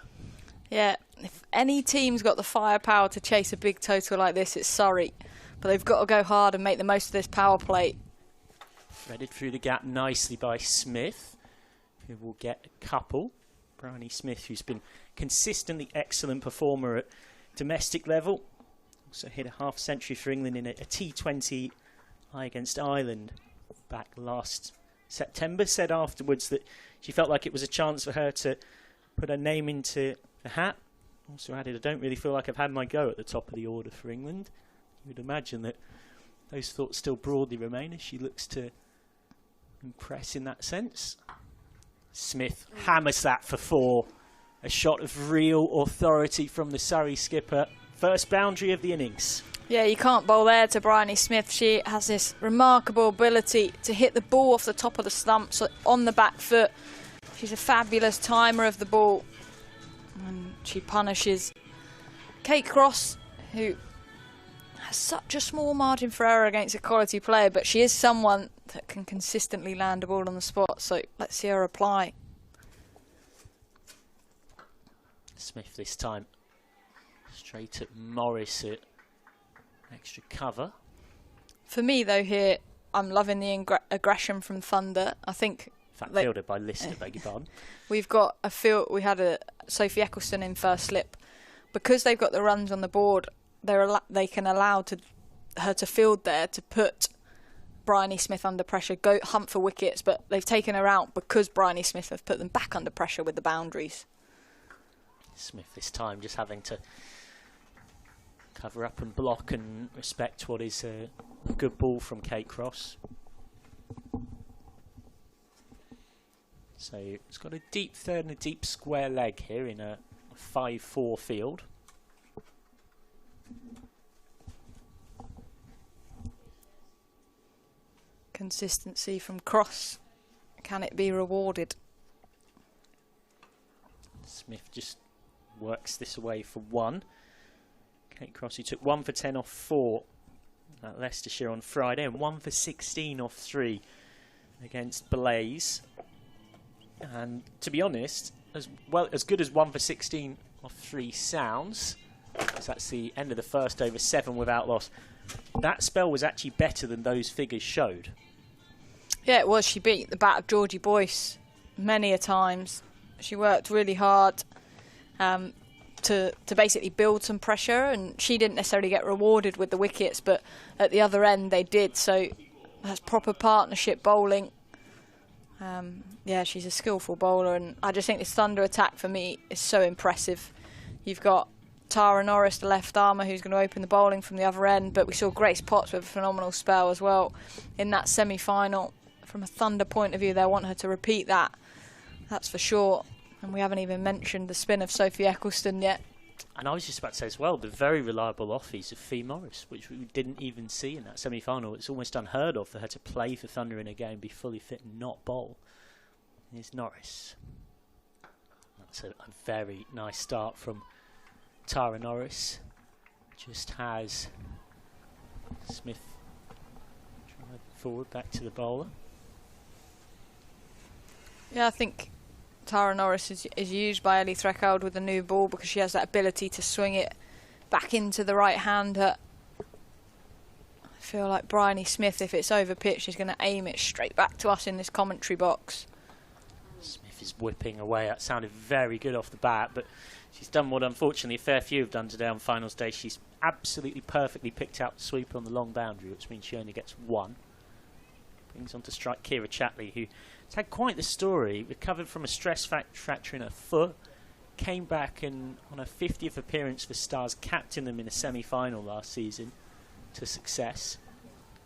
Yeah, if any team's got the firepower to chase a big total like this, it's Surrey. But they've got to go hard and make the most of this power play. Threaded through the gap nicely by Smith, who will get a couple. Bryony Smith, who's been consistently excellent performer at domestic level. Also hit a half century for England in a T20 against Ireland back last September. Said afterwards that she felt like it was a chance for her to put her name into the hat. Also added, I don't really feel like I've had my go at the top of the order for England. You would imagine that those thoughts still broadly remain as she looks to impress in that sense. Smith hammers that for 4. A shot of real authority from the Surrey skipper. First boundary of the innings. Yeah, you can't bowl there to Bryony Smith. She has this remarkable ability to hit the ball off the top of the stump, so on the back foot. She's a fabulous timer of the ball. And she punishes Kate Cross, who has such a small margin for error against a quality player, but she is someone that can consistently land a ball on the spot, so let's see her apply. Smith this time straight at Morris at extra cover. For me though here, I'm loving the aggression from Thunder. I think fielded by Lister, beg your pardon. We had a Sophie Eccleston in first slip. Because they've got the runs on the board, they can allow her to field there to put Bryony Smith under pressure, go hunt for wickets, but they've taken her out because Bryony Smith have put them back under pressure with the boundaries. Smith this time just having to cover up and block and respect what is a good ball from Kate Cross. So it's got a deep third and a deep square leg here in a 5-4 field. Consistency from Cross. Can it be rewarded? Smith just works this away for 1. Kate Cross, who took 1 for 10 off 4 at Leicestershire on Friday, and 1 for 16 off 3 against Blaze. And to be honest, as good as 1 for 16 off 3 sounds, because that's the end of the first over 7 without loss, that spell was actually better than those figures showed. Yeah, it was. She beat the bat of Georgie Boyce many a times. She worked really hard to basically build some pressure, and she didn't necessarily get rewarded with the wickets, but at the other end they did. So that's proper partnership bowling. Yeah, she's a skillful bowler, and I just think this Thunder attack for me is so impressive. You've got Tara Norris, the left armer, who's going to open the bowling from the other end, but we saw Grace Potts with a phenomenal spell as well in that semi-final. From a Thunder point of view, they want her to repeat that, that's for sure. And we haven't even mentioned the spin of Sophie Eccleston yet. And I was just about to say as well, the very reliable offies of Fee Morris, which we didn't even see in that semi-final. It's almost unheard of for her to play for Thunder in a game, be fully fit and not bowl. Here's Norris. That's a very nice start from Tara Norris. Just has Smith forward back to the bowler. Yeah, I think Tara Norris is used by Ellie Threckald with the new ball because she has that ability to swing it back into the right hander. I feel like Bryony Smith, if it's over pitch, is going to aim it straight back to us in this commentary box. Smith is whipping away. That sounded very good off the bat, but she's done what unfortunately a fair few have done today on finals day. She's absolutely perfectly picked out the sweeper on the long boundary, which means she only gets one. Brings on to strike Kira Chatley, who has had quite the story. Recovered from a stress fracture in her foot, came back and on her 50th appearance for Stars, captained them in a semi-final last season to success.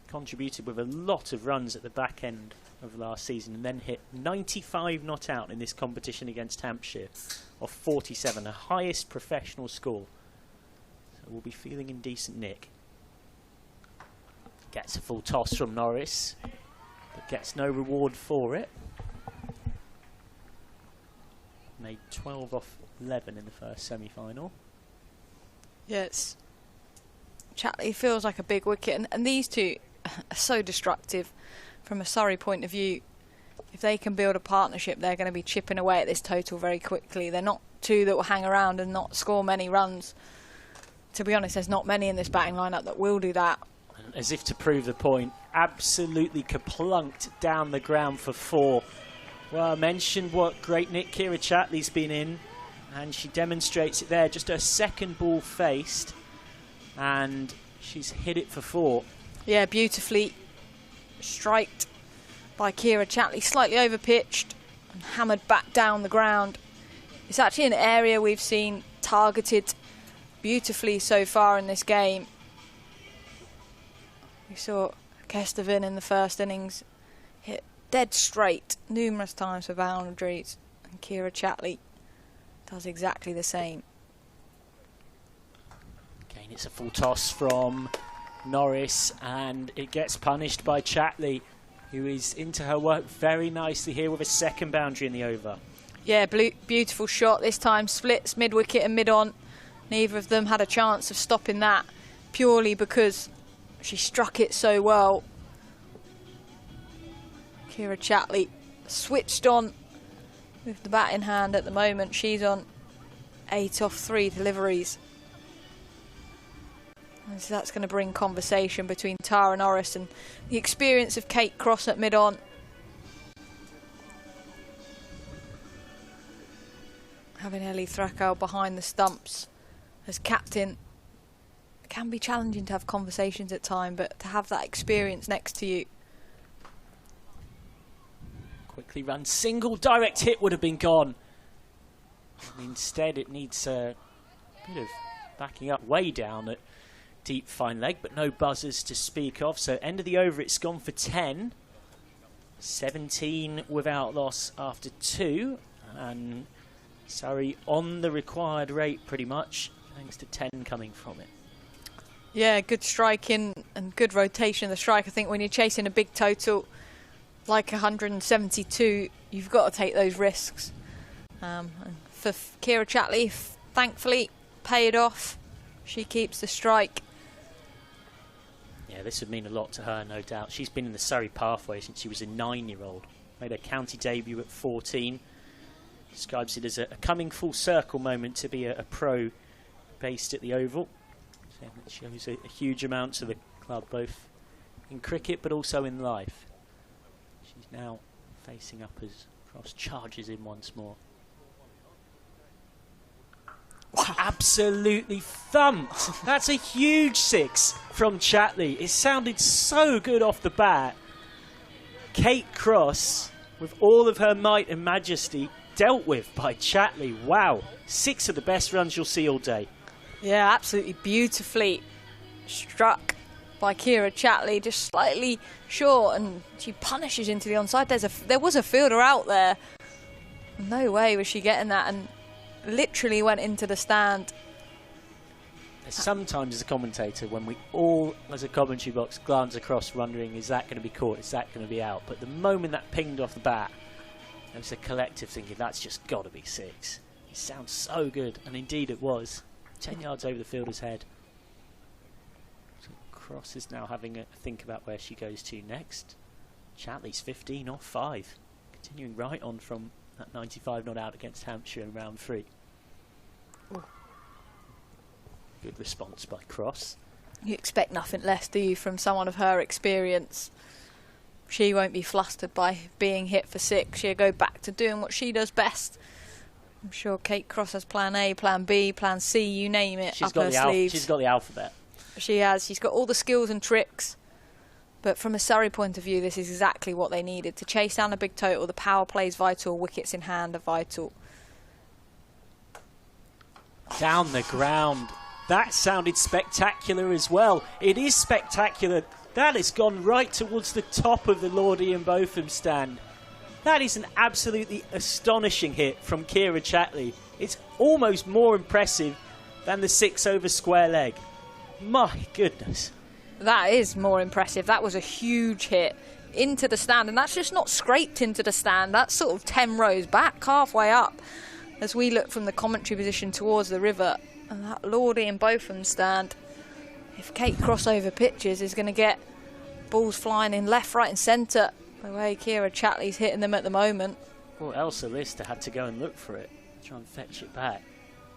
Contributed with a lot of runs at the back end of last season and then hit 95 not out in this competition against Hampshire of 47, her highest professional score. So we'll be feeling in decent nick. Gets a full toss from Norris, but gets no reward for it. Made 12 off 11 in the first semi-final. Yes. Chatley feels like a big wicket, and these two are so destructive from a Surrey point of view. If they can build a partnership, they're going to be chipping away at this total very quickly. They're not two that will hang around and not score many runs. To be honest, there's not many in this batting lineup that will do that. As if to prove the point, absolutely kaplunked down the ground for 4. Well, I mentioned what great nick Kira Chatley's been in, and she demonstrates it there. Just her second ball faced, and she's hit it for 4. Yeah, beautifully striked by Kira Chatley, slightly over pitched and hammered back down the ground. It's actually an area we've seen targeted beautifully so far in this game. We saw Kestervin in the first innings hit dead straight numerous times for boundaries, and Kira Chatley does exactly the same. Again, it's a full toss from Norris, and it gets punished by Chatley, who is into her work very nicely here with a second boundary in the over. Yeah, beautiful shot. This time splits mid-wicket and mid-on. Neither of them had a chance of stopping that, purely because she struck it so well. Kira Chatley switched on with the bat in hand at the moment. She's on 8 off 3 deliveries. And so that's going to bring conversation between Tara Norris and the experience of Kate Cross at mid-on. Having Ellie Threckald behind the stumps as captain can be challenging to have conversations at times, but to have that experience next to you. Quickly run single, direct hit would have been gone. And instead it needs a bit of backing up way down at deep fine leg, but no buzzers to speak of. So end of the over, it's gone for 10. 17 without loss after 2, and Surrey on the required rate pretty much, thanks to 10 coming from it. Yeah, good striking and good rotation of the strike. I think when you're chasing a big total like 172, you've got to take those risks. And for Kira Chatley, thankfully, paid off. She keeps the strike. Yeah, this would mean a lot to her, no doubt. She's been in the Surrey pathway since she was a 9-year-old. Made her county debut at 14. Describes it as a coming full circle moment to be a pro based at the Oval. So it shows a huge amount to the club, both in cricket but also in life. She's now facing up as Cross charges in once more. Wow. Absolutely thumped. That's a huge 6 from Chatley. It sounded so good off the bat. Kate Cross, with all of her might and majesty, dealt with by Chatley. Wow. 6 of the best runs you'll see all day. Yeah, absolutely beautifully struck by Kira Chatley, just slightly short, and she punishes into the onside. There was a fielder out there. No way was she getting that, and literally went into the stand. Sometimes as a commentator, when we all, as a commentary box, glance across wondering, is that going to be caught, is that going to be out? But the moment that pinged off the bat, there was a collective thinking, that's just got to be 6. It sounds so good, and indeed it was. 10 yards over the fielder's head. So Cross is now having a think about where she goes to next. Chatley's 15 off 5. Continuing right on from That 95 not out against Hampshire in round 3. Ooh. Good response by Cross. You expect nothing less, do you, from someone of her experience? She won't be flustered by being hit for 6. She'll go back to doing what she does best. I'm sure Kate Cross has plan A, plan B, plan C, you name it, up her sleeves. She's got the alphabet. She has. She's got all the skills and tricks. But from a Surrey point of view, this is exactly what they needed. To chase down a big total, the power play is vital, wickets in hand are vital. Down the ground. That sounded spectacular as well. It is spectacular. That has gone right towards the top of the Lord Ian Botham stand. That is an absolutely astonishing hit from Kira Chatley. It's almost more impressive than the 6 over square leg. My goodness. That is more impressive. That was a huge hit into the stand, and that's just not scraped into the stand. That's sort of 10 rows back, halfway up, as we look from the commentary position towards the river. And that Lord Ian Botham stand, if Kate Crossover pitches, is going to get balls flying in left, right and centre, the way Kira Chatley's hitting them at the moment. Well, Elsa Lister had to go and look for it, try and fetch it back.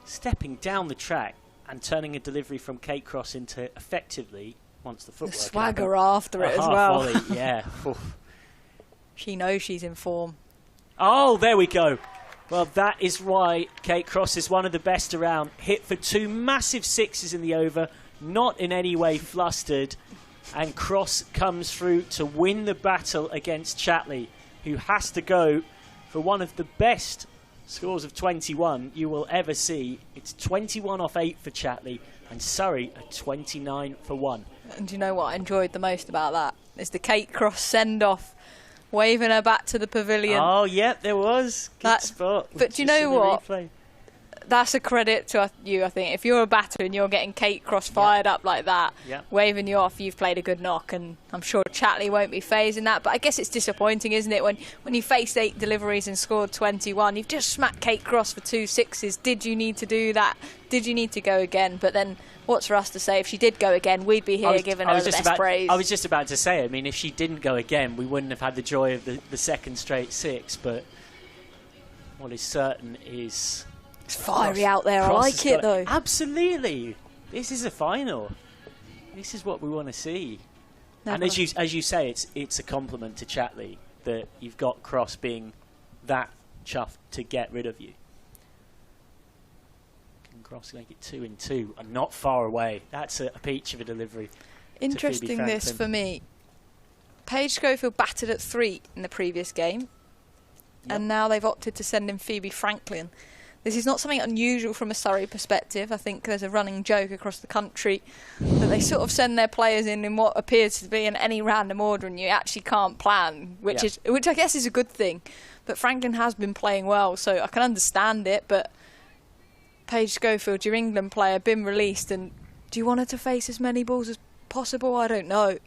Stepping down the track and turning a delivery from Kate Cross into, effectively, once the footwork... The swagger after it as well. Volley, yeah. She knows she's in form. Oh, there we go. Well, that is why Kate Cross is one of the best around. Hit for 2 massive 6s in the over, not in any way flustered. And Cross comes through to win the battle against Chatley, who has to go for one of the best scores of 21 you will ever see. It's 21 off 8 for Chatley, and Surrey are 29 for 1. And do you know what I enjoyed the most about that? Is the Kate Cross send-off, waving her back to the pavilion. Oh, yeah, there was. Good spot. But do you know what? That's a credit to you, I think. If you're a batter and you're getting Kate Cross fired up like that, waving you off, you've played a good knock, and I'm sure Chatley won't be phasing that. But I guess it's disappointing, isn't it, when you faced 8 deliveries and scored 21, you've just smacked Kate Cross for 2 6s. Did you need to do that? Did you need to go again? But then what's for us to say? If she did go again, we'd be here giving her the best praise. I was just about to say, I mean, if she didn't go again, we wouldn't have had the joy of the second straight 6. But what is certain is... It's fiery out there. I like it, though. Absolutely. This is a final. This is what we want to see. And as you say, it's a compliment to Chatley that you've got Cross being that chuffed to get rid of you. Can Cross make it 2 in 2 and not far away? That's a peach of a delivery. Interesting this for me. Paige Schofield batted at 3 in the previous game, and now they've opted to send in Phoebe Franklin. This is not something unusual from a Surrey perspective. I think there's a running joke across the country that they sort of send their players in what appears to be in any random order, and you actually can't plan, which I guess is a good thing. But Franklin has been playing well, so I can understand it. But Paige Schofield, your England player, been released, and do you want her to face as many balls as possible? I don't know.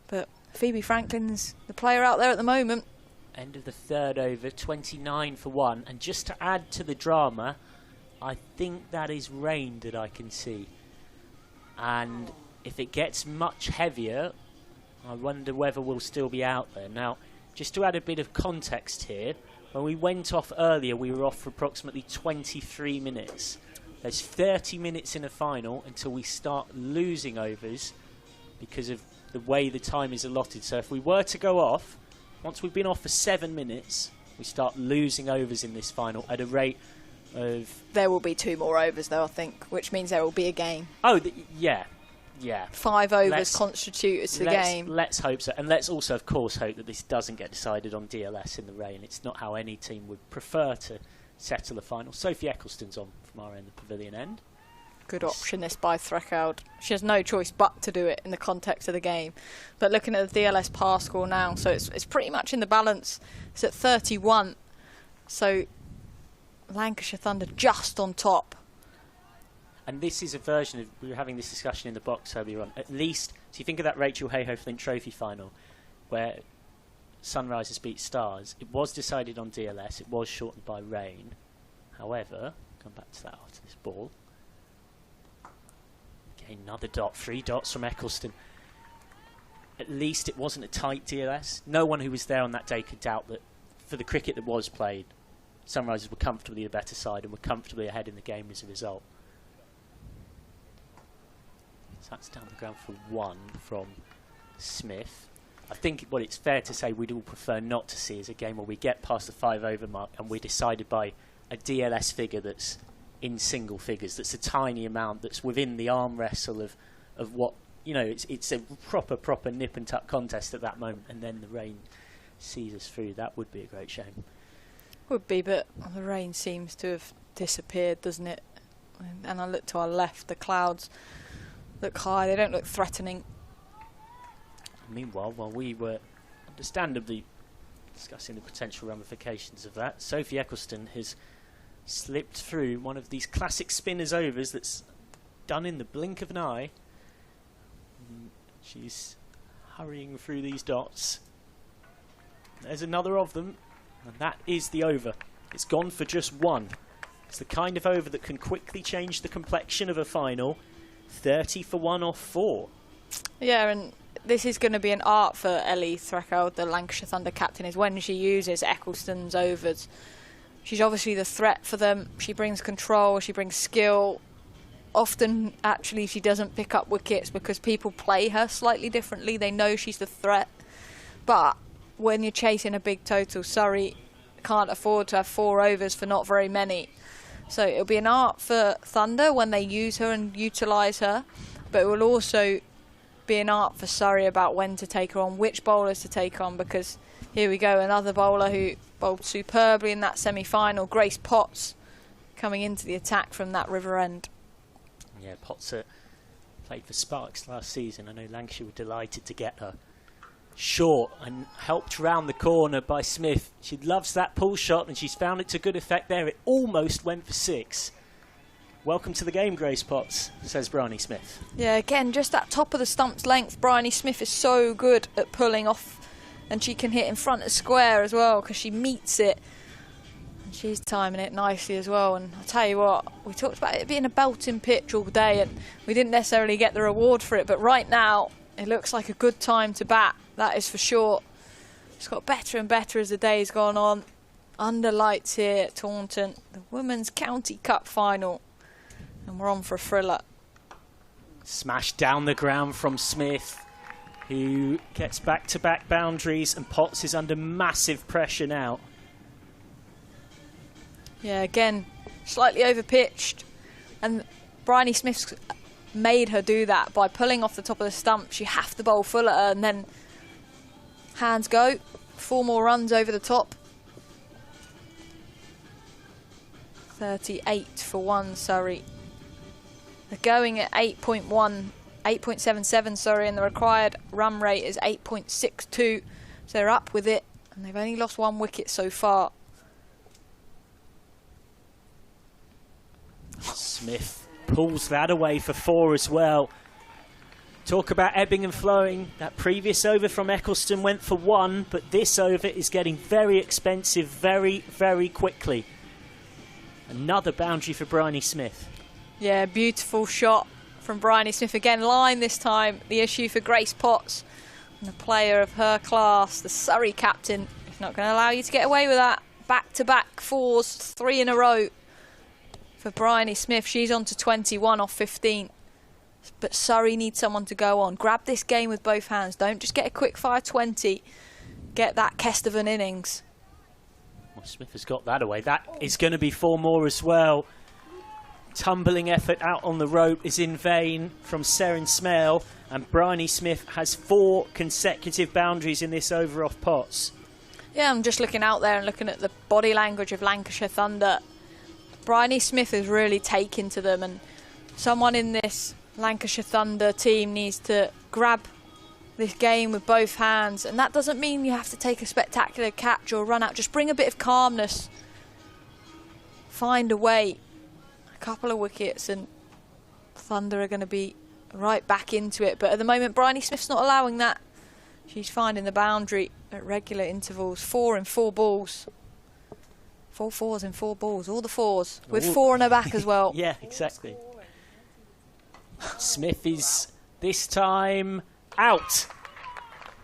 But Phoebe Franklin's the player out there at the moment. End of the 3rd over, 29 for 1. And just to add to the drama, I think that is rain that I can see. And if it gets much heavier, I wonder whether we'll still be out there. Now, just to add a bit of context here, when we went off earlier, we were off for approximately 23 minutes. There's 30 minutes in a final until we start losing overs because of the way the time is allotted. So if we were to go off, once we've been off for 7 minutes, we start losing overs in this final at a rate of... There will be 2 more overs, though, I think, which means there will be a game. Oh, yeah. 5 overs constitute to the game. Let's hope so. And let's also, of course, hope that this doesn't get decided on DLS in the rain. It's not how any team would prefer to settle a final. Sophie Eccleston's on from our end, the pavilion end. Good option, this by Threkoud. She has no choice but to do it in the context of the game. But looking at the DLS par score now, so it's pretty much in the balance. It's at 31. So Lancashire Thunder just on top. And this is a version of, we were having this discussion in the box earlier on, at least, so you think of that Rachel Hayhoe Flint Trophy final, where Sunrisers beat Stars. It was decided on DLS, it was shortened by rain. However, come back to that after this ball. Okay, another dot, 3 dots from Eccleston. At least it wasn't a tight DLS. No one who was there on that day could doubt that for the cricket that was played, Sunrisers were comfortably the better side and were comfortably ahead in the game as a result. So that's down the ground for 1 from Smith. I think what it's fair to say we'd all prefer not to see is a game where we get past the 5-over mark and we're decided by a DLS figure that's in single figures, that's a tiny amount, that's within the arm wrestle of what, you know, it's a proper nip and tuck contest at that moment, and then the rain sees us through. That would be a great shame. Would be, but the rain seems to have disappeared, doesn't it? And I look to our left, the clouds look high, they don't look threatening. Meanwhile, while we were understandably discussing the potential ramifications of that, Sophie Eccleston has slipped through one of these classic spinners overs that's done in the blink of an eye. She's hurrying through these dots. There's another of them, and that is the over. It's gone for just 1. It's the kind of over that can quickly change the complexion of a final. 30 for 1 off 4. Yeah, and this is going to be an art for Ellie Threakow, the Lancashire Thunder captain, is when she uses Eccleston's overs. She's obviously the threat for them. She brings control, she brings skill. Often, actually, she doesn't pick up wickets because people play her slightly differently. They know she's the threat. But when you're chasing a big total, Surrey can't afford to have 4 overs for not very many. So it'll be an art for Thunder when they use her and utilise her. But it will also be an art for Surrey about when to take her on, which bowlers to take on, because here we go, another bowler who bowled superbly in that semi-final, Grace Potts, coming into the attack from that river end. Yeah, Potts played for Sparks last season. I know Lancashire were delighted to get her. Short and helped round the corner by Smith. She loves that pull shot and she's found it to good effect there. It almost went for 6. Welcome to the game, Grace Potts, says Bryony Smith. Yeah, again, just that top of the stump's length. Bryony Smith is so good at pulling off, and she can hit in front of square as well because she meets it. And she's timing it nicely as well. And I'll tell you what, we talked about it being a belting pitch all day, and we didn't necessarily get the reward for it. But right now, it looks like a good time to bat. That is for sure. It's got better and better as the day's gone on. Under lights here at Taunton, the Women's County Cup final. And we're on for a thriller. Smash down the ground from Smith, who gets back-to-back boundaries, and Potts is under massive pressure now. Yeah, again, slightly over-pitched. And Bryony Smith's made her do that by pulling off the top of the stumps. You have to bowl full at her, and then hands go. 4 more runs over the top. 38 for 1, Surrey. They're going at 8.77, sorry, and the required run rate is 8.62. So they're up with it, and they've only lost 1 wicket so far. Smith pulls that away for 4 as well. Talk about ebbing and flowing. That previous over from Eccleston went for 1, but this over is getting very expensive very, very quickly. Another boundary for Bryony Smith. Yeah, beautiful shot from Bryony Smith. Again, line this time. The issue for Grace Potts. And a player of her class, the Surrey captain, is not going to allow you to get away with that. Back-to-back 4s, 3 in a row for Bryony Smith. She's on to 21 off 15. But Surrey needs someone to go on. Grab this game with both hands. Don't just get a quick-fire 20. Get that Kest of an innings. Well, Smith has got that away. That is going to be 4 more as well. Tumbling effort out on the rope is in vain from Seren Smale, and Bryony Smith has 4 consecutive boundaries in this over off Potts. Yeah, I'm just looking out there and looking at the body language of Lancashire Thunder. Bryony Smith has really taken to them, and someone in this Lancashire Thunder team needs to grab this game with both hands, and that doesn't mean you have to take a spectacular catch or run out. Just bring a bit of calmness. Find a way. A couple of wickets and Thunder are going to be right back into it. But at the moment, Bryony Smith's not allowing that. She's finding the boundary at regular intervals. 4 in 4 balls. 4 4s in 4 balls. All the 4s. With 4 in her back as well. Yeah, exactly. Smith is this time out.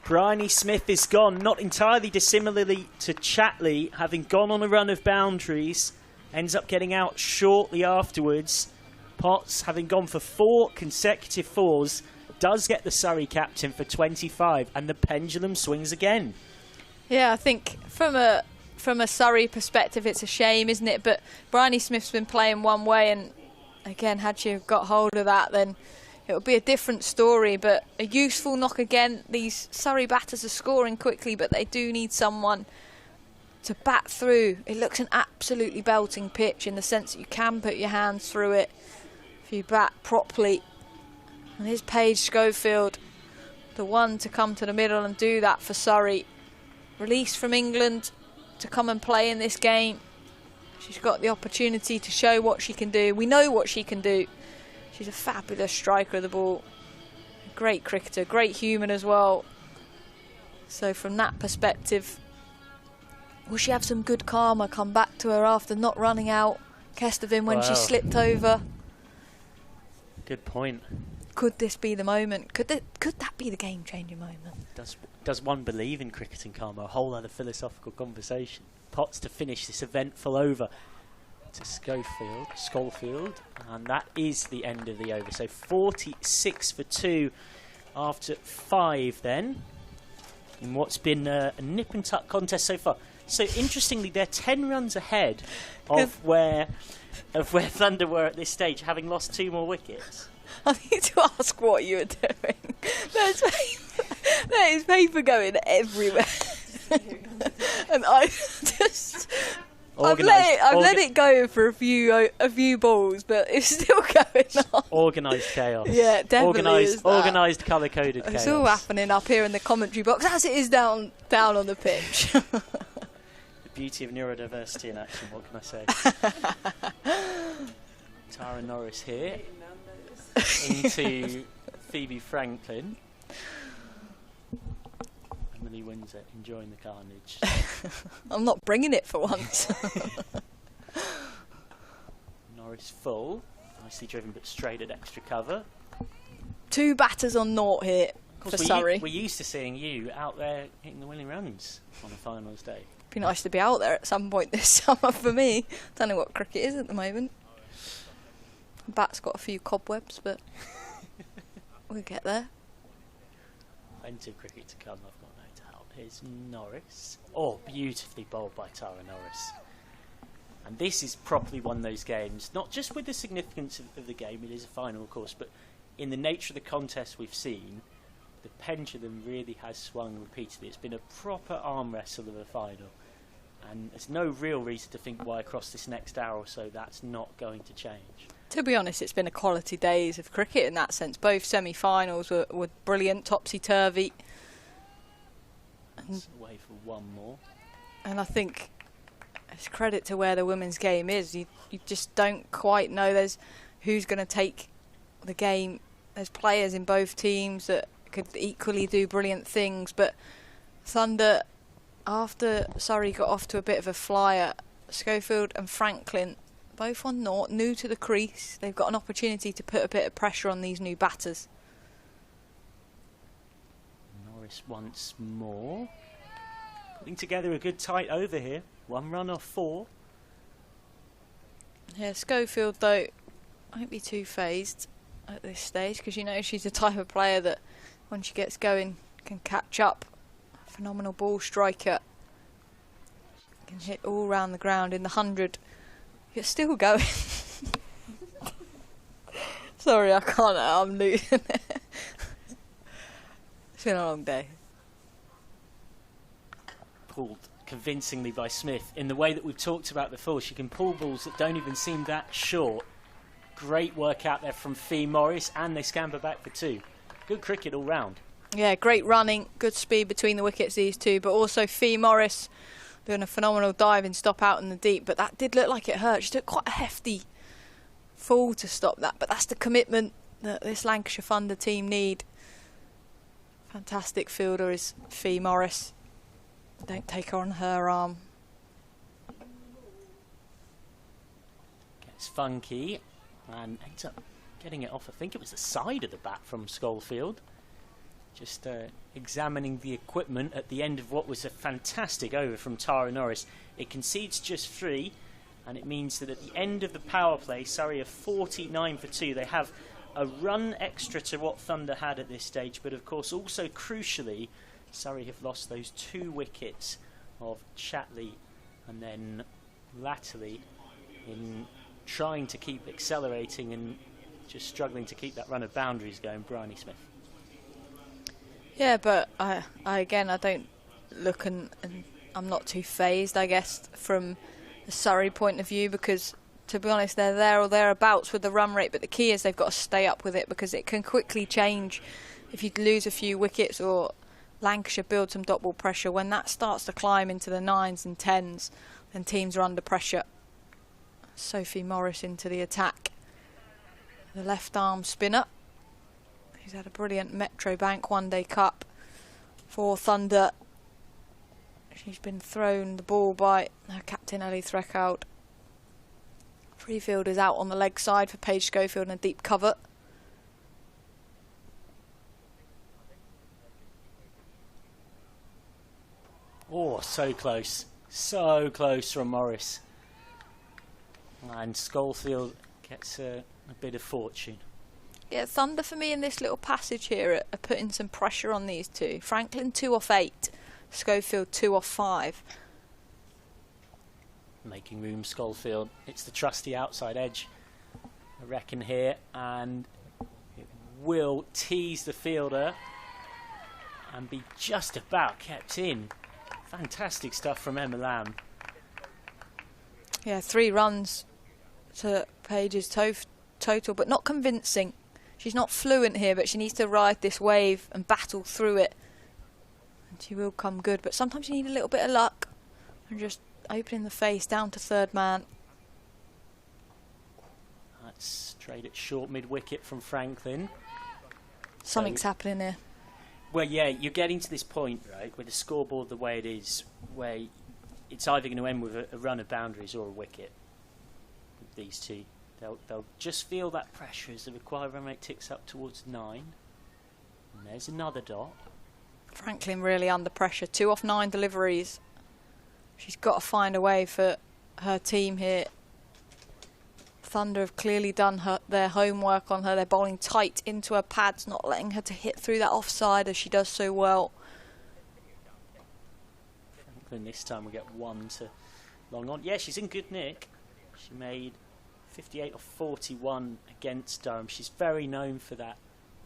Bryony Smith is gone, not entirely dissimilarly to Chatley, having gone on a run of boundaries, ends up getting out shortly afterwards. Potts, having gone for 4 consecutive 4s, does get the Surrey captain for 25, and the pendulum swings again. Yeah, I think from a Surrey perspective, it's a shame, isn't it? But Bryony Smith's been playing one way, and again, had she got hold of that, then it would be a different story. But a useful knock again. These Surrey batters are scoring quickly, but they do need someone to bat through. It looks an absolutely belting pitch in the sense that you can put your hands through it if you bat properly. And here's Paige Schofield, the one to come to the middle and do that for Surrey. Released from England to come and play in this game. She's got the opportunity to show what she can do. We know what she can do. She's a fabulous striker of the ball. A great cricketer, great human as well. So from that perspective, will she have some good karma come back to her after not running out Kestervin when she slipped over? Good point. Could this be the moment? Could that be the game-changing moment? Does one believe in cricket and karma? A whole other philosophical conversation. Potts to finish this eventful over to Schofield, and that is the end of the over. So 46 for 2 after 5 then, in what's been a nip and tuck contest so far. So interestingly, they're 10 runs ahead of where Thunder were at this stage, having lost 2 more wickets. I need to ask what you were doing. There is paper going everywhere. And I just... I've let it go for a few balls, but it's still going on. Organised chaos. Yeah, definitely organised colour-coded chaos. It's all happening up here in the commentary box, as it is down on the pitch. The beauty of neurodiversity in action, what can I say? Tara Norris here into Phoebe Franklin. Emily Windsor enjoying the carnage. I'm not bringing it for once. Norris full, nicely driven but straight at extra cover. 2 batters on naught here for Surrey. We're used to seeing you out there hitting the winning runs on a finals day. Be nice to be out there at some point this summer for me. Don't know what cricket is at the moment. Bat's got a few cobwebs, but we'll get there. Plenty of cricket to come, I've got no doubt. Here's Norris. Oh, beautifully bowled by Tara Norris. And this is properly one of those games, not just with the significance of the game, it is a final, of course, but in the nature of the contest we've seen, the pendulum really has swung repeatedly. It's been a proper arm wrestle of a final. And there's no real reason to think why across this next hour or so that's not going to change. To be honest, it's been a quality days of cricket in that sense. Both semi-finals were brilliant, topsy-turvy. That's away for one more. And I think it's credit to where the women's game is. You just don't quite know who's going to take the game. There's players in both teams that could equally do brilliant things, but Thunder, after Surrey got off to a bit of a flyer, Schofield and Franklin both on naught, new to the crease. They've got an opportunity to put a bit of pressure on these new batters. Norris once more. Putting together a good tight over here. 1 run off 4. Yeah, Schofield, though, won't be too phased at this stage, because you know she's the type of player that, when she gets going, can catch up. A phenomenal ball striker. Can hit all round the ground in the 100. You're still going. Sorry, I can't. I'm losing it. It's been a long day. Pulled convincingly by Smith in the way that we've talked about before. She can pull balls that don't even seem that short. Great work out there from Fee Morris, and they scamper back for 2. Good cricket all round. Yeah, great running, good speed between the wickets, these two, but also Fee Morris doing a phenomenal diving stop out in the deep, but that did look like it hurt. She took quite a hefty fall to stop that, but that's the commitment that this Lancashire Thunder team need. Fantastic fielder is Fee Morris. Don't take her on her arm. Gets funky and ends up getting it off. I think it was the side of the bat from Schofield. just examining the equipment at the end of what was a fantastic over from Tara Norris. It concedes just 3, and it means that at the end of the power play, Surrey are 49 for 2. They have a run extra to what Thunder had at this stage, but of course also crucially, Surrey have lost those 2 wickets of Chatley, and then latterly in trying to keep accelerating and just struggling to keep that run of boundaries going, Bryony Smith. Yeah, but I don't look and I'm not too phased, I guess, from the Surrey point of view, because to be honest, they're there or thereabouts with the run rate, but the key is they've got to stay up with it, because it can quickly change if you lose a few wickets or Lancashire build some dot ball pressure. When that starts to climb into the 9s and 10s, then teams are under pressure. Sophie Morris into the attack. The left arm spinner. He's had a brilliant Metro Bank One-Day Cup for Thunder. She's been thrown the ball by her captain Ellie Threckhout. Freefield is out on the leg side for Paige Schofield in a deep cover. Oh, so close. So close from Morris. And Schofield gets a bit of fortune. Yeah, Thunder for me in this little passage here are putting some pressure on these two. Franklin 2 off 8, Schofield 2 off 5. Making room, Schofield. It's the trusty outside edge, I reckon, here, and it will tease the fielder and be just about kept in. Fantastic stuff from Emma Lamb. Yeah, 3 runs to Paige's total, but not convincing. She's not fluent here, but she needs to ride this wave and battle through it. And she will come good, but sometimes you need a little bit of luck. And just opening the face down to third man. That's straight at short mid-wicket from Franklin. Something's happening here. Well, yeah, you're getting to this point, right, with the scoreboard the way it is, where it's either going to end with a run of boundaries or a wicket. With these two, they'll just feel that pressure as the required run rate ticks up towards 9. And there's another dot. Franklin really under pressure. 2 off 9 deliveries. She's got to find a way for her team here. Thunder have clearly done their homework on her. They're bowling tight into her pads, not letting her to hit through that offside as she does so well. Franklin this time will get 1 to long on. Yeah, she's in good nick. She made 58 off 41 against Durham. She's very known for that.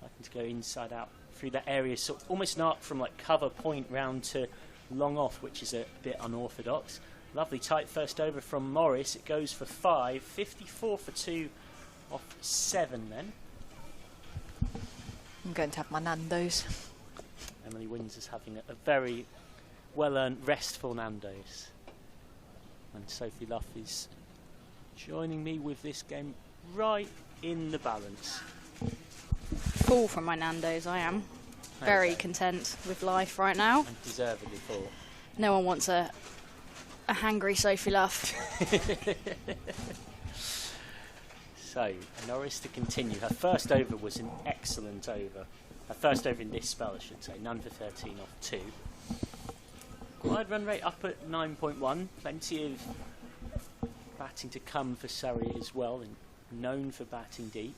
Liking to go inside out through that area, sort of almost an arc from like cover point round to long off, which is a bit unorthodox. Lovely tight first over from Morris. It goes for 5. 54 for 2 off 7 then. I'm going to have my Nando's. Emily Windsor's having a very well-earned restful Nando's. And Sophie Luff is joining me with this game right in the balance. Full from my Nando's, I am. Very content with life right now. And deservedly full. No one wants a hangry Sophie Luff. So, Norris to continue. Her first over was an excellent over. Her first over in this spell, I should say. None for 13 off 2. Wide run rate up at 9.1. Plenty of batting to come for Surrey as well, and known for batting deep.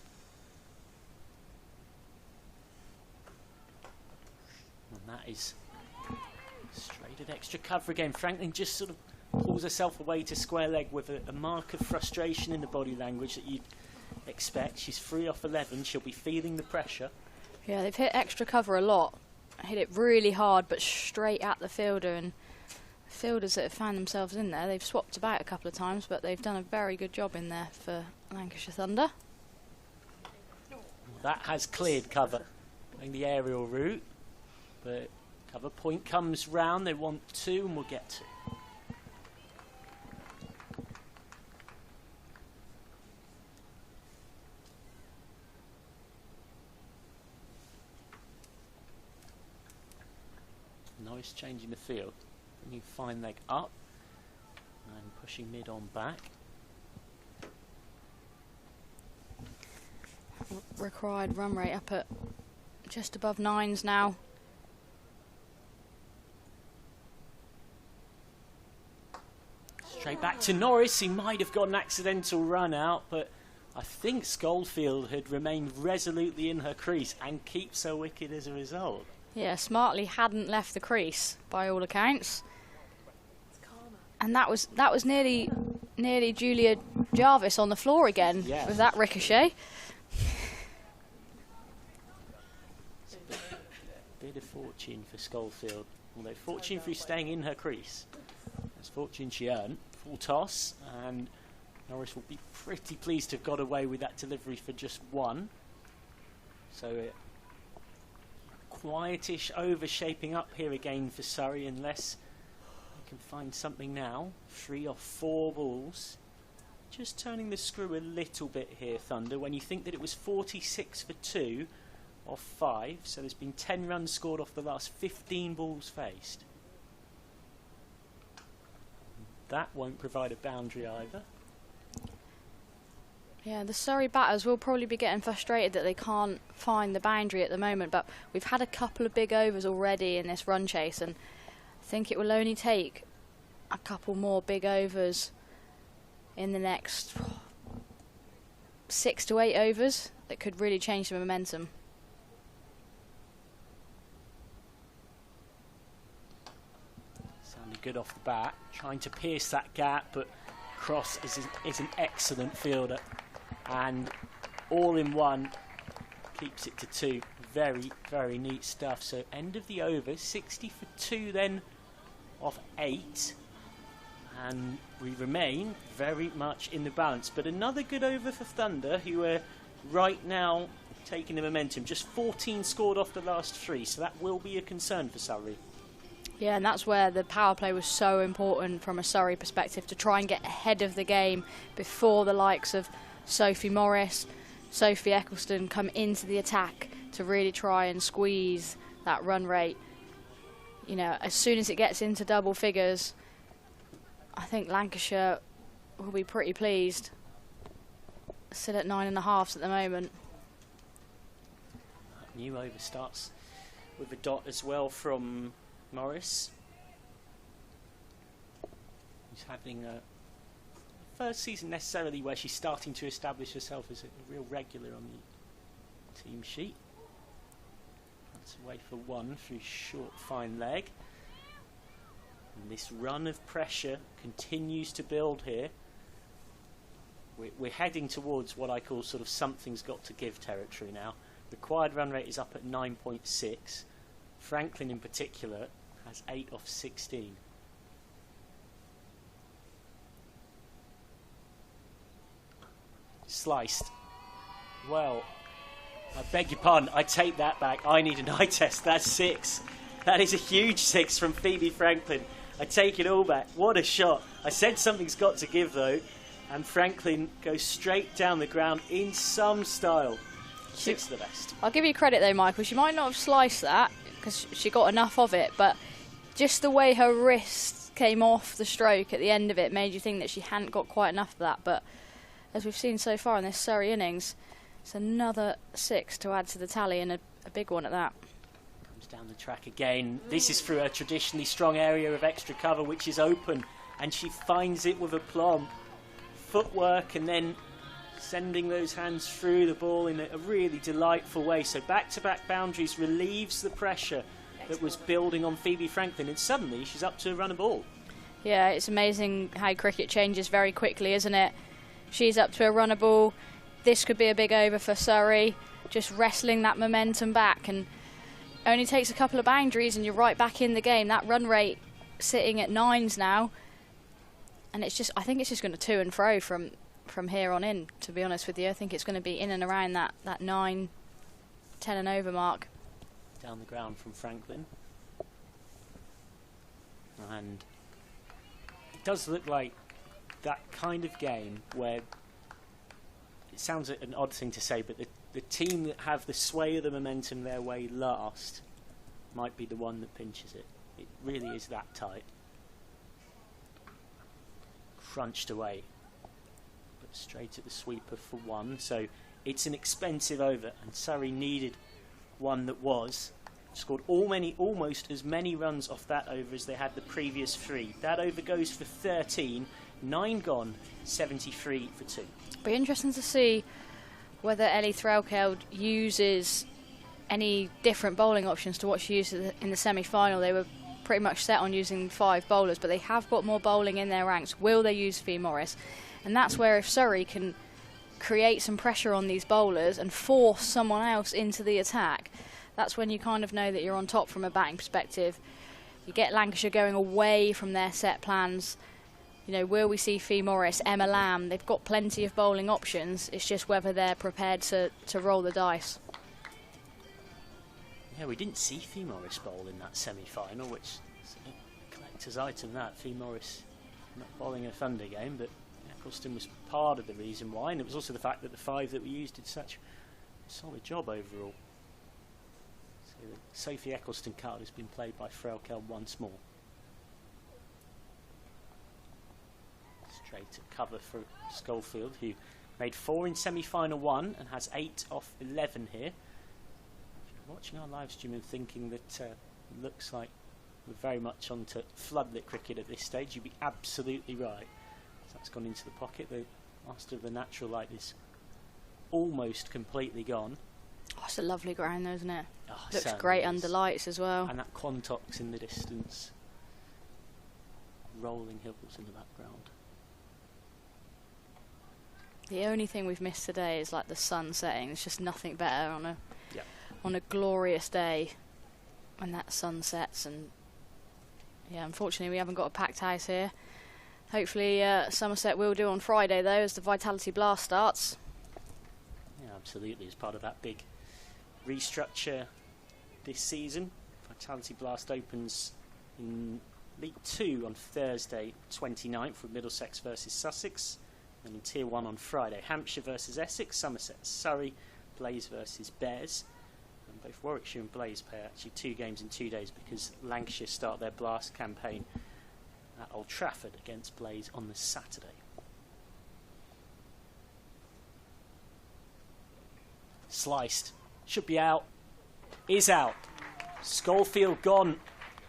And that is straight at extra cover again. Franklin just sort of pulls herself away to square leg with a mark of frustration in the body language that you'd expect. She's 3 off 11. She'll be feeling the pressure. Yeah, they've hit extra cover a lot. Hit it really hard, but straight at the fielder. And fielders that have found themselves in there, they've swapped about a couple of times, but they've done a very good job in there for Lancashire Thunder. That has cleared cover, going the aerial route. But cover point comes round. They want 2, and we'll get 2. Norris changing the field, bringing fine leg up and pushing mid on back. Required run rate up at just above 9s now. Straight back to Norris. He might have got an accidental run out, but I think Schofield had remained resolutely in her crease and keeps her wicket as a result. Yeah, Smartley hadn't left the crease by all accounts, and that was nearly Julia Jarvis on the floor again with that ricochet. Bit of fortune for Schofield, although fortune through staying in her crease. That's fortune she earned. Full toss, and Norris will be pretty pleased to have got away with that delivery for just 1. So quietish over shaping up here again for Surrey, unless you can find something now. 3 or 4 balls. Just turning the screw a little bit here, Thunder, when you think that it was 46 for 2 off 5, so there's been 10 runs scored off the last 15 balls faced. That won't provide a boundary either. Yeah, the Surrey batters will probably be getting frustrated that they can't find the boundary at the moment, but we've had a couple of big overs already in this run chase, and I think it will only take a couple more big overs in the next 6 to 8 overs that could really change the momentum. Sounded good off the bat, trying to pierce that gap, but Cross is an excellent fielder, and all in one keeps it to 2. Very, very neat stuff. So end of the over, 60 for 2 then off 8, and we remain very much in the balance. But another good over for Thunder, who are right now taking the momentum. Just 14 scored off the last 3, so that will be a concern for Surrey. Yeah, and that's where the power play was so important from a Surrey perspective, to try and get ahead of the game before the likes of Sophie Morris, Sophie Eccleston come into the attack to really try and squeeze that run rate. You know, as soon as it gets into double figures, I think Lancashire will be pretty pleased. Still at 9.5s at the moment. New over starts with a dot as well from Morris. Who's having a first season necessarily where she's starting to establish herself as a real regular on the team sheet. That's away for 1 through short fine leg. And this run of pressure continues to build here. We're heading towards what I call sort of something's got to give territory now. Required run rate is up at 9.6. Franklin in particular has 8 off 16. Sliced. Well, I beg your pardon, I take that back. I need an eye test. That's 6. That is a huge 6 from Phoebe Franklin. I take it all back. What a shot. I said something's got to give though, and Franklin goes straight down the ground in some style. 6 of the best. I'll give you credit though, Michael. She might not have sliced that because she got enough of it, but just the way her wrist came off the stroke at the end of it made you think that she hadn't got quite enough of that. But as we've seen so far in this Surrey innings, it's another 6 to add to the tally, and a big one at that. Comes down the track again. This is through a traditionally strong area of extra cover, which is open, and she finds it with aplomb. Footwork and then sending those hands through the ball in a really delightful way. So back-to-back boundaries relieves the pressure that was building on Phoebe Franklin, and suddenly she's up to a run of ball. Yeah, it's amazing how cricket changes very quickly, isn't it? She's up to a run of ball. This could be a big over for Surrey, just wrestling that momentum back, and only takes a couple of boundaries and you're right back in the game. That run rate sitting at 9s now, and it's just, I think it's just going to to and fro from here on in, to be honest with you. I think it's going to be in and around that 9, 10 and over mark. Down the ground from Franklin. And it does look like that kind of game where, it sounds an odd thing to say, but the team that have the sway of the momentum their way last might be the one that pinches it. It really is that tight. Crunched away, but straight at the sweeper for 1. So it's an expensive over, and Surrey needed one that was. Scored almost as many runs off that over as they had the previous 3. That over goes for 13, 9 gone, 73 for 2. Be interesting to see whether Ellie Threlkeld uses any different bowling options to what she used in the semi-final. They were pretty much set on using 5 bowlers, but they have got more bowling in their ranks. Will they use Fee Morris? And that's where if Surrey can create some pressure on these bowlers and force someone else into the attack, that's when you kind of know that you're on top from a batting perspective. You get Lancashire going away from their set plans. You know, will we see Fee Morris, Emma Lamb? They've got plenty of bowling options. It's just whether they're prepared to roll the dice. Yeah, we didn't see Fee Morris bowl in that semi-final, which is a collector's item, that. Fee Morris not bowling a Thunder game, but Eccleston was part of the reason why, and it was also the fact that the 5 that we used did such a solid job overall. So the Sophie Eccleston card has been played by Threlkeld once more. Straight at cover for Schofield, who made 4 in semi-final 1 and has 8 off 11 here. If you're watching our live stream and thinking that looks like we're very much onto floodlit cricket at this stage, you'd be absolutely right. So that's gone into the pocket. The master of the natural light is almost completely gone. Oh, it's a lovely ground though, isn't it? Oh, looks great under lights as well. And that Quantox in the distance. Rolling hills in the background. The only thing we've missed today is like the sun setting. There's just nothing better on a glorious day when that sun sets. And yeah, unfortunately we haven't got a packed house here. Hopefully Somerset will do on Friday though, as the Vitality Blast starts. Yeah, absolutely, as part of that big restructure this season. Vitality Blast opens in League 2 on Thursday 29th with Middlesex versus Sussex, and in Tier 1 on Friday Hampshire versus Essex, Somerset Surrey, Blaze versus Bears, and both Warwickshire and Blaze play actually 2 games in 2 days because Lancashire start their Blast campaign at Old Trafford against Blaze on the Saturday. Sliced, should be out, is out. Schofield gone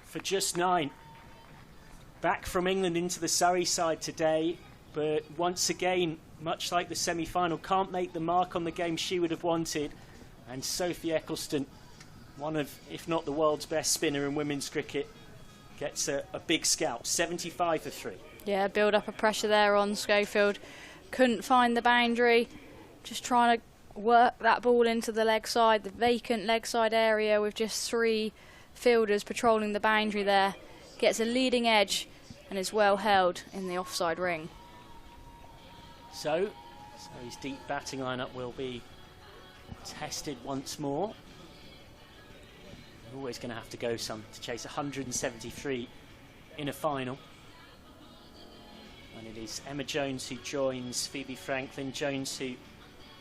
for just 9. Back from England into the Surrey side today, but once again, much like the semi-final, can't make the mark on the game she would have wanted. And Sophie Eccleston, one of, if not the world's best spinner in women's cricket, gets a big scalp, 75 for 3. Yeah, build up a pressure there on Schofield. Couldn't find the boundary, just trying to work that ball into the leg side, the vacant leg side area with just 3 fielders patrolling the boundary there. Gets a leading edge and is well held in the offside ring. So his deep batting lineup will be tested once more. Always going to have to go some to chase 173 in a final. And it is Emma Jones who joins Phoebe Franklin. Jones, who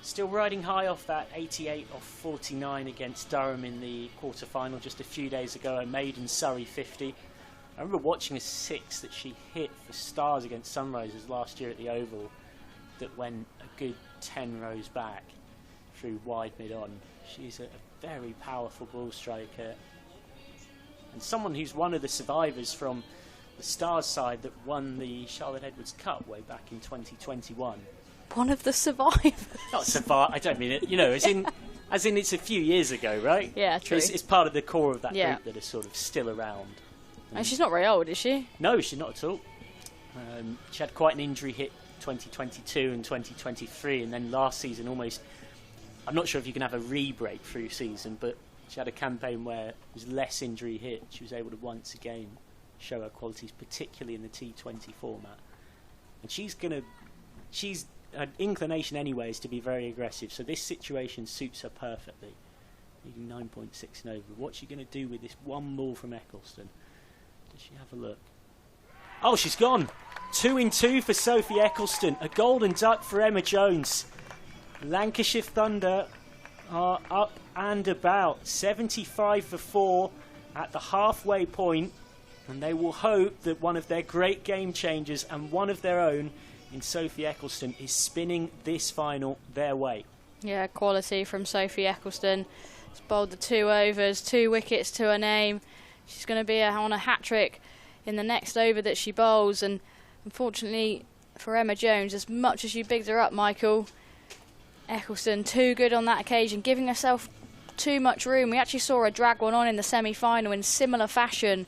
still riding high off that 88 off 49 against Durham in the quarter-final just a few days ago, a maiden Surrey 50. I remember watching a 6 that she hit for Stars against Sunrisers last year at the Oval that went a good 10 rows back through wide mid-on. She's a very powerful ball striker and someone who's one of the survivors from the Stars side that won the Charlotte Edwards Cup way back in 2021. One of the survivors? Not survivor, I don't mean it, you know, as in it's a few years ago, right? Yeah, true. It's part of the core of that group that is sort of still around. And she's not very old, is she? No, she's not at all. She had quite an injury hit 2022 and 2023, and then last season almost, I'm not sure if you can have a re-breakthrough season, but she had a campaign where it was less injury hit. She was able to once again show her qualities, particularly in the T20 format. And she's her inclination anyway is to be very aggressive, so this situation suits her perfectly. Leading 9.6 and over. What's she going to do with this one ball from Eccleston? Does she have a look? Oh, she's gone! 2 in 2 for Sophie Eccleston. A golden duck for Emma Jones. Lancashire Thunder are up and about. 75 for 4 at the halfway point, and they will hope that one of their great game changers and one of their own in Sophie Eccleston is spinning this final their way. Yeah, quality from Sophie Eccleston. She's bowled the 2 overs, 2 wickets to her name. She's going to be on a hat-trick in the next over that she bowls, and unfortunately for Emma Jones, as much as you bigged her up, Michael, Eccleston too good on that occasion, giving herself too much room. We actually saw her drag one on in the semi-final in similar fashion,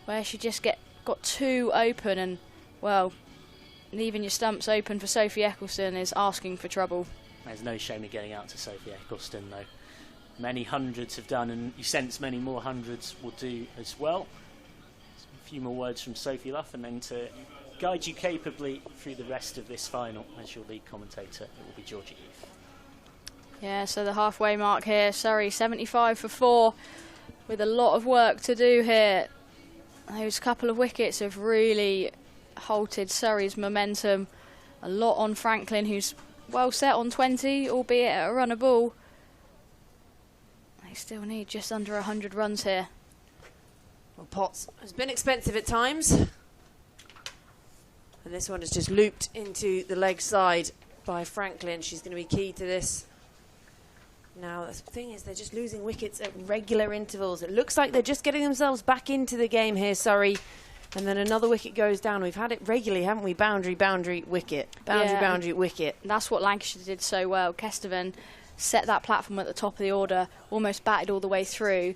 where she just got too open, and, well, leaving your stumps open for Sophie Eccleston is asking for trouble. There's no shame in getting out to Sophie Eccleston, though. Many hundreds have done, and you sense many more hundreds will do as well. A few more words from Sophie Luff, and then to guide you capably through the rest of this final as your lead commentator, it will be Georgia Eve. Yeah, so the halfway mark here, Surrey 75 for 4, with a lot of work to do here. Those couple of wickets have really halted Surrey's momentum. A lot on Franklin, who's well set on 20, albeit at a run a ball. They still need just under 100 runs here. Well, Potts has been expensive at times. And this one is just looped into the leg side by Franklin. She's going to be key to this. Now, the thing is, they're just losing wickets at regular intervals. It looks like they're just getting themselves back into the game here, Surrey. And then another wicket goes down. We've had it regularly, haven't we? Boundary, boundary, wicket. Boundary, boundary, wicket. That's what Lancashire did so well. Kesteven set that platform at the top of the order, almost batted all the way through,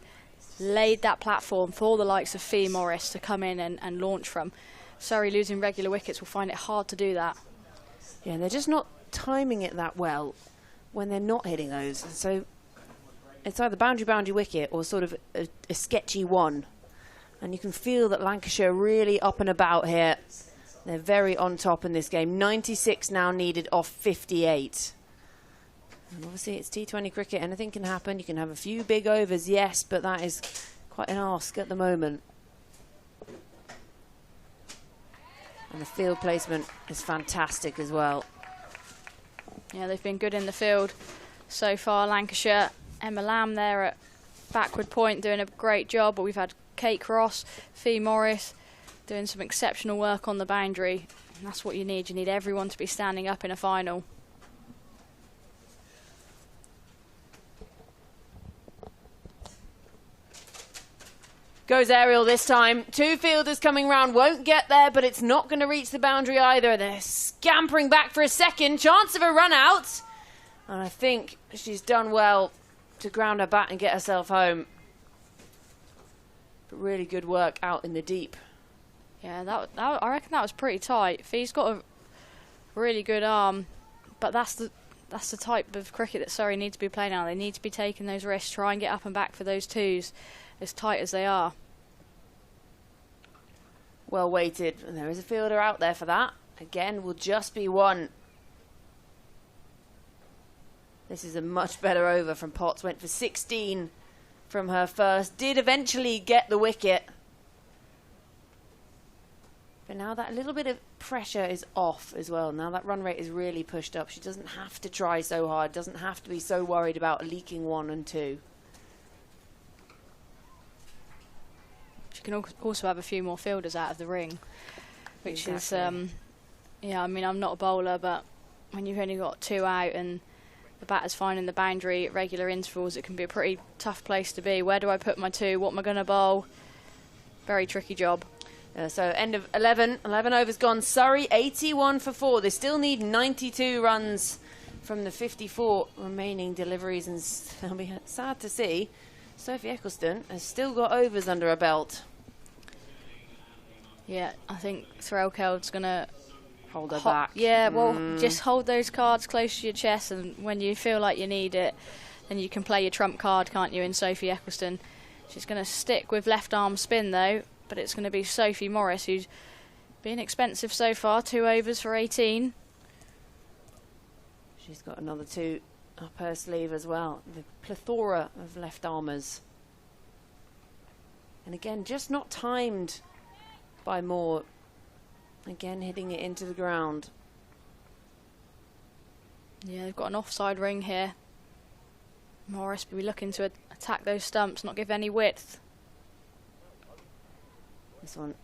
laid that platform for the likes of Fee Morris to come in and launch from. Surrey losing regular wickets will find it hard to do that. Yeah, and they're just not timing it that well when they're not hitting those. So it's either boundary, boundary, wicket or sort of a sketchy one. And you can feel that Lancashire are really up and about here. They're very on top in this game. 96 now needed off 58. And obviously it's T20 cricket. Anything can happen. You can have a few big overs, yes, but that is quite an ask at the moment. And the field placement is fantastic as well. Yeah, they've been good in the field so far, Lancashire. Emma Lamb there at backward point doing a great job, but we've had Kate Cross, Fee Morris doing some exceptional work on the boundary. And that's what you need. You need everyone to be standing up in a final. Goes aerial this time. 2 fielders coming round. Won't get there, but it's not going to reach the boundary either. They're scampering back for a second. Chance of a run out. And I think she's done well to ground her bat and get herself home. But really good work out in the deep. Yeah, that I reckon that was pretty tight. Fee's got a really good arm, but that's the type of cricket that Surrey need to be playing now. They need to be taking those risks, try and get up and back for those 2s, as tight as they are. Well weighted, and there is a fielder out there for that. Again, will just be 1. This is a much better over from Potts. Went for 16 from her first. Did eventually get the wicket. But now that little bit of pressure is off as well. Now that run rate is really pushed up. She doesn't have to try so hard. Doesn't have to be so worried about leaking 1 and 2. She can also have a few more fielders out of the ring, which exactly. is, yeah, I mean, I'm not a bowler, but when you've only got 2 out and the batter's finding the boundary at regular intervals, it can be a pretty tough place to be. Where do I put my 2? What am I going to bowl? Very tricky job. So end of 11 overs gone. Surrey 81 for 4. They still need 92 runs from the 54 remaining deliveries, and it'll be sad to see Sophie Eccleston has still got overs under her belt. Yeah, I think Threlkeld's going to hold her back. Yeah, well, just hold those cards close to your chest, and when you feel like you need it, then you can play your trump card, can't you, in Sophie Eccleston. She's going to stick with left arm spin, though, but it's going to be Sophie Morris, who's been expensive so far. 2 overs for 18. She's got another 2 up her sleeve as well. The plethora of left armers. And again, just not timed by Moore. Again, hitting it into the ground. Yeah, they've got an offside ring here. Morris will be looking to attack those stumps, not give any width. This one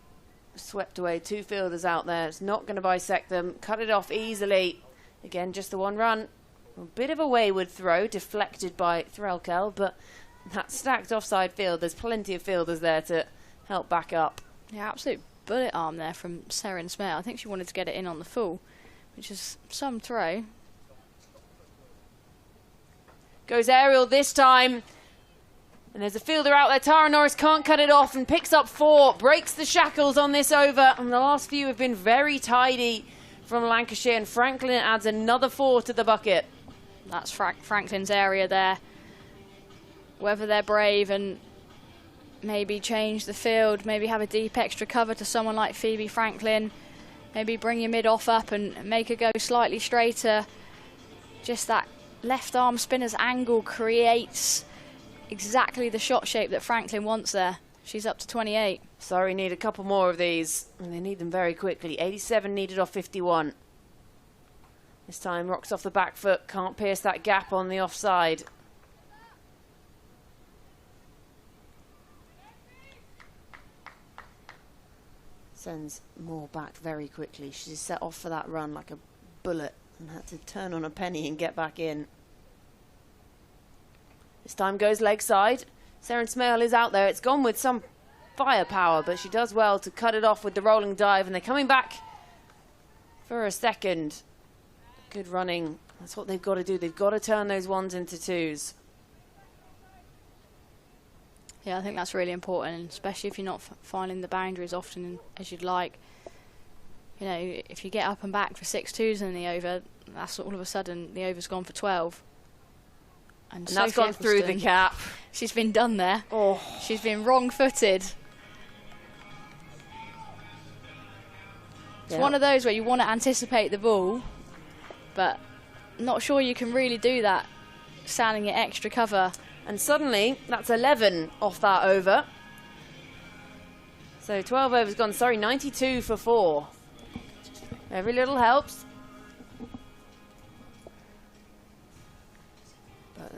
swept away. 2 fielders out there. It's not going to bisect them. Cut it off easily. Again, just the 1 run. A bit of a wayward throw, deflected by Threlkel, but that stacked offside field, there's plenty of fielders there to help back up. Yeah, absolute bullet arm there from Seren Smale. I think she wanted to get it in on the full, which is some throw. Goes aerial this time. And there's a fielder out there. Tara Norris can't cut it off and picks up 4. Breaks the shackles on this over. And the last few have been very tidy from Lancashire. And Franklin adds another 4 to the bucket. That's Franklin's area there. Whether they're brave and maybe change the field, maybe have a deep extra cover to someone like Phoebe Franklin, maybe bring your mid-off up and make her go slightly straighter. Just that left arm spinner's angle creates exactly the shot shape that Franklin wants there. She's up to 28. Surrey need a couple more of these, and they need them very quickly. 87 needed off 51. This time rocks off the back foot, can't pierce that gap on the offside. Sends Moore back very quickly. She's set off for that run like a bullet and had to turn on a penny and get back in. This time goes leg side. Seren Smale is out there. It's gone with some firepower, but she does well to cut it off with the rolling dive, and they're coming back for a second. Good running. That's what they've got to do. They've got to turn those 1s into 2s. Yeah, I think that's really important, especially if you're not finding the boundary as often as you'd like. You know, if you get up and back for 6 2s in the over, that's all of a sudden the over's gone for 12. And that's gone through the cap. She's been done there. Oh. She's been wrong-footed. It's one of those where you want to anticipate the ball, but not sure you can really do that, standing at extra cover. And suddenly, that's 11 off that over. So 12 overs gone. Sorry, 92 for 4. Every little helps. But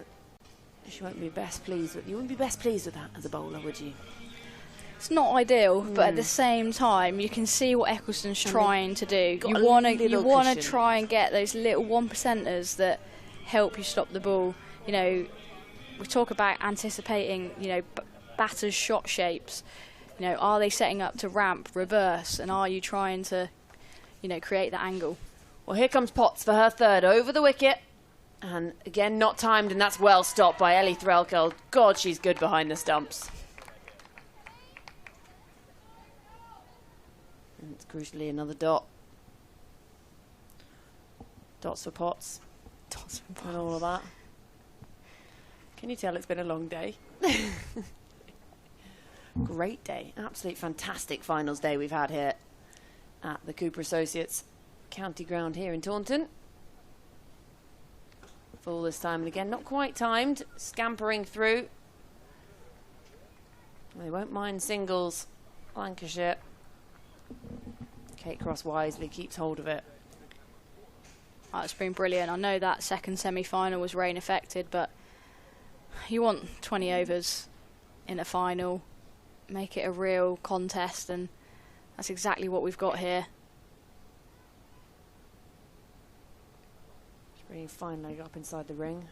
she won't be best pleased with. You wouldn't be best pleased with that as a bowler, would you? It's not ideal, but at the same time, you can see what Eccleston's trying to do. You want to try and get those little 1%ers that help you stop the ball. You know, we talk about anticipating, you know, batters' shot shapes. You know, are they setting up to ramp, reverse, and are you trying to, you know, create that angle? Well, here comes Potts for her 3rd over the wicket. And again, not timed, and that's well stopped by Ellie Threlkel. God, she's good behind the stumps. And it's crucially another dot. Dots for Potts. Dots for Potts. And all of that. Can you tell it's been a long day? Great day. Absolute fantastic finals day we've had here at the Cooper Associates County Ground here in Taunton. Full this time, and again, not quite timed. Scampering through. They won't mind singles. Lancashire. Kate Cross wisely keeps hold of it. Oh, it's been brilliant. I know that second semi-final was rain affected, but you want 20 overs in a final, make it a real contest, and that's exactly what we've got here. She's bringing fine leg up inside the ring.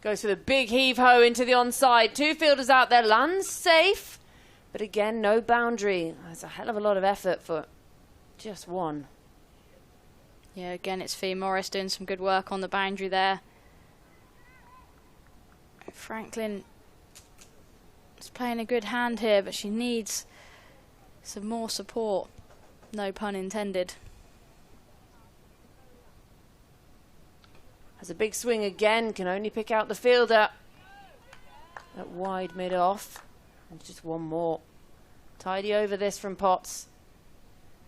Goes for the big heave-ho into the onside. 2 fielders out there, lands safe, but again, no boundary. That's a hell of a lot of effort for just 1. Yeah, again, it's Fee Morris doing some good work on the boundary there. Franklin is playing a good hand here, but she needs some more support. No pun intended. Has a big swing again, can only pick out the fielder at wide mid-off. And just 1 more. Tidy over this from Potts.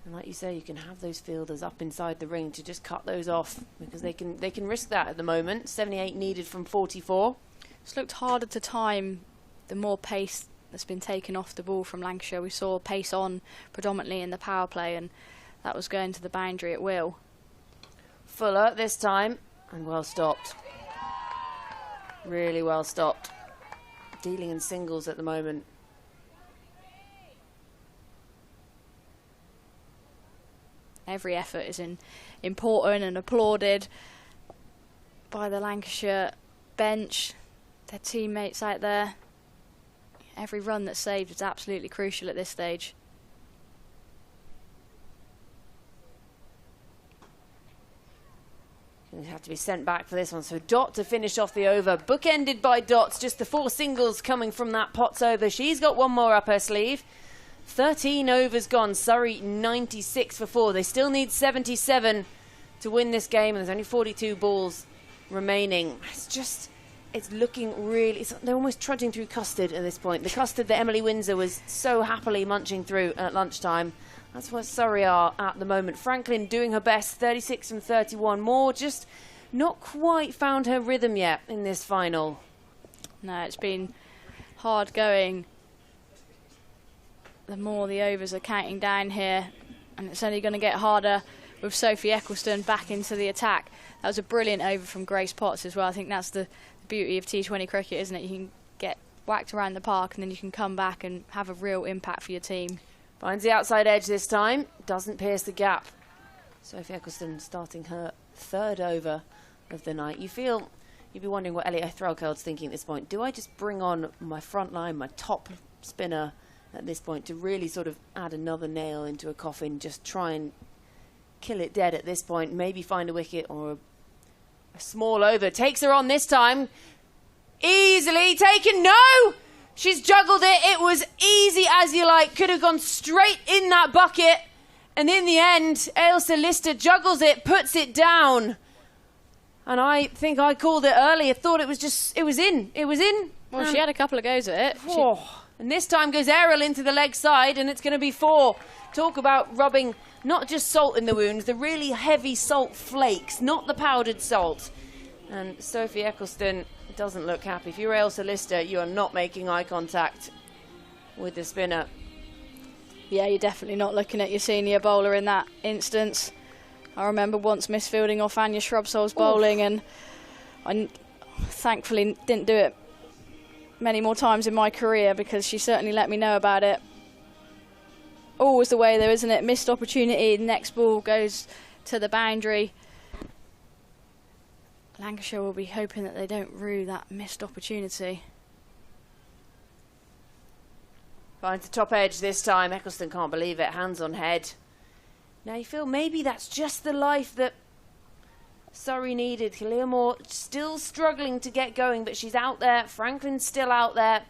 And like you say, you can have those fielders up inside the ring to just cut those off, because they can risk that at the moment. 78 needed from 44. It's looked harder to time the more pace that's been taken off the ball from Lancashire. We saw pace on predominantly in the power play, and that was going to the boundary at will. Fuller this time, and well stopped. Really well stopped. Dealing in singles at the moment. Every effort is important and applauded by the Lancashire bench, their teammates out there. Every run that's saved is absolutely crucial at this stage. Going to have to be sent back for this one. So Dot to finish off the over. Bookended by Dots. Just the 4 singles coming from that Potts over. She's got one more up her sleeve. 13 overs gone. Surrey 96 for 4. They still need 77 to win this game. And there's only 42 balls remaining. It's looking really... they're almost trudging through custard at this point. The custard that Emily Windsor was so happily munching through at lunchtime. That's where Surrey are at the moment. Franklin doing her best, 36 from 31. Moore just not quite found her rhythm yet in this final. No, it's been hard going. The more the overs are counting down here, and it's only going to get harder with Sophie Eccleston back into the attack. That was a brilliant over from Grace Potts as well. I think that's the beauty of T20 cricket, isn't it? You can get whacked around the park and then you can come back and have a real impact for your team. Finds the outside edge this time. Doesn't pierce the gap. Sophie Eccleston starting her 3rd over of the night. You'd be wondering what Elliot Threlkeld's thinking at this point. Do I just bring on my front line, my top spinner at this point to really sort of add another nail into a coffin, just try and kill it dead at this point, maybe find a wicket or a small over. Takes her on this time. Easily taken. No! She's juggled it. It was easy as you like. Could have gone straight in that bucket. And in the end, Ailsa Lister juggles it, puts it down. And I think I called it earlier. Thought it was in. It was in. Well, she had a couple of goes at it. And this time goes Ariel into the leg side, and it's going to be 4. Talk about rubbing not just salt in the wounds, the really heavy salt flakes, not the powdered salt. And Sophie Eccleston doesn't look happy. If you're Ailsa Lister, you are not making eye contact with the spinner. Yeah, you're definitely not looking at your senior bowler in that instance. I remember once misfielding off Anya Shrubsole's bowling, and I thankfully didn't do it many more times in my career because she certainly let me know about it. Always the way though, isn't it? Missed opportunity, next ball goes to the boundary. Lancashire will be hoping that they don't rue that missed opportunity. Finds the top edge this time. Eccleston can't believe it. Hands on head. Now you feel maybe that's just the life that Surrey needed. Kalia Moore still struggling to get going, but she's out there. Franklin's still out there.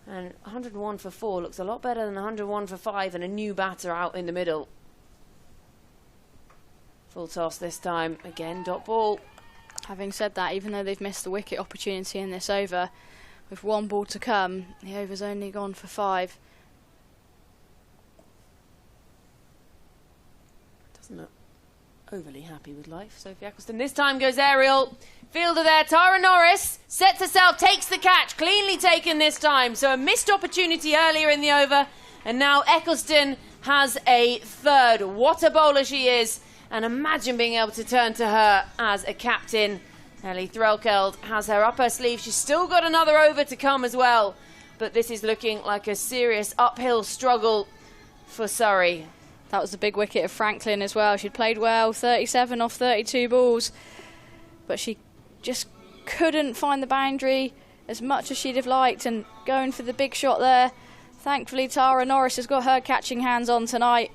And 101 for 4 looks a lot better than 101 for 5 and a new batter out in the middle. Full toss this time. Again, dot ball. Having said that, even though they've missed the wicket opportunity in this over, with 1 ball to come, the over's only gone for 5. Doesn't look overly happy with life. Sophie Eccleston. This time goes Ariel. Fielder there. Tara Norris sets herself, takes the catch. Cleanly taken this time. So a missed opportunity earlier in the over. And now Eccleston has a 3rd. What a bowler she is. And imagine being able to turn to her as a captain. Ellie Threlkeld has her up her sleeve. She's still got another over to come as well. But this is looking like a serious uphill struggle for Surrey. That was the big wicket of Franklin as well. She'd played well, 37 off 32 balls. But she just couldn't find the boundary as much as she'd have liked. And going for the big shot there. Thankfully, Tara Norris has got her catching hands on tonight.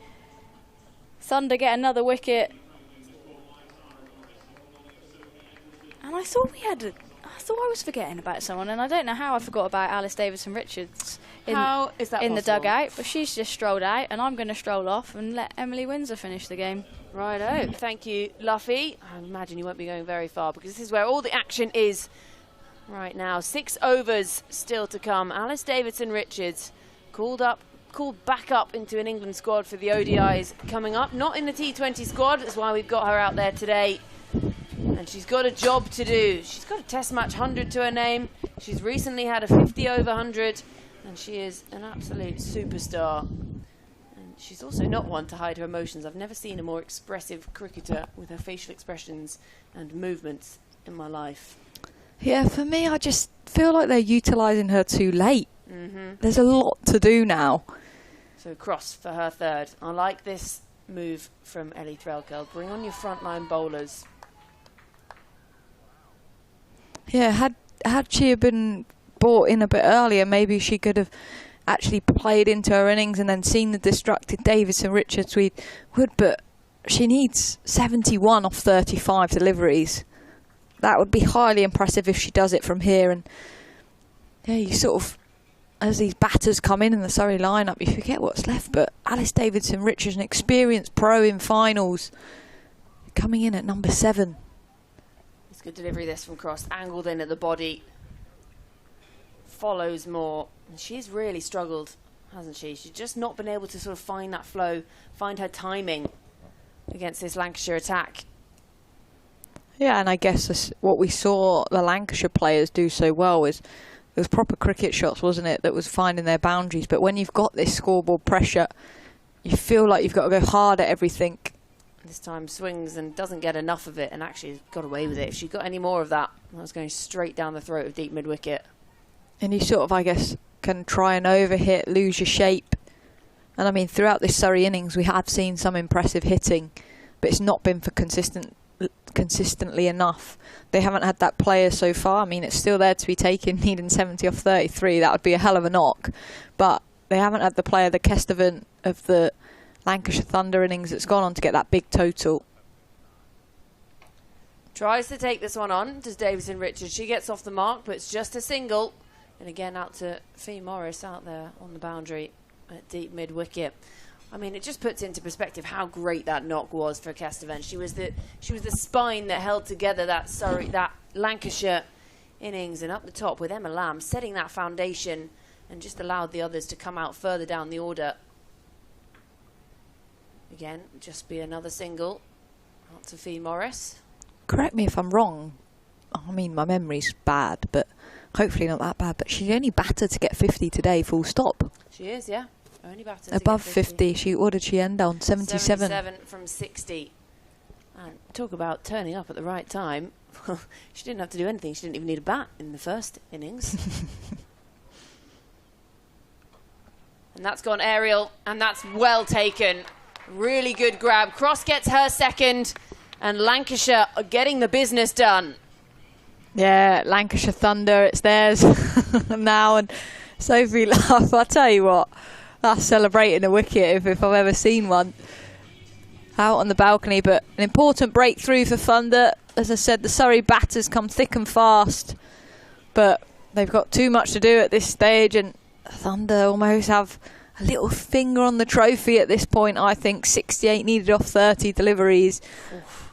Thunder get another wicket. And I thought I was forgetting about someone, and I don't know how I forgot about Alice Davidson-Richards in the dugout, but she's just strolled out, and I'm going to stroll off and let Emily Windsor finish the game. Righto. Thank you, Luffy. I imagine you won't be going very far because this is where all the action is right now. 6 overs still to come. Alice Davidson-Richards called back up into an England squad for the ODIs coming up. Not in the T20 squad, that's why we've got her out there today. And she's got a job to do. She's got a Test match 100 to her name. She's recently had a 50 over 100. And she is an absolute superstar. And she's also not one to hide her emotions. I've never seen a more expressive cricketer with her facial expressions and movements in my life. Yeah, for me, I just feel like they're utilising her too late. There's a lot to do now. So Cross for her 3rd. I like this move from Ellie Threlkeld. Bring on your frontline bowlers. Yeah, had she been brought in a bit earlier, maybe she could have actually played into her innings and then seen the distracted Davidson Richards would, but she needs 71 off 35 deliveries. That would be highly impressive if she does it from here. And yeah, you sort of, as these batters come in the Surrey lineup, you forget what's left. But Alice Davidson Richards, an experienced pro in finals, coming in at number 7. It's good delivery this from Cross, angled in at the body. Follows more. And she's really struggled, hasn't she? She's just not been able to sort of find that flow, find her timing against this Lancashire attack. Yeah, and I guess what we saw the Lancashire players do so well is it was proper cricket shots, wasn't it, that was finding their boundaries. But when you've got this scoreboard pressure, you feel like you've got to go hard at everything. This time swings and doesn't get enough of it, and actually got away with it. If she got any more of that, that was going straight down the throat of deep mid-wicket. And you sort of, I guess, can try and overhit, lose your shape. And I mean, throughout this Surrey innings, we have seen some impressive hitting, but it's not been for consistently enough. They haven't had that player so far. I mean, it's still there to be taken, needing 70 off 33. That would be a hell of a knock. But they haven't had the player, the Kestevan of the Lancashire Thunder innings, that's gone on to get that big total. Tries to take this one on, does Davison Richards. She gets off the mark, but it's just a single. And again, out to Fee Morris out there on the boundary at deep mid-wicket. I mean, it just puts into perspective how great that knock was for Kestevan. She was the spine that held together that Lancashire innings, and up the top with Emma Lamb setting that foundation and just allowed the others to come out further down the order. Again, just be another single out to Fee Morris. Correct me if I'm wrong. I mean, my memory's bad, but hopefully not that bad. But she only batted to get 50 today, full stop. She is, yeah. Only batted above to get 50. What did she end on? 77. 77 from 60. And talk about turning up at the right time. She didn't have to do anything. She didn't even need a bat in the first innings. And that's gone aerial, and that's well taken. Really good grab. Cross gets her second, and Lancashire are getting the business done. Yeah, Lancashire Thunder, it's theirs now. And Sophie laugh. I tell you what, that's celebrating a wicket if I've ever seen one. Out on the balcony, but an important breakthrough for Thunder. As I said, the Surrey batters come thick and fast, but they've got too much to do at this stage, and Thunder almost have a little finger on the trophy at this point. I think 68 needed off 30 deliveries.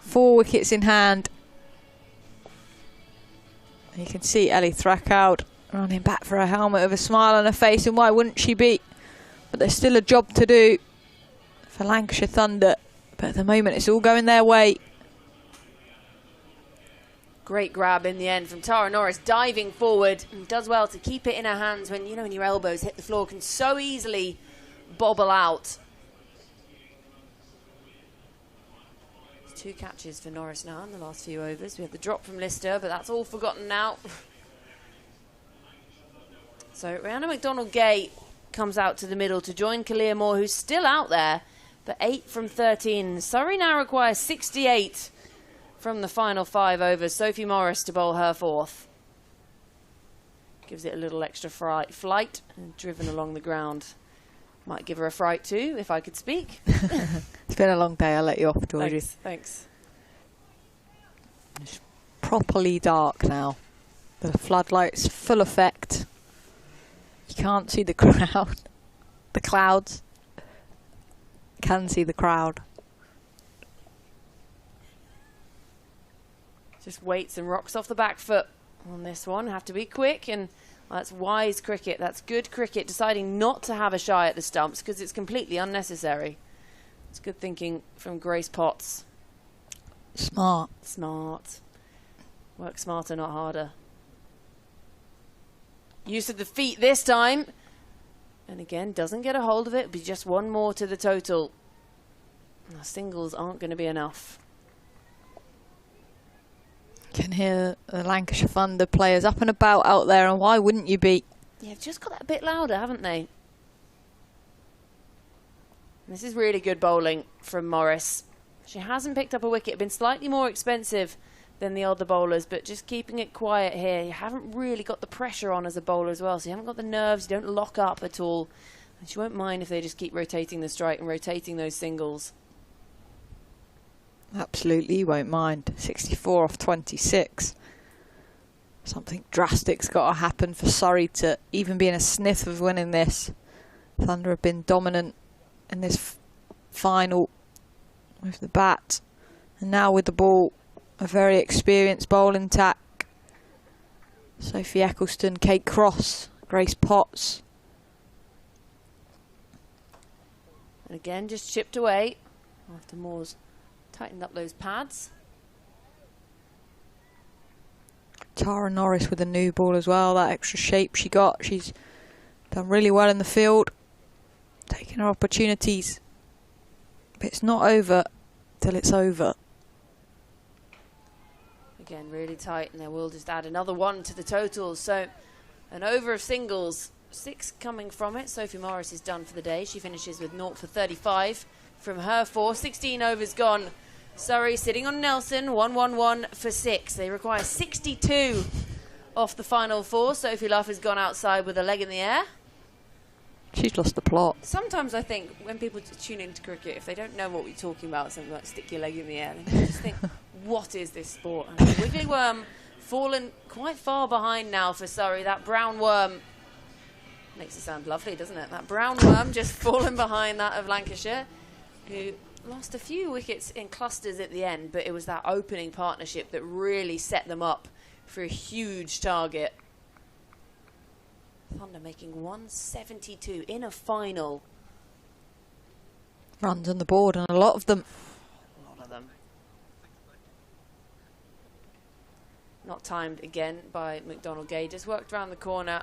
4 wickets in hand. You can see Ellie Threlkeld running back for her helmet with a smile on her face, and why wouldn't she be? But there's still a job to do for Lancashire Thunder. But at the moment, it's all going their way. Great grab in the end from Tara Norris, diving forward, and does well to keep it in her hands when, you know, when your elbows hit the floor, can so easily bobble out. 2 catches for Norris now in the last few overs. We had the drop from Lister, but that's all forgotten now. So Rihanna McDonald-Gay comes out to the middle to join Kalia Moore, who's still out there, but 8 from 13. Surrey now requires 68 from the final 5 overs. Sophie Morris to bowl her 4th. Gives it a little extra flight and driven along the ground. Might give her a fright too, if I could speak. It's been a long day. I'll let you off, Georgie. Thanks. It's properly dark now. The floodlights full effect. You can't see the crowd. The clouds. Can see the crowd. Just waits and rocks off the back foot on this one. Have to be quick, and that's wise cricket. That's good cricket, deciding not to have a shy at the stumps because it's completely unnecessary. It's good thinking from Grace Potts. Smart. Smart. Work smarter, not harder. Use of the feet this time. And again, doesn't get a hold of it. Be just 1 more to the total. Now, singles aren't going to be enough. Can hear the Lancashire Thunder players up and about out there, and why wouldn't you be? Yeah, they've just got that a bit louder, haven't they? This is really good bowling from Morris. She hasn't picked up a wicket, been slightly more expensive than the other bowlers, but just keeping it quiet here. You haven't really got the pressure on as a bowler as well, so you haven't got the nerves, you don't lock up at all. And she won't mind if they just keep rotating the strike and rotating those singles. Absolutely won't mind. 64 off 26. Something drastic's got to happen for Surrey to even be in a sniff of winning this. Thunder have been dominant in this final with the bat, and now with the ball, a very experienced bowling attack. Sophie Eccleston, Kate Cross, Grace Potts. And again, just chipped away after Moore's tightened up those pads. Tara Norris with a new ball as well, that extra shape she got. She's done really well in the field, taking her opportunities. But it's not over till it's over. Again, really tight, and they will just add another one to the totals. So an over of singles, 6 coming from it. Sophie Morris is done for the day. She finishes with 0 for 35 from her 4. 16 overs gone. Surrey sitting on Nelson, 1-1-1 for 6. They require 62 off the final 4. Sophie Luff has gone outside with a leg in the air. She's lost the plot. Sometimes I think when people tune into cricket, if they don't know what we're talking about, something like stick your leg in the air, they just think, what is this sport? And the Wiggly Worm fallen quite far behind now for Surrey. That brown worm makes it sound lovely, doesn't it? That brown worm just fallen behind that of Lancashire, who lost a few wickets in clusters at the end, but it was that opening partnership that really set them up for a huge target. Thunder making 172 in a final. Runs on the board, and a lot of them. A lot of them. Not timed again by McDonald Gay. Just worked around the corner,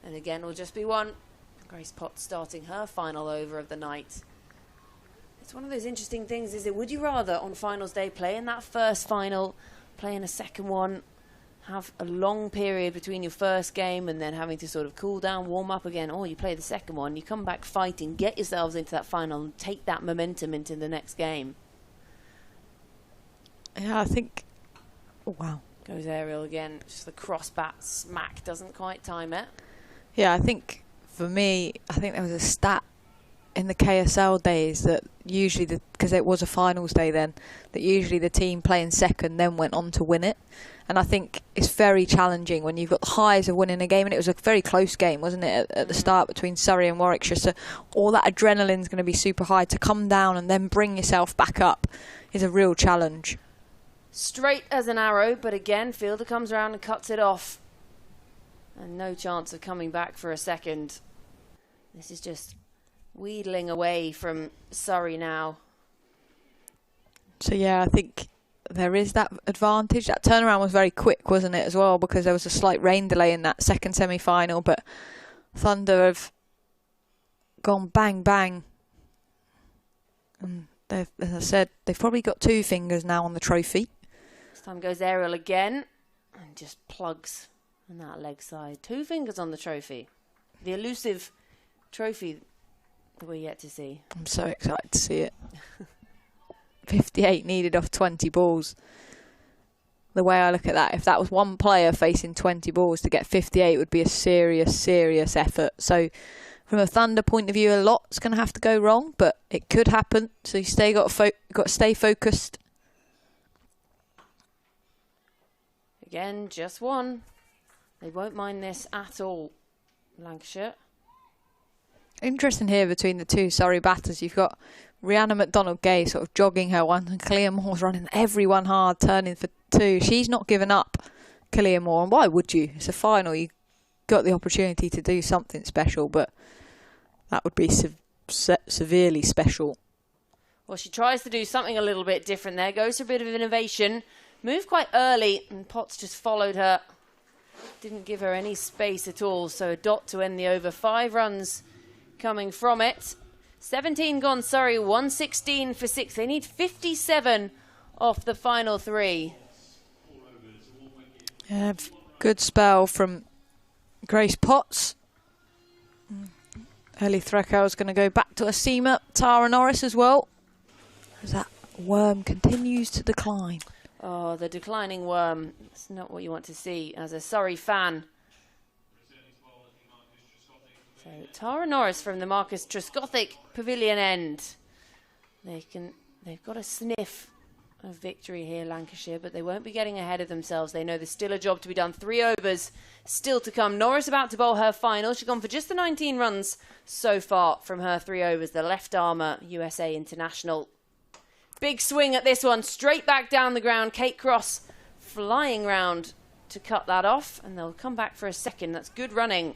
and again will just be one. Grace Potts starting her final over of the night. It's one of those interesting things, is it? Would you rather on finals day play in that first final, play in a second one, have a long period between your first game and then having to sort of cool down, warm up again, or you play the second one, you come back fighting, get yourselves into that final and take that momentum into the next game? Yeah, I think... Oh, wow. Goes aerial again. Just the cross bat smack, doesn't quite time it. Yeah, I think for me, I think there was a stat in the KSL days that usually, because it was a finals day then, that usually the team playing second then went on to win it. And I think it's very challenging when you've got the highs of winning a game, and it was a very close game, wasn't it, at the start between Surrey and Warwickshire. So all that adrenaline's going to be super high. To come down and then bring yourself back up is a real challenge. Straight as an arrow, but again, fielder comes around and cuts it off. And no chance of coming back for a second. This is just wheedling away from Surrey now. So yeah, I think there is that advantage. That turnaround was very quick, wasn't it, as well, because there was a slight rain delay in that second semi-final, but Thunder have gone bang, bang. And they've, as I said, they've probably got 2 fingers now on the trophy. This time goes aerial again and just plugs on that leg side. 2 fingers on the trophy. The elusive trophy that we're yet to see. I'm so excited to see it. 58 needed off 20 balls. The way I look at that, if that was one player facing 20 balls, to get 58 would be a serious, serious effort. So from a Thunder point of view, a lot's going to have to go wrong, but it could happen. So you got to stay focused. Again, just one. They won't mind this at all, Lancashire. Interesting here between the 2 Surrey batters. You've got Rhiannon McDonald-Gay sort of jogging her one, and Kalia Moore's running everyone hard, turning for 2. She's not given up, Kalia Moore, and why would you? It's a final. You got the opportunity to do something special, but that would be severely special. Well, she tries to do something a little bit different there. Goes for a bit of innovation. Moved quite early, and Potts just followed her. Didn't give her any space at all, so a dot to end the over. 5 runs coming from it. 17 gone, Surrey, 116 for 6. They need 57 off the final 3. Yeah, good spell from Grace Potts. Ellie Threco is going to go back to a seamer. Tara Norris as well. As that worm continues to decline. Oh, the declining worm. It's not what you want to see as a Surrey fan. So Tara Norris from the Marcus Trescothick Pavilion end. They've got a sniff of victory here, Lancashire, but they won't be getting ahead of themselves. They know there's still a job to be done. 3 overs still to come. Norris about to bowl her final. She's gone for just the 19 runs so far from her 3 overs. The left armour USA international. Big swing at this one, straight back down the ground. Kate Cross flying round to cut that off, and they'll come back for a second. That's good running.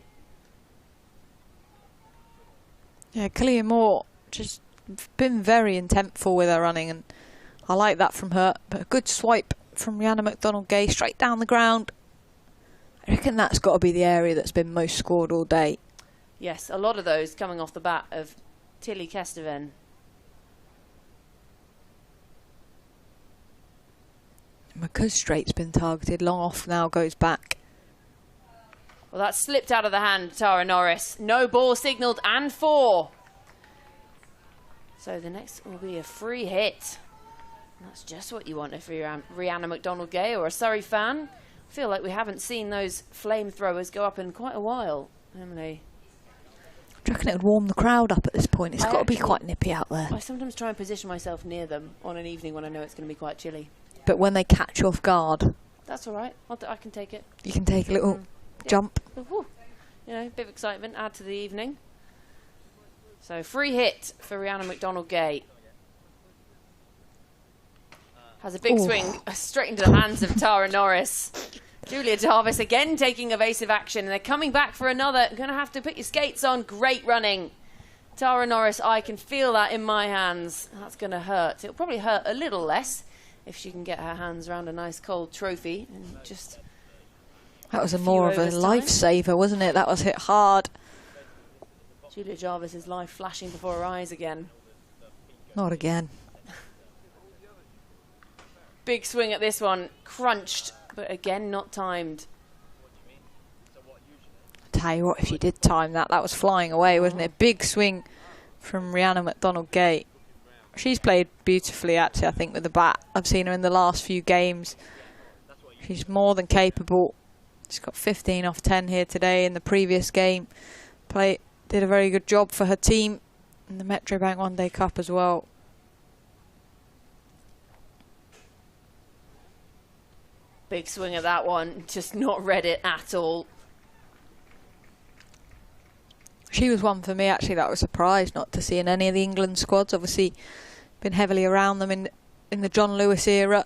Yeah, Clea Moore just been very intentful with her running, and I like that from her. But a good swipe from Rihanna McDonald-Gay straight down the ground. I reckon that's got to be the area that's been most scored all day. Yes, a lot of those coming off the bat of Tilly Kesteven. Because straight's been targeted, long off now goes back. Well, that slipped out of the hand, Tara Norris. No ball signalled and 4. So the next will be a free hit. And that's just what you want if you're Rihanna McDonald-Gay or a Surrey fan. I feel like we haven't seen those flamethrowers go up in quite a while, Emily. Do you reckon it would warm the crowd up at this point? It's got to be quite nippy out there. I sometimes try and position myself near them on an evening when I know it's going to be quite chilly. But when they catch you off guard, That's all right. I can take it. you can take a little jump. Woo. You know, a bit of excitement, add to the evening. So free hit for Rihanna McDonald-Gay. Has a big swing straight into the hands of Tara Norris. Julia Jarvis again taking evasive action, and they're coming back for another. Going to have to put your skates on. Great running. Tara Norris, I can feel that in my hands. That's going to hurt. It'll probably hurt a little less if she can get her hands around a nice cold trophy and just... That was more of a lifesaver, wasn't it? That was hit hard. Julia Jarvis's life flashing before her eyes again. Not again. Big swing at this one. Crunched, but again not timed. I tell you what, if you did time that, that was flying away, wasn't it? Big swing from Rihanna McDonald-Gay. She's played beautifully, actually, I think, with the bat. I've seen her in the last few games. She's more than capable. She's got 15 off 10 here today in the previous game. Did a very good job for her team in the Metrobank One Day Cup as well. Big swing at that one. Just not read it at all. She was one for me, actually, that I was surprised not to see in any of the England squads. Obviously, been heavily around them in the John Lewis era.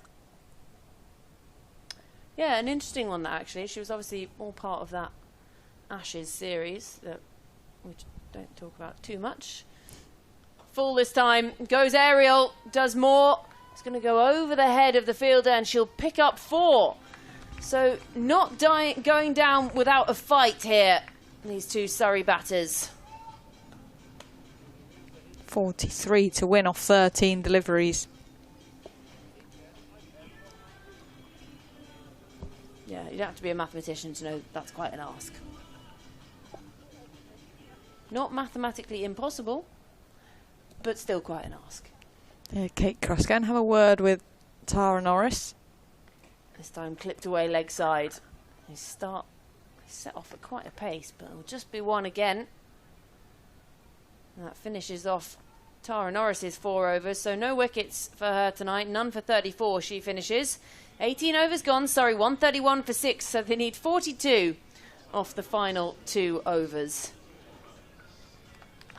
Yeah, an interesting one, that actually. She was obviously all part of that Ashes series that we don't talk about too much. Full this time. Goes aerial. Does more. It's going to go over the head of the fielder, and she'll pick up 4. So not going down without a fight here, these two Surrey batters. 43 to win off 13 deliveries. Yeah, you don't have to be a mathematician to know that's quite an ask. Not mathematically impossible, but still quite an ask. Yeah, Kate Cross, go and have a word with Tara Norris. This time clipped away leg side. They set off at quite a pace, but it'll just be one again. And that finishes off Tara Norris's 4 overs, so no wickets for her tonight. None for 34 she finishes. 18 overs gone, sorry, 131 for 6, so they need 42 off the final 2 overs.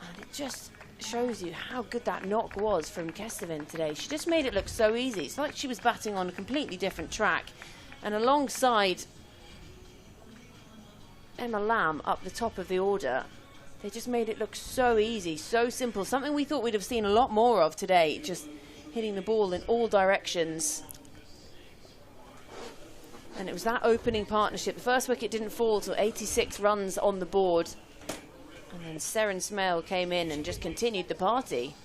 And it just shows you how good that knock was from Kesteven today. She just made it look so easy. It's like she was batting on a completely different track. And alongside Emma Lamb up the top of the order, they just made it look so easy, so simple. Something we thought we'd have seen a lot more of today, just hitting the ball in all directions. And it was that opening partnership. The first wicket didn't fall till 86 runs on the board. And then Seren Smale came in and just continued the party.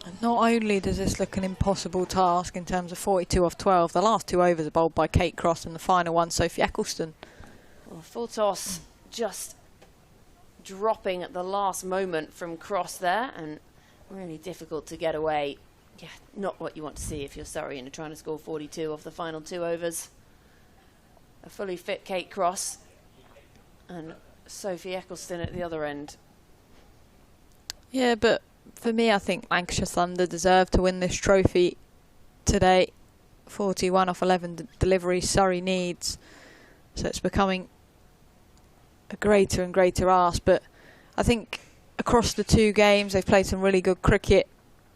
And not only does this look an impossible task in terms of 42 off 12, the last 2 overs are bowled by Kate Cross and the final one, Sophie Eccleston. Well, full toss just dropping at the last moment from cross there, and really difficult to get away. Yeah, not what you want to see if you're Surrey and you're trying to score 42 off the final 2 overs. A fully fit Kate Cross and Sophie Eccleston at the other end. Yeah, but for me, I think Lancashire Thunder deserve to win this trophy today. 41 off 11 deliveries Surrey needs. So it's becoming a greater and greater ask. But I think across the 2 games, they've played some really good cricket,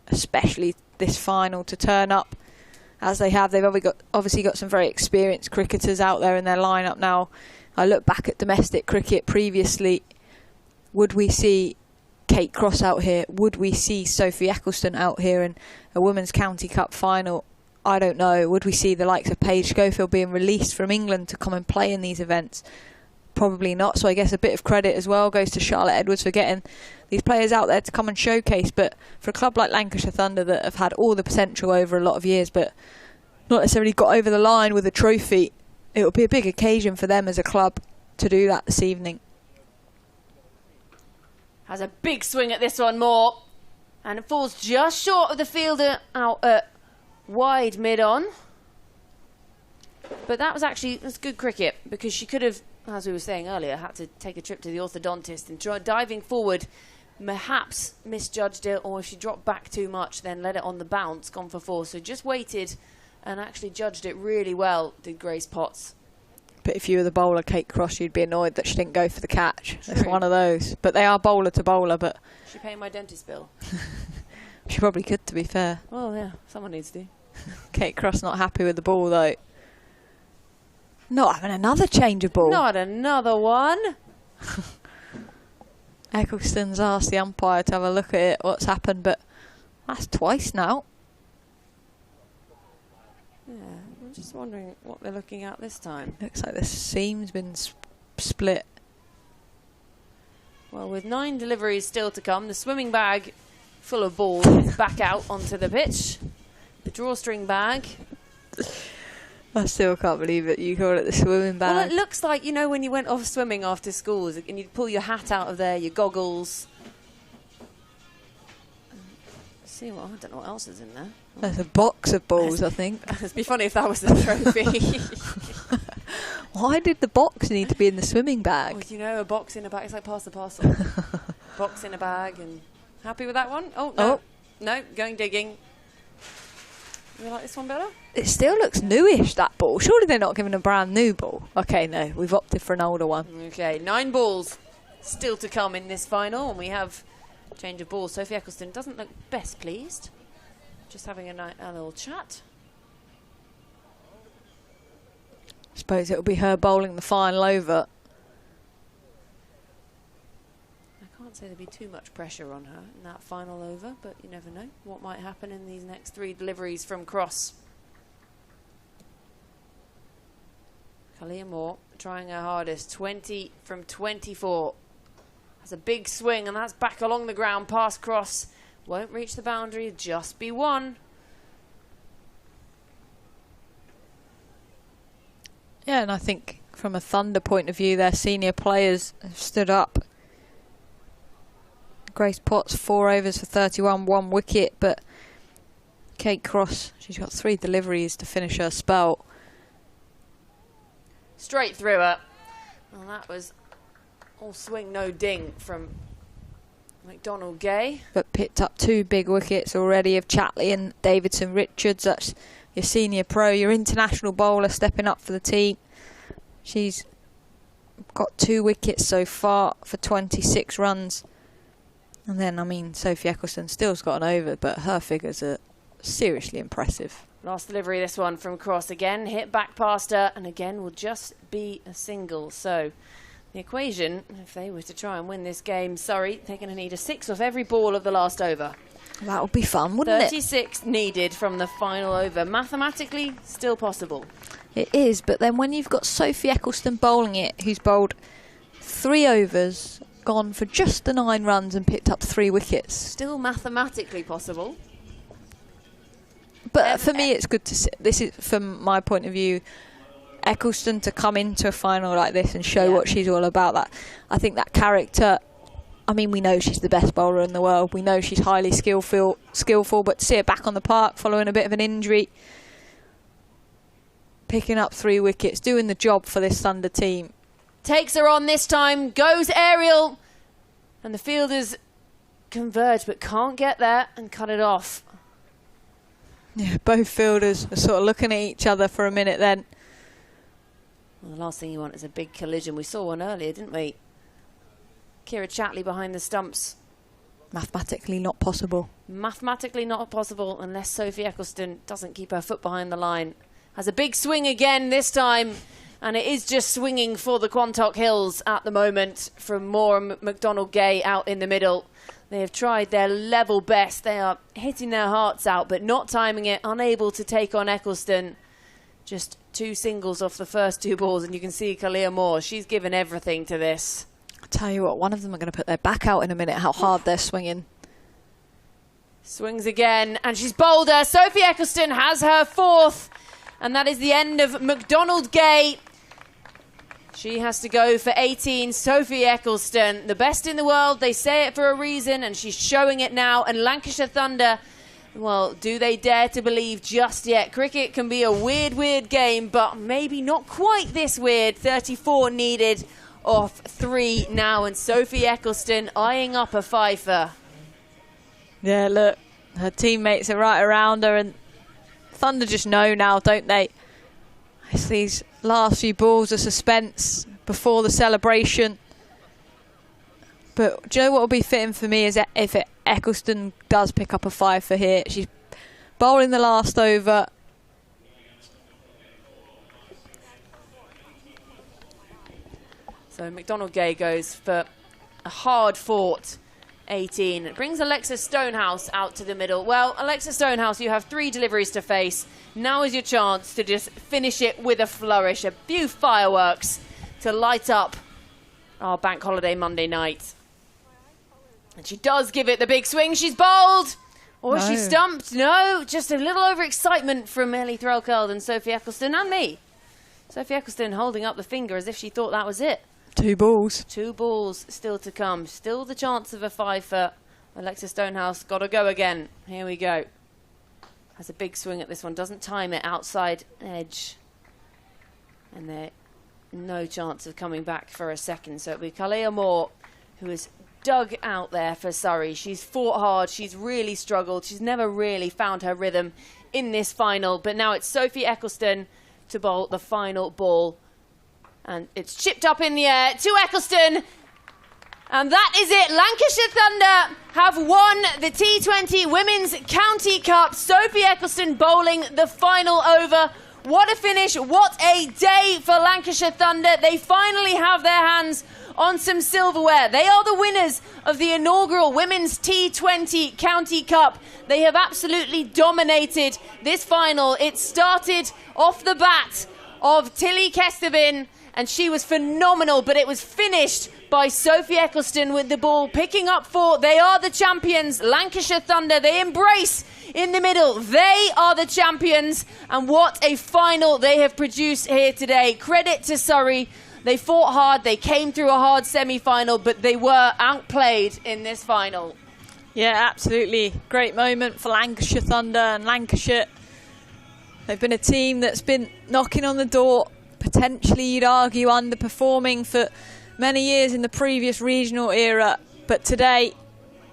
especially this final, to turn up as they have. They've obviously got some very experienced cricketers out there in their lineup now. I look back at domestic cricket previously. Would we see Kate Cross out here? Would we see Sophie Eccleston out here in a Women's County Cup final? I don't know. Would we see the likes of Paige Schofield being released from England to come and play in these events? Probably not. So I guess a bit of credit as well goes to Charlotte Edwards for getting these players out there to come and showcase. But for a club like Lancashire Thunder that have had all the potential over a lot of years but not necessarily got over the line with a trophy, it will be a big occasion for them as a club to do that this evening. Has a big swing at this one, Moore, and it falls just short of the fielder out at wide mid-on. But that's good cricket, because she could have, as we were saying earlier, had to take a trip to the orthodontist and try diving forward, perhaps misjudged it, or if she dropped back too much, then let it on the bounce, gone for 4. So just waited and actually judged it really well, did Grace Potts. But if you were the bowler, Kate Cross, you'd be annoyed that she didn't go for the catch. True. It's one of those. But they are bowler to bowler, but... She paying my dentist bill. She probably could, to be fair. Well, yeah, someone needs to. Kate Cross not happy with the ball, though. Not having another change of ball. Not another one. Eccleston's asked the umpire to have a look at it, what's happened, but that's twice now. Yeah, I'm just wondering what they're looking at this time. Looks like the seam's been split. Well, with 9 deliveries still to come, the swimming bag full of balls is back out onto the pitch. The drawstring bag. I still can't believe it. You call it the swimming bag. Well, it looks like, you know, when you went off swimming after school and you'd pull your hat out of there, your goggles. See, well, I don't know what else is in there. There's a box of balls, I think. It'd be funny if that was the trophy. Why did the box need to be in the swimming bag? Well, you know, a box in a bag. It's like pass the parcel. Box in a bag. And happy with that one? Oh, no. Oh. No, going digging. You like this one better? It still looks newish, that ball. Surely they're not giving a brand new ball. Okay, no, we've opted for an older one. Okay, 9 balls still to come in this final, and we have change of balls. Sophie Eccleston doesn't look best pleased. Just having a little chat. I suppose it'll be her bowling the final over. I can't say there'd be too much pressure on her in that final over, but you never know what might happen in these next 3 deliveries from Cross. Kalia Moore trying her hardest. 20 from 24. Has a big swing, and that's back along the ground past Cross. Won't reach the boundary, just be 1. Yeah, and I think from a Thunder point of view, their senior players have stood up. Grace Potts, 4 overs for 31, 1 wicket, but Kate Cross, she's got 3 deliveries to finish her spell. Straight through her. Well, that was all swing, no ding from McDonald Gay. But picked up 2 big wickets already of Chatley and Davidson Richards. That's your senior pro, your international bowler stepping up for the team. She's got 2 wickets so far for 26 runs. And then, I mean, Sophie Eccleston still's got an over, but her figures are seriously impressive. Last delivery, this one from Cross again. Hit back past her, and again will just be a single. So the equation, if they were to try and win this game, Surrey, they're going to need a 6 off every ball of the last over. That would be fun, wouldn't 36 needed from the final over. Mathematically, still possible. It is, but then when you've got Sophie Eccleston bowling it, who's bowled 3 overs, gone for just the 9 runs and picked up 3 wickets. Still mathematically possible. But for me, it's good to see. This is, from my point of view, Eccleston to come into a final like this and show what she's all about. That I think that character I mean, we know she's the best bowler in the world. We know she's highly skillful, but to see her back on the park following a bit of an injury, picking up 3 wickets, doing the job for this Thunder team. Takes her on this time, goes aerial, and the fielders converge but can't get there and cut it off. Yeah, both fielders are sort of looking at each other for a minute then. Well, the last thing you want is a big collision. We saw one earlier, didn't we? Kira Chatley behind the stumps. Mathematically not possible. Mathematically not possible unless Sophie Eccleston doesn't keep her foot behind the line. Has a big swing again this time, and it is just swinging for the Quantock Hills at the moment from Moore and McDonald Gay out in the middle. They have tried their level best. They are hitting their hearts out, but not timing it, unable to take on Eccleston. Just 2 singles off the first 2 balls, and you can see Kalia Moore. She's given everything to this. I'll tell you what, one of them are going to put their back out in a minute, how hard they're swinging. Swings again, and she's bowled her. Sophie Eccleston has her 4th, and that is the end of McDonald Gay. She has to go for 18. Sophie Eccleston, the best in the world. They say it for a reason, and she's showing it now. And Lancashire Thunder, well, do they dare to believe just yet? Cricket can be a weird, weird game, but maybe not quite this weird. 34 needed off 3 now, and Sophie Eccleston eyeing up a fifer. Yeah, look, her teammates are right around her, and Thunder just know now, don't they? It's these last few balls of suspense before the celebration. But do you know what will be fitting for me is if Eccleston does pick up a fifer here. She's bowling the last over. So McDonald Gay goes for a hard-fought 18. It brings Alexa Stonehouse out to the middle. Well, Alexa Stonehouse, you have 3 deliveries to face. Now is your chance to just finish it with a flourish. A few fireworks to light up our bank holiday Monday night. And she does give it the big swing. She's bowled. Or is she stumped? No, just a little overexcitement from Ellie Threlkeld and Sophie Eccleston and me. Sophie Eccleston holding up the finger as if she thought that was it. 2 balls. 2 balls still to come. Still the chance of a fifer. Alexa Stonehouse got to go again. Here we go. Has a big swing at this one. Doesn't time it outside edge. And there no chance of coming back for a second. So it'll be Kalia Moore who is dug out there for Surrey. She's fought hard. She's really struggled. She's never really found her rhythm in this final. But now it's Sophie Eccleston to bowl the final ball. And it's chipped up in the air to Eccleston. And that is it. Lancashire Thunder have won the T20 Women's County Cup. Sophie Eccleston bowling the final over. What a finish. What a day for Lancashire Thunder. They finally have their hands on some silverware. They are the winners of the inaugural Women's T20 County Cup. They have absolutely dominated this final. It started off the bat of Tilly Kestervin, and she was phenomenal, but it was finished by Sophie Eccleston with the ball picking up 4. They are the champions. Lancashire Thunder, they embrace in the middle. They are the champions, and what a final they have produced here today. Credit to Surrey. They fought hard. They came through a hard semi-final, but they were outplayed in this final. Yeah, absolutely. Great moment for Lancashire Thunder and Lancashire. They've been a team that's been knocking on the door, potentially you'd argue underperforming for many years in the previous regional era, but today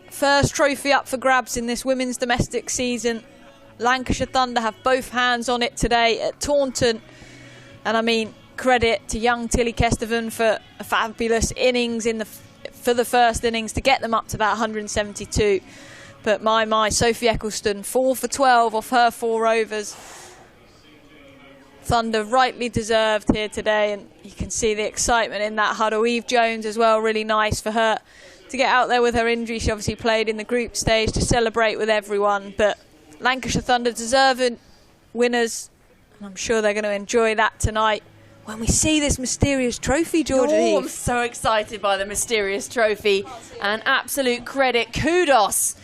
first trophy up for grabs in this women's domestic season. Lancashire Thunder have both hands on it today at Taunton, and I mean credit to young Tilly Kestervin for a fabulous innings for the first innings to get them up to that 172, but my Sophie Eccleston 4 for 12 off her 4 overs. Thunder rightly deserved here today, and you can see the excitement in that huddle. Eve Jones as well, really nice for her to get out there with her injury. She obviously played in the group stage to celebrate with everyone, but Lancashire Thunder deserving winners, and I'm sure they're going to enjoy that tonight when we see this mysterious trophy, Georgia. Oh, I'm so excited by the mysterious trophy, and absolute credit, kudos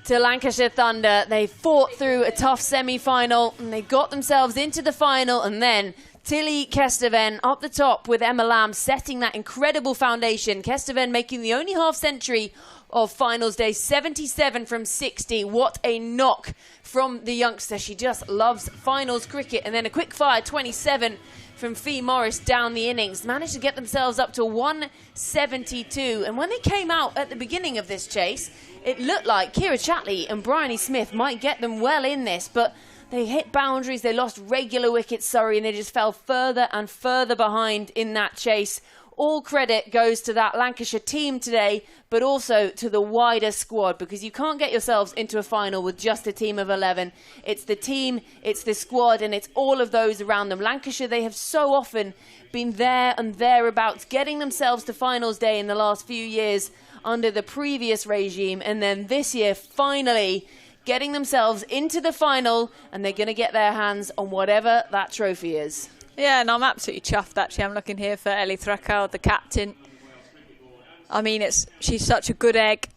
to Lancashire Thunder. They fought through a tough semi-final and they got themselves into the final, and then Tilly Kesteven up the top with Emma Lamb setting that incredible foundation. Kesteven making the only half century of finals day, 77 from 60. What a knock from the youngster. She just loves finals cricket. And then a quick fire 27 from Fee Morris down the innings. Managed to get themselves up to 172. And when they came out at the beginning of this chase, it looked like Kira Chatley and Bryony Smith might get them well in this, but they hit boundaries, they lost regular wickets, Surrey, and they just fell further and further behind in that chase. All credit goes to that Lancashire team today, but also to the wider squad, because you can't get yourselves into a final with just a team of 11. It's the team, it's the squad, and it's all of those around them. Lancashire, they have so often been there and thereabouts, getting themselves to finals day in the last few years under the previous regime, and then this year, finally getting themselves into the final, and they're going to get their hands on whatever that trophy is. Yeah, and I'm absolutely chuffed, actually. I'm looking here for Ellie Threcow, the captain. I mean, she's such a good egg,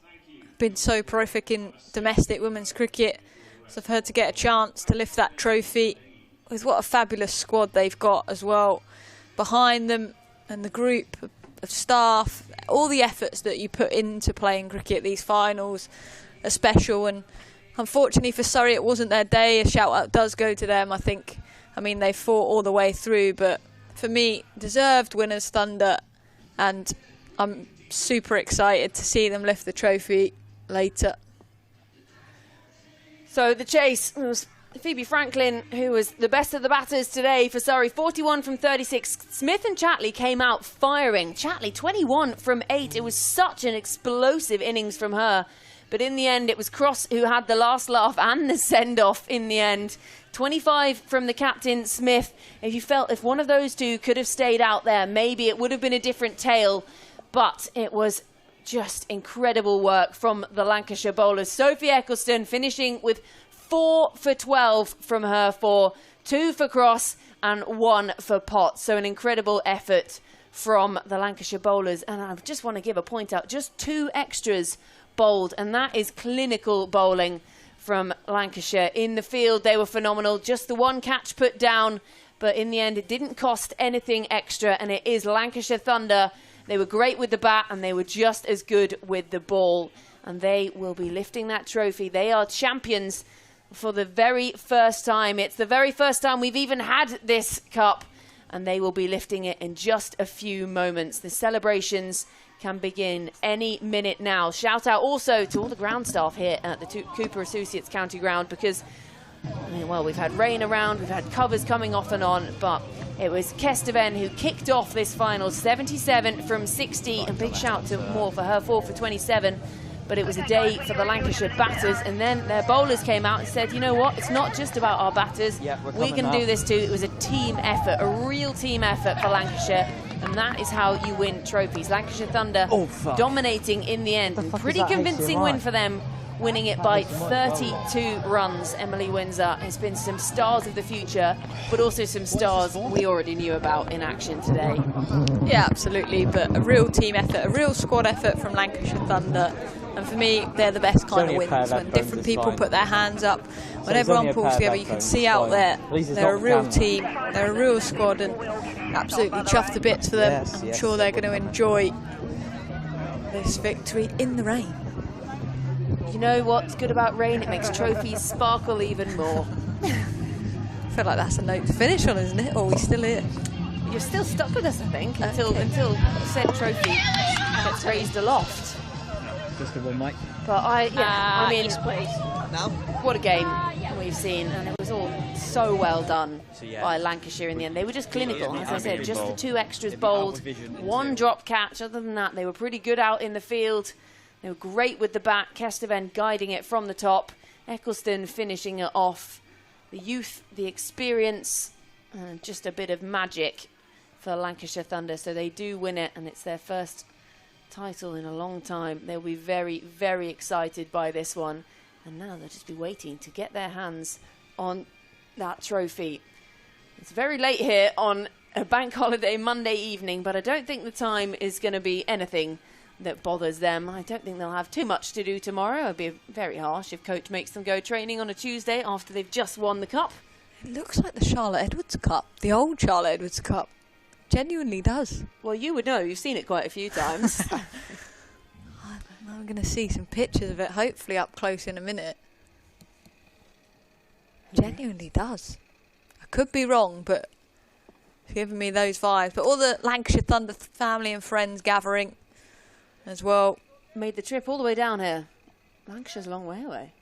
been so prolific in domestic women's cricket. So for her to get a chance to lift that trophy, with what a fabulous squad they've got as well behind them, and the group of staff, all the efforts that you put into playing cricket, these finals are special. And unfortunately for Surrey, it wasn't their day. A shout out does go to them, I think. I mean, they fought all the way through, but for me, deserved winners, Thunder, and I'm super excited to see them lift the trophy later. So the chase was Phoebe Franklin, who was the best of the batters today for Surrey, 41 from 36. Smith and Chatley came out firing. Chatley, 21 from 8. It was such an explosive innings from her. But in the end, it was Cross who had the last laugh and the send-off in the end. 25 from the captain, Smith. If one of those two could have stayed out there, maybe it would have been a different tale. But it was just incredible work from the Lancashire bowlers. Sophie Eccleston finishing with 4 for 12 from her 4, 2 for Cross and 1 for Potts. So an incredible effort from the Lancashire bowlers. And I just want to give a point out, just 2 extras bowled, and that is clinical bowling from Lancashire. In the field, they were phenomenal. Just the 1 catch put down, but in the end, it didn't cost anything extra, and it is Lancashire Thunder. They were great with the bat, and they were just as good with the ball, and they will be lifting that trophy. They are champions for the very first time. It's the very first time we've even had this cup, and they will be lifting it in just a few moments. The celebrations can begin any minute now. Shout out also to all the ground staff here at the Cooper Associates County Ground, because, well, we've had rain around, we've had covers coming off and on, but it was Kesteven who kicked off this final, 77 from 60, and big shout to Moore for her 4 for 27. But it was a day for the Lancashire batters, and then their bowlers came out and said, you know what, it's not just about our batters, we can do this too. It was a team effort, a real team effort for Lancashire, and that is how you win trophies. Lancashire Thunder dominating in the end, and pretty convincing win for them, winning it by 32 runs. Emily Windsor has been some stars of the future, but also some stars we already knew about in action today. Yeah, absolutely, but a real team effort, a real squad effort from Lancashire Thunder. And for me, they're the best kind of wins, when different people put their hands up, when everyone pulls together. You can see out there, they're a real team, they're a real squad, and absolutely chuffed to bits for them. I'm sure they're going to enjoy this victory in the rain. You know what's good about rain? It makes trophies sparkle even more. I feel like that's a note to finish on, isn't it? Or are we still here? You're still stuck with us, I think, until said trophy gets raised aloft. Just a one, Mike. But I mean, now? What a game we've seen, and it was all so well done by Lancashire in the end. They were just clinical, as I said, just the 2 extras bowled, 1 drop catch. Other than that, they were pretty good out in the field. They were great with the bat. Kesteven guiding it from the top. Eccleston finishing it off. The youth, the experience, and just a bit of magic for Lancashire Thunder. So they do win it, and it's their first title in a long time. They'll be very, very excited by this one. And now they'll just be waiting to get their hands on that trophy. It's very late here on a bank holiday Monday evening, but I don't think the time is going to be anything that bothers them. I don't think they'll have too much to do tomorrow. It'd be very harsh if coach makes them go training on a Tuesday after they've just won the cup. It looks like the Charlotte Edwards Cup, the old Charlotte Edwards Cup. Genuinely does. Well, you would know. You've seen it quite a few times. I'm going to see some pictures of it, hopefully up close in a minute. Genuinely does. I could be wrong, but it's giving me those vibes. But all the Lancashire Thunder family and friends gathering as well. Made the trip all the way down here. Lancashire's a long way away.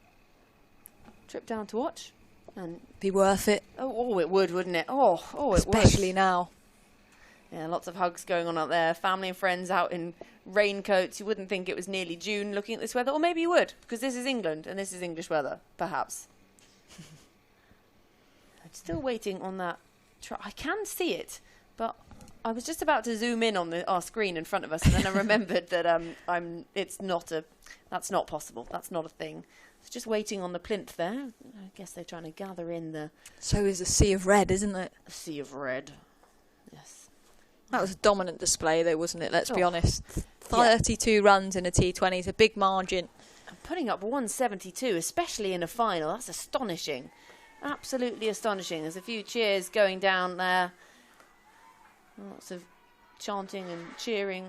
Trip down to watch. And be worth it. Oh, it would, wouldn't it? Oh, it would. Especially now. Yeah, lots of hugs going on out there. Family and friends out in raincoats. You wouldn't think it was nearly June looking at this weather. Or maybe you would, because this is England and this is English weather, perhaps. I'm still waiting on that. I can see it, but I was just about to zoom in on our screen in front of us, and then I remembered that that's not possible. That's not a thing. It's just waiting on the plinth there. I guess they're trying to gather in the... So is a sea of red, isn't it? A sea of red. Yes. That was a dominant display, though, wasn't it? Let's be honest. 32 runs in a T20 is a big margin. And putting up 172, especially in a final, that's astonishing. Absolutely astonishing. There's a few cheers going down there. Lots of chanting and cheering.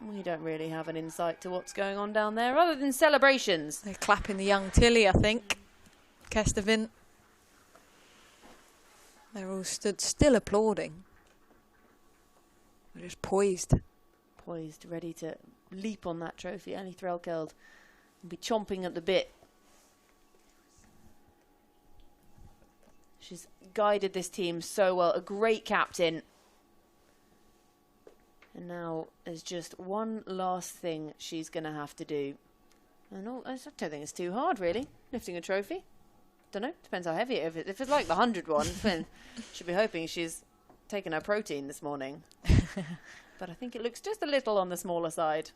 We don't really have an insight to what's going on down there, other than celebrations. They're clapping the young Tilly, I think. Kestervin. They're all stood still applauding. They're just poised. Poised, ready to leap on that trophy. Annie Threlkeld will be chomping at the bit. She's guided this team so well. A great captain. And now there's just one last thing she's going to have to do. And I don't think it's too hard, really, lifting a trophy. Don't know. Depends how heavy it is. If it's like the 100 one, then she'll be hoping she's taken her protein this morning. But I think it looks just a little on the smaller side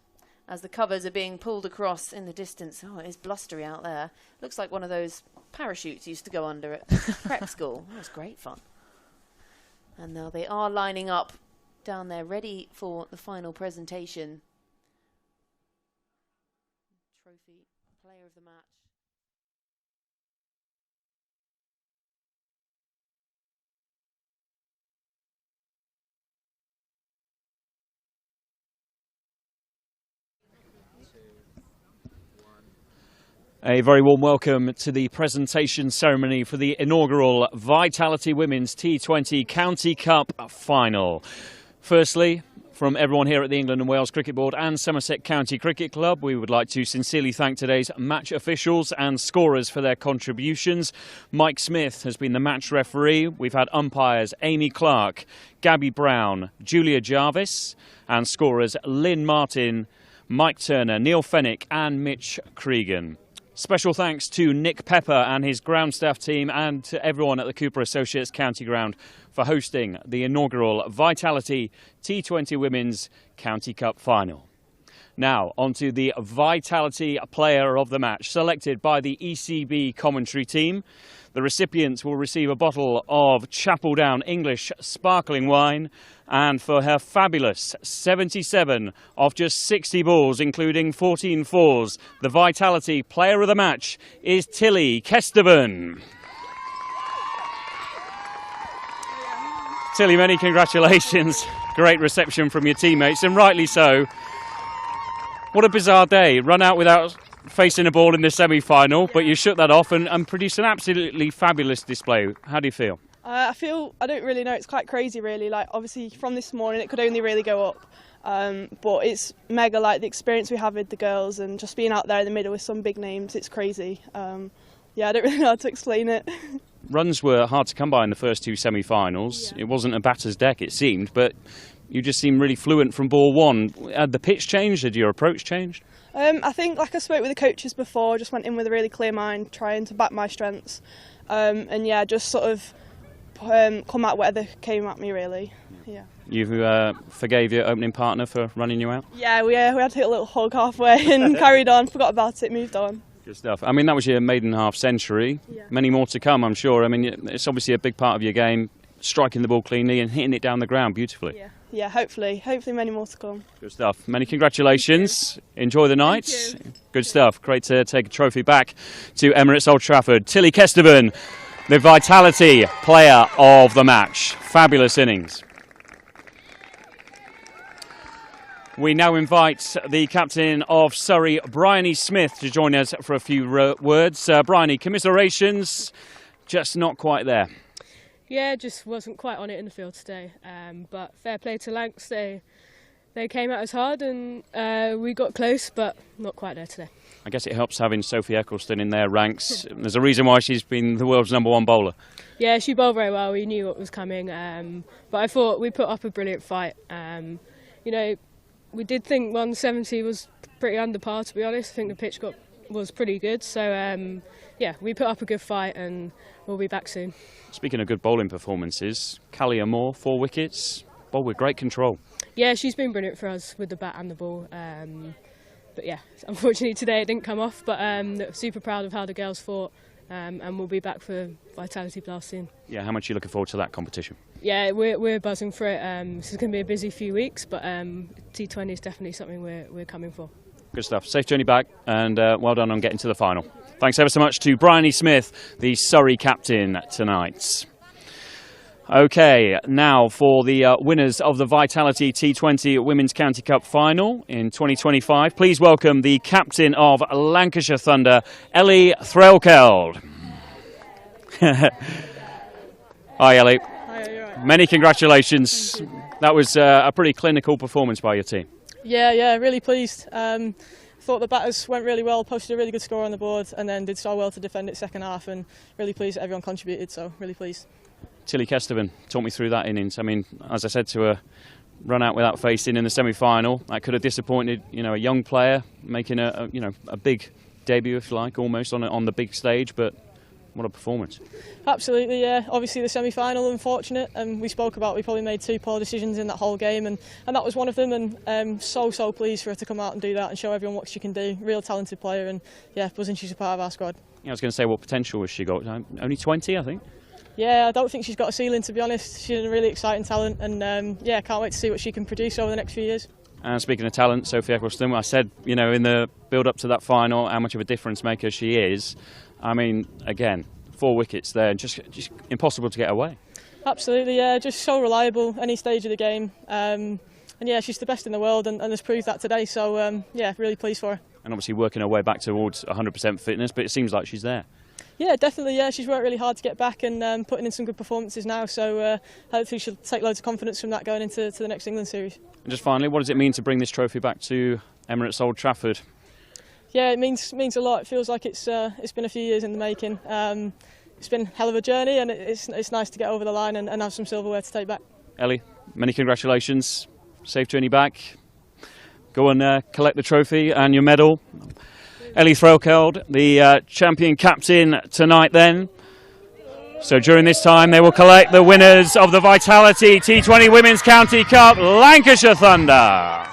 as the covers are being pulled across in the distance. Oh, it is blustery out there. Looks like one of those parachutes used to go under at prep school. That was great fun. And now they are lining up down there, ready for the final presentation. Trophy, player of the match. A very warm welcome to the presentation ceremony for the inaugural Vitality Women's T20 County Cup final. Firstly, from everyone here at the England and Wales Cricket Board and Somerset County Cricket Club, we would like to sincerely thank today's match officials and scorers for their contributions. Mike Smith has been the match referee. We've had umpires Amy Clark, Gabby Brown, Julia Jarvis, and scorers Lynn Martin, Mike Turner, Neil Fennick and Mitch Cregan. Special thanks to Nick Pepper and his ground staff team and to everyone at the Cooper Associates County Ground for hosting the inaugural Vitality T20 Women's County Cup final. Now, on to the Vitality Player of the Match, selected by the ECB commentary team. The recipients will receive a bottle of Chapel Down English sparkling wine, and for her fabulous 77 of just 60 balls, including 14 fours, the Vitality Player of the Match is Tilly Kestervin. Tilly, many congratulations. Great reception from your teammates, and rightly so. What a bizarre day. Run out without facing a ball in the semi-final, but you shook that off and produced an absolutely fabulous display. How do you feel? I don't really know, it's quite crazy really, like obviously from this morning it could only really go up, but it's mega, like the experience we have with the girls and just being out there in the middle with some big names, it's crazy. Yeah, I don't really know how to explain it. Runs were hard to come by in the first two semi-finals. Yeah. It wasn't a batter's deck, it seemed, but you just seemed really fluent from ball one. Had the pitch changed? Had your approach changed? I think, like I spoke with the coaches before, just went in with a really clear mind, trying to back my strengths, and yeah, just sort of come out whatever came at me really. Yeah. You forgave your opening partner for running you out? Yeah, we had to take a little hug halfway and carried on, forgot about it, moved on. Good stuff. I mean, that was your maiden half century. Yeah. Many more to come, I'm sure. I mean, it's obviously a big part of your game, striking the ball cleanly and hitting it down the ground beautifully. Yeah, hopefully many more to come. Good stuff. Many congratulations. Enjoy the night. Good stuff. Great to take a trophy back to Emirates Old Trafford. Tilly Kestervin, the Vitality player of the match. Fabulous innings. We now invite the captain of Surrey, Bryony Smith, to join us for a few words. Bryony, commiserations, just not quite there. Yeah, just wasn't quite on it in the field today. But fair play to Lancs. They came at us hard and we got close, but not quite there today. I guess it helps having Sophie Eccleston in their ranks. There's a reason why she's been the world's #1 bowler. Yeah, she bowled very well. We knew what was coming. But I thought we put up a brilliant fight. We did think 170 was pretty under par, to be honest. I think the pitch was pretty good. So, yeah, we put up a good fight and we'll be back soon. Speaking of good bowling performances, Callie Moore, 4 wickets, bowled with great control. Yeah, she's been brilliant for us with the bat and the ball. But yeah, unfortunately today it didn't come off. But super proud of how the girls fought. And we'll be back for Vitality Blast soon. Yeah, how much are you looking forward to that competition? Yeah, we're buzzing for it. This is going to be a busy few weeks, but T20 is definitely something we're coming for. Good stuff. Safe journey back, and well done on getting to the final. Thanks ever so much to Bryony Smith, the Surrey captain tonight. OK, now for the winners of the Vitality T20 Women's County Cup final in 2025. Please welcome the captain of Lancashire Thunder, Ellie Threlkeld. Hi, Ellie. Hi, you're right. Many congratulations. That was a pretty clinical performance by your team. Yeah, really pleased. Thought the batters went really well, posted a really good score on the board, and then did so well to defend it second half, and really pleased that everyone contributed, so really pleased. Tilly Kesterman, talk me through that innings. I mean, as I said to her, run out without facing in the semi-final. That could have disappointed, a young player making a big debut, if you like, almost on the big stage. But what a performance! Absolutely, yeah. Obviously, the semi-final, unfortunate, and we spoke about we probably made 2 poor decisions in that whole game, and that was one of them. And so pleased for her to come out and do that and show everyone what she can do. Real talented player, and yeah, buzzing she's a part of our squad. Yeah, I was going to say, what potential has she got? Only 20, I think. Yeah, I don't think she's got a ceiling, to be honest. She's a really exciting talent, and yeah, can't wait to see what she can produce over the next few years. And speaking of talent, Sophie Eccleston, I said, in the build-up to that final, how much of a difference maker she is. I mean, again, 4 wickets there, just impossible to get away. Absolutely, yeah, just so reliable any stage of the game. And yeah, she's the best in the world and has proved that today, so yeah, really pleased for her. And obviously working her way back towards 100% fitness, but it seems like she's there. Yeah, definitely, yeah, she's worked really hard to get back and putting in some good performances now, so hopefully she'll take loads of confidence from that going into the next England series. And just finally, what does it mean to bring this trophy back to Emirates Old Trafford? Yeah, it means a lot. It feels like it's been a few years in the making. It's been a hell of a journey, and it's nice to get over the line and have some silverware to take back. Ellie, many congratulations. Safe journey back. Go and collect the trophy and your medal. Ellie Threlkeld, the champion captain tonight then. So during this time they will collect the winners of the Vitality T20 Women's County Cup, Lancashire Thunder.